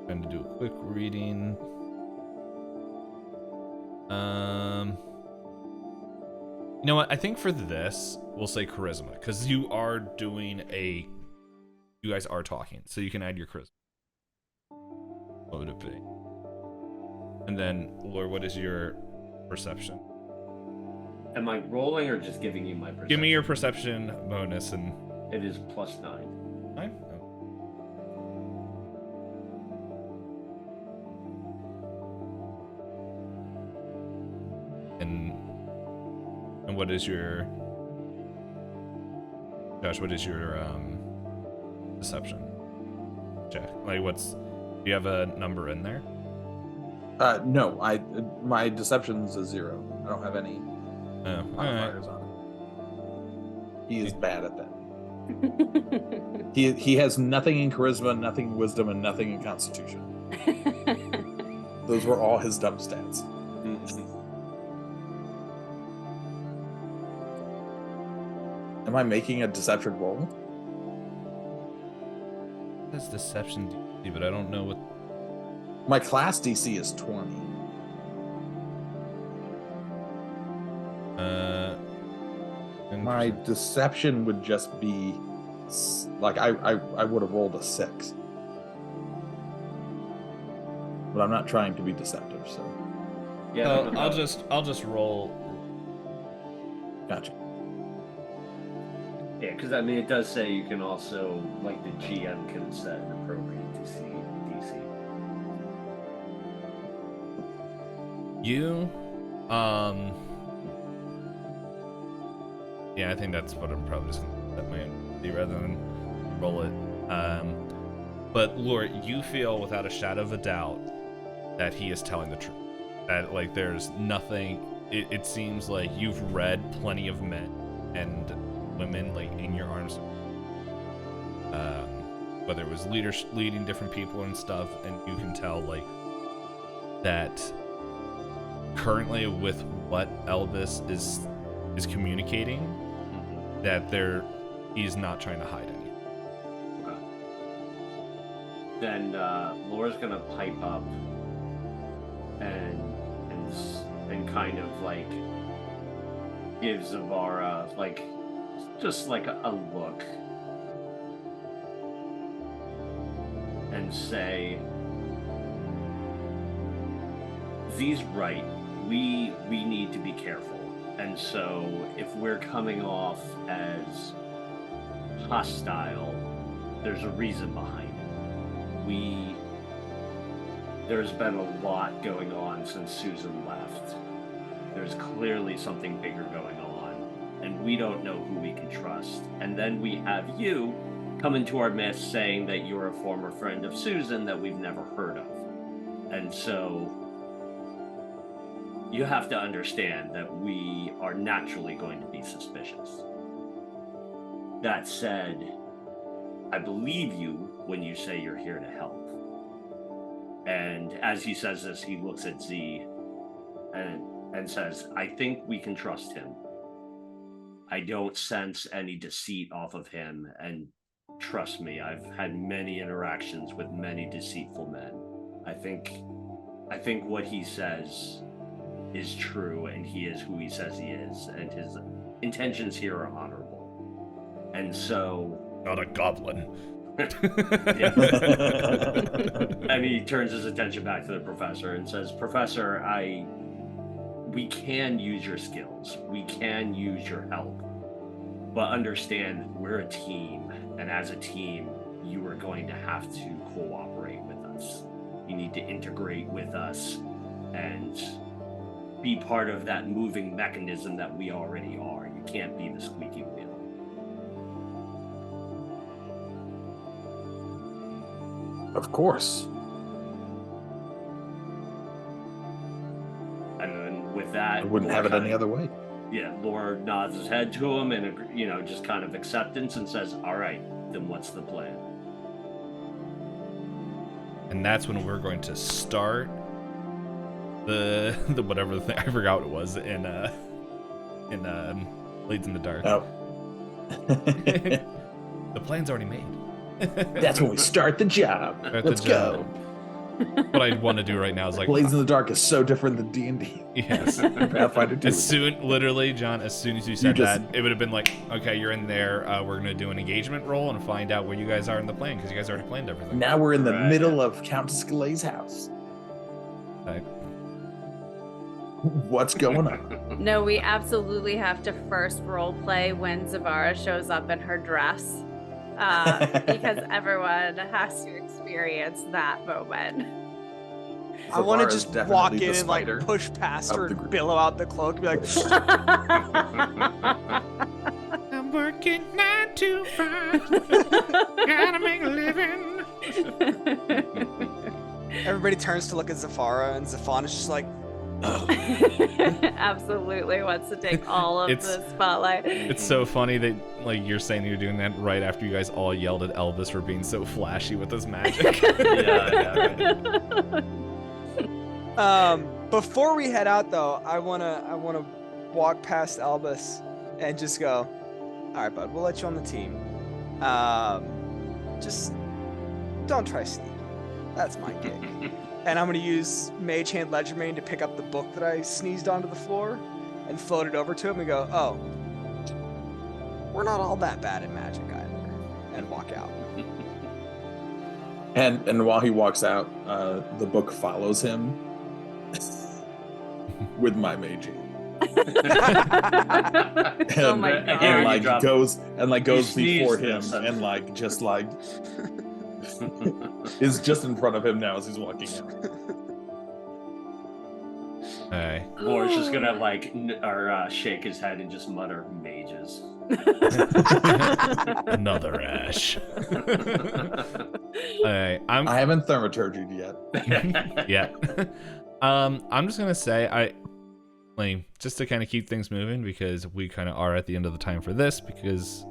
[SPEAKER 1] trying to do a quick reading. You know what? I think for this we'll say charisma, because you guys are talking, so you can add your charisma. What would it be? And then, Lor, what is your perception?
[SPEAKER 2] Am I rolling or just giving you my perception?
[SPEAKER 1] Give me your perception bonus, and
[SPEAKER 2] It is +9.
[SPEAKER 1] 9? And what is your Josh? What is your deception check? Like, do you have a number in there?
[SPEAKER 5] No, my deception's a 0. I don't have any modifiers on it. He is bad at that. He has nothing in charisma, nothing in wisdom, and nothing in constitution. Those were all his dumb stats. Am I making a deception roll?
[SPEAKER 1] That's deception DC, but I don't know what.
[SPEAKER 5] My class DC is 20. My deception would just be like I would have rolled a 6, but I'm not trying to be deceptive, so
[SPEAKER 2] Yeah,
[SPEAKER 1] I'll just roll.
[SPEAKER 5] gotcha.
[SPEAKER 2] Yeah, because I mean, it does say you can also, like, the GM can set an appropriate DC.
[SPEAKER 1] You, yeah, I think that's what I'm probably just gonna set my own DC rather than roll it. But Lor, you feel without a shadow of a doubt that he is telling the truth. That, like, there's nothing. It seems like you've read plenty of men and women, like, in your arms, whether it was leading different people and stuff, and you can tell, like, that currently with what Elbus is communicating, that he's not trying to hide anything.
[SPEAKER 2] Okay. Then Laura's gonna pipe up and kind of, like, give Zevarra, like, just like a look, and say, Z's right. We need to be careful. And so if we're coming off as hostile, there's a reason behind it. There's been a lot going on since Susan left. There's clearly something bigger going on, and we don't know who we can trust. And then we have you come into our midst saying that you're a former friend of Susan that we've never heard of. And so you have to understand that we are naturally going to be suspicious. That said, I believe you when you say you're here to help. And as he says this, he looks at Z and says, I think we can trust him. I don't sense any deceit off of him, and trust me, I've had many interactions with many deceitful men. I think what he says is true, and he is who he says he is, and his intentions here are honorable. And so...
[SPEAKER 1] Not a goblin.
[SPEAKER 2] And he turns his attention back to the professor and says, Professor, we can use your skills. We can use your help. But understand, we're a team. And as a team, you are going to have to cooperate with us. You need to integrate with us and be part of that moving mechanism that we already are. You can't be the squeaky wheel.
[SPEAKER 5] Of course.
[SPEAKER 2] And then with that,
[SPEAKER 5] I wouldn't have it any other way.
[SPEAKER 2] Yeah, Lor nods his head to him and, just kind of acceptance and says, all right, then what's the plan?
[SPEAKER 1] And that's when we're going to start the whatever the thing, I forgot what it was, in Blades in the Dark.
[SPEAKER 5] Oh.
[SPEAKER 1] The plan's already made.
[SPEAKER 5] That's when we start the job. Let's go.
[SPEAKER 1] What I want to do right now is like
[SPEAKER 5] Blades in the Dark is so different than D&D.
[SPEAKER 1] Yes.
[SPEAKER 5] Pathfinder 2.
[SPEAKER 1] Literally, John, as soon as you said that, it would have been like, okay, you're in there. We're going to do an engagement roll and find out where you guys are in the plan, because you guys already planned everything.
[SPEAKER 5] Now we're in the middle of Countess Galay's house.
[SPEAKER 1] Okay.
[SPEAKER 5] What's going on?
[SPEAKER 3] No, we absolutely have to first role play when Zevarra shows up in her dress. Because everyone has to experience that moment.
[SPEAKER 4] I want to
[SPEAKER 5] Zevarra's
[SPEAKER 4] just
[SPEAKER 5] definitely
[SPEAKER 4] walk
[SPEAKER 5] the
[SPEAKER 4] in and like
[SPEAKER 5] spider
[SPEAKER 4] push past
[SPEAKER 5] of
[SPEAKER 4] her
[SPEAKER 5] the
[SPEAKER 4] and
[SPEAKER 5] group.
[SPEAKER 4] billow out the cloak and be like,
[SPEAKER 1] I'm working 9 to 5. Gotta make a living.
[SPEAKER 4] everybody turns to look at Zevarra, and Zephan is just like,
[SPEAKER 3] Absolutely wants to take all of the spotlight.
[SPEAKER 1] It's so funny that like you're saying you're doing that right after you guys all yelled at Elbus for being so flashy with his magic.
[SPEAKER 4] Before we head out though, I wanna walk past Elbus and just go, all right, bud, we'll let you on the team. Just don't try sneak. That's my gig. And I'm going to use Mage Hand Legerdemain to pick up the book that I sneezed onto the floor and float it over to him and go, oh, we're not all that bad at magic either. And walk out.
[SPEAKER 5] And while he walks out, the book follows him with my mage hand.
[SPEAKER 3] Oh my god.
[SPEAKER 5] And goes before him
[SPEAKER 2] this.
[SPEAKER 5] and is just in front of him now as he's walking out.
[SPEAKER 1] Hey.
[SPEAKER 2] Lor's just gonna shake his head and just mutter mages.
[SPEAKER 1] Another Ash. Hey,
[SPEAKER 5] I haven't thaumaturgied yet.
[SPEAKER 1] Yeah. I'm just gonna say just to kind of keep things moving, because we kind of are at the end of the time for this, because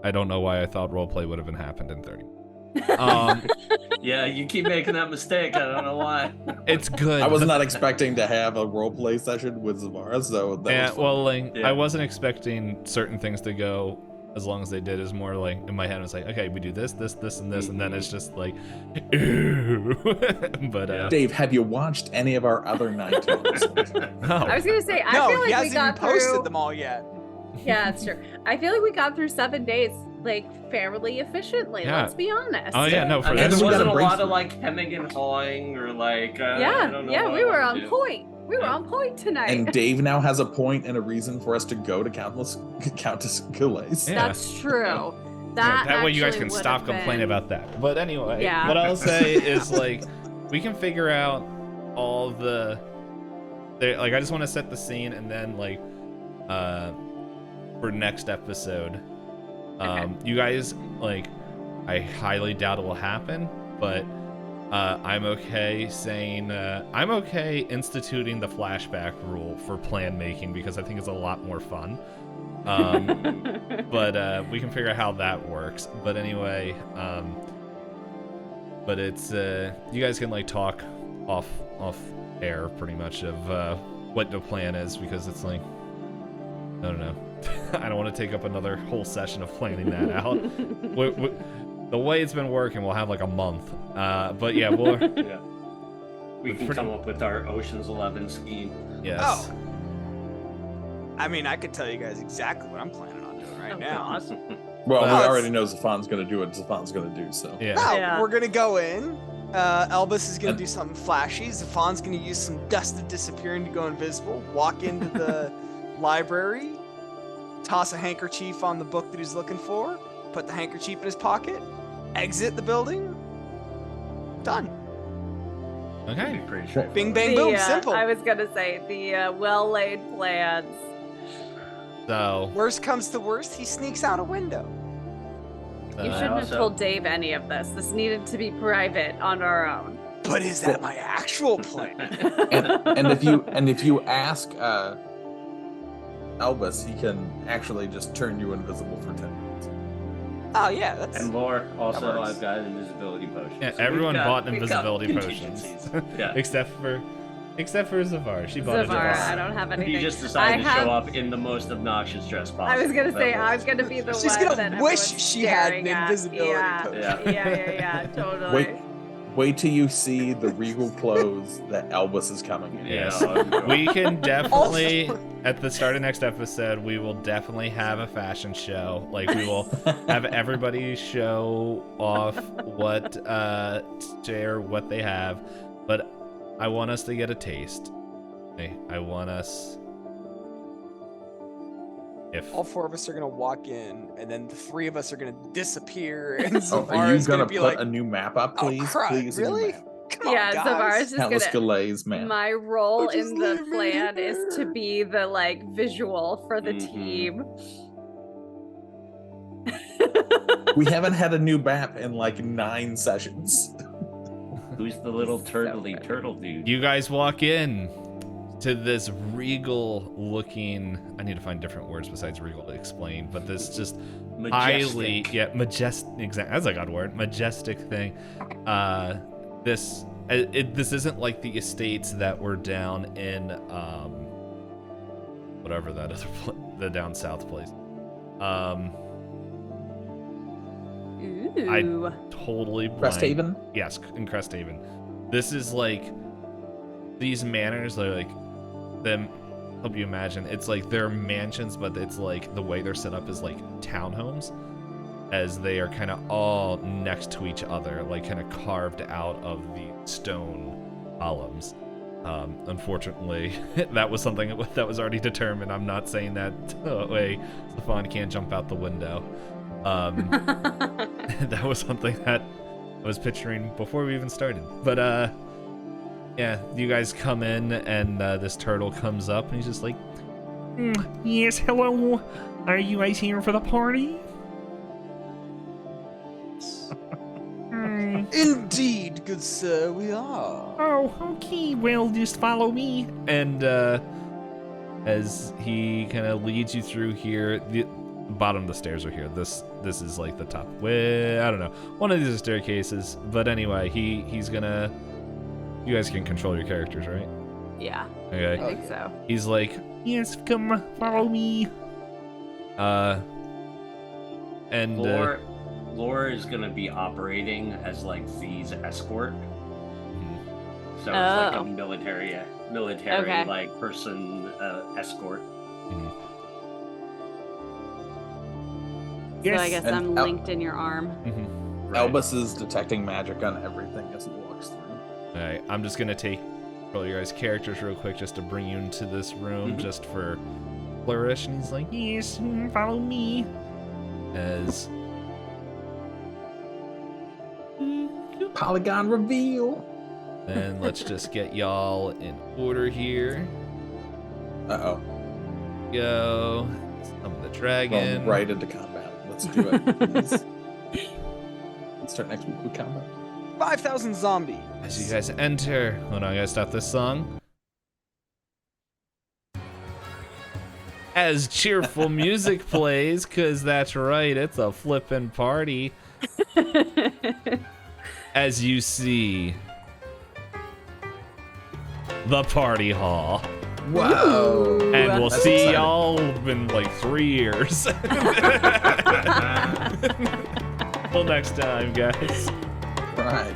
[SPEAKER 1] I don't know why I thought roleplay would have happened in 30.
[SPEAKER 2] Yeah, you keep making that mistake. I don't know why.
[SPEAKER 1] It's good.
[SPEAKER 5] I was not expecting to have a roleplay session with Zevarra, so that was fun.
[SPEAKER 1] I wasn't expecting certain things to go as long as they did. Is more like in my head, I was like, okay, we do this, and this, and then it's just like, ooh. But
[SPEAKER 5] Dave, have you watched any of our other 9 times?
[SPEAKER 1] No.
[SPEAKER 3] I was gonna say, I
[SPEAKER 4] no,
[SPEAKER 3] feel
[SPEAKER 4] he
[SPEAKER 3] like we
[SPEAKER 4] hasn't even
[SPEAKER 3] got
[SPEAKER 4] posted
[SPEAKER 3] through.
[SPEAKER 4] them all yet.
[SPEAKER 3] Yeah, that's true. I feel like we got through 7 days like fairly efficiently.
[SPEAKER 1] Yeah.
[SPEAKER 3] Let's be honest.
[SPEAKER 1] Oh yeah, no, for
[SPEAKER 2] I mean,
[SPEAKER 5] And
[SPEAKER 1] this
[SPEAKER 2] there
[SPEAKER 5] we
[SPEAKER 2] wasn't
[SPEAKER 5] gotta
[SPEAKER 2] a
[SPEAKER 5] brace
[SPEAKER 2] lot
[SPEAKER 5] for
[SPEAKER 2] of
[SPEAKER 5] it.
[SPEAKER 2] like hemming and hawing or like I
[SPEAKER 3] Yeah,
[SPEAKER 2] don't know
[SPEAKER 3] yeah,
[SPEAKER 2] what
[SPEAKER 3] we
[SPEAKER 2] I
[SPEAKER 3] were
[SPEAKER 2] wanna
[SPEAKER 3] on
[SPEAKER 2] do.
[SPEAKER 3] point. We were
[SPEAKER 2] Yeah.
[SPEAKER 3] on point tonight.
[SPEAKER 5] And Dave now has a point and a reason for us to go to Countess Calais.
[SPEAKER 1] Yeah.
[SPEAKER 3] That's true.
[SPEAKER 1] Yeah, that way you guys
[SPEAKER 3] actually
[SPEAKER 1] can
[SPEAKER 3] would
[SPEAKER 1] stop
[SPEAKER 3] have been-
[SPEAKER 1] complaining about that. But anyway,
[SPEAKER 3] Yeah.
[SPEAKER 1] what I'll say is like we can figure out all the like I just want to set the scene and then like for next episode you guys like I highly doubt it will happen, but I'm okay saying I'm okay instituting the flashback rule for plan making because I think it's a lot more fun. But we can figure out how that works. But anyway, but it's you guys can like talk off air pretty much of what the plan is because it's like I don't know. I don't want to take up another whole session of planning that out. The way it's been working, we'll have like a month. But yeah, we'll.
[SPEAKER 2] Yeah. We can come up with our Ocean's 11 scheme.
[SPEAKER 1] Yes.
[SPEAKER 4] Oh. I mean, I could tell you guys exactly what I'm planning on doing right
[SPEAKER 3] Oh,
[SPEAKER 4] now.
[SPEAKER 3] gosh.
[SPEAKER 5] Well,
[SPEAKER 1] Well,
[SPEAKER 5] we already know Zephan's going to do what Zephan's going to do, so.
[SPEAKER 1] Yeah.
[SPEAKER 4] Oh,
[SPEAKER 3] Yeah.
[SPEAKER 4] we're gonna go in. Elbus is gonna do something flashy. Zephan's gonna use some dust of disappearing to go invisible. Walk into the library, toss a handkerchief on the book that he's looking for, put the handkerchief in his pocket, exit the building. Done.
[SPEAKER 1] Okay.
[SPEAKER 2] Pretty straightforward.
[SPEAKER 4] Bing bang boom. Simple.
[SPEAKER 3] I was gonna say the well-laid plans.
[SPEAKER 1] So.
[SPEAKER 4] Worst comes to worst, he sneaks out a window.
[SPEAKER 3] You
[SPEAKER 1] uh,
[SPEAKER 3] shouldn't have
[SPEAKER 2] also-
[SPEAKER 3] told Dave any of this. This needed to be private on our own.
[SPEAKER 4] But is that my actual plan?
[SPEAKER 5] And if you ask Elbus, he can actually just turn you invisible for 10 minutes.
[SPEAKER 4] Oh yeah, that's.
[SPEAKER 2] And Lore, also,
[SPEAKER 4] That works.
[SPEAKER 2] I've got an invisibility potion.
[SPEAKER 1] Yeah,
[SPEAKER 2] So
[SPEAKER 1] everyone
[SPEAKER 2] we've got-
[SPEAKER 1] bought
[SPEAKER 2] we've got
[SPEAKER 1] invisibility potions.
[SPEAKER 2] contingencies. Yeah.
[SPEAKER 1] except for Zevarra. She bought
[SPEAKER 3] Zevarra,
[SPEAKER 1] it.
[SPEAKER 3] I don't have anything.
[SPEAKER 2] You just decided to
[SPEAKER 3] I
[SPEAKER 2] show
[SPEAKER 3] have-
[SPEAKER 2] up in the most obnoxious dress possible.
[SPEAKER 3] I was gonna say
[SPEAKER 2] That
[SPEAKER 3] I'm
[SPEAKER 2] works.
[SPEAKER 3] gonna be the
[SPEAKER 4] She's
[SPEAKER 3] one
[SPEAKER 4] gonna
[SPEAKER 3] that
[SPEAKER 4] wish
[SPEAKER 3] everyone's
[SPEAKER 4] she had an
[SPEAKER 3] staring at.
[SPEAKER 4] invisibility
[SPEAKER 3] Yeah.
[SPEAKER 4] potion.
[SPEAKER 2] Yeah.
[SPEAKER 3] Totally.
[SPEAKER 5] Wait till you see the regal clothes that Elbus is coming in.
[SPEAKER 1] Yes.
[SPEAKER 2] Yeah,
[SPEAKER 1] We can definitely at the start of next episode we will definitely have a fashion show. Like we will have everybody show off what share what they have. But I want us to get a taste. I want us if
[SPEAKER 4] All four of us are gonna walk in, and then the three of us are gonna disappear, and
[SPEAKER 5] Oh,
[SPEAKER 4] Zevarra's
[SPEAKER 5] are you gonna
[SPEAKER 4] be
[SPEAKER 5] put
[SPEAKER 4] like,
[SPEAKER 5] a new map up, please?
[SPEAKER 4] "Oh crap,
[SPEAKER 5] Please, a new
[SPEAKER 4] really?
[SPEAKER 5] map.
[SPEAKER 4] Come
[SPEAKER 3] Yeah,
[SPEAKER 4] on, guys."
[SPEAKER 3] Zevarra's just
[SPEAKER 5] Countess
[SPEAKER 3] gonna.
[SPEAKER 5] Calais map.
[SPEAKER 3] My role
[SPEAKER 4] Oh, just
[SPEAKER 3] in the
[SPEAKER 4] leave me
[SPEAKER 3] plan is to
[SPEAKER 4] here.
[SPEAKER 3] be the like visual for the
[SPEAKER 2] Mhm.
[SPEAKER 3] team.
[SPEAKER 5] We haven't had a new map in like 9 sessions.
[SPEAKER 2] Who's the little
[SPEAKER 3] So
[SPEAKER 2] turtley
[SPEAKER 3] funny.
[SPEAKER 2] turtle dude?
[SPEAKER 1] you guys walk in to this regal looking I need to find different words besides regal to explain, but this just highly majestic exactly that's a good word, majestic thing. This isn't like the estates that were down in whatever that other the down south place.
[SPEAKER 3] Ooh.
[SPEAKER 1] Totally
[SPEAKER 5] Crest
[SPEAKER 1] blank.
[SPEAKER 5] Haven?
[SPEAKER 1] Yes, in Cresthaven. This is like these manors are like them. Hope you imagine it's like they're mansions, but it's like the way they're set up is like townhomes, as they are kind of all next to each other, like kind of carved out of the stone columns. Unfortunately, that was something that was already determined. I'm not saying that way Zephan can't jump out the window. That was something that I was picturing before we even started. But yeah, you guys come in and this turtle comes up and he's just like,
[SPEAKER 6] Yes, hello. Are you guys here for the party?
[SPEAKER 4] Indeed, good sir, we are.
[SPEAKER 6] Oh, okay. Well, just follow me.
[SPEAKER 1] and as he kind of leads you through here, the bottom of the stairs are here. This is like the top. I don't know. One of these are staircases, but anyway, he's gonna. You guys can control your characters, right?
[SPEAKER 3] Yeah, I
[SPEAKER 1] Okay.
[SPEAKER 3] think so.
[SPEAKER 1] He's like,
[SPEAKER 6] Yes, come follow me.
[SPEAKER 1] and
[SPEAKER 2] Lore is gonna be operating as like V's escort. So it's like
[SPEAKER 3] Oh.
[SPEAKER 2] a military
[SPEAKER 3] Okay.
[SPEAKER 2] like person escort.
[SPEAKER 3] So I
[SPEAKER 6] Yes.
[SPEAKER 3] guess
[SPEAKER 5] And
[SPEAKER 3] I'm linked in your arm.
[SPEAKER 5] Elbus is detecting magic on everything as he walks through.
[SPEAKER 1] All right, I'm just gonna take all your guys' characters real quick just to bring you into this room just for flourish. And he's like,
[SPEAKER 6] Yes, follow me.
[SPEAKER 1] as
[SPEAKER 5] Polygon reveal.
[SPEAKER 1] and let's just get y'all in order here.
[SPEAKER 5] Uh-oh.
[SPEAKER 1] Go. Summon the dragon.
[SPEAKER 5] Going right into combat. Let's do it. Let's start next week with combat.
[SPEAKER 4] 5,000 zombie.
[SPEAKER 1] As you guys enter, hold on, I gotta stop this song. As cheerful music plays, cause that's right, it's a flippin' party. As you see the party hall.
[SPEAKER 5] Whoa.
[SPEAKER 1] And we'll
[SPEAKER 5] That's
[SPEAKER 1] see
[SPEAKER 5] exciting.
[SPEAKER 1] y'all in like 3 years. Till next time, guys.
[SPEAKER 5] Right.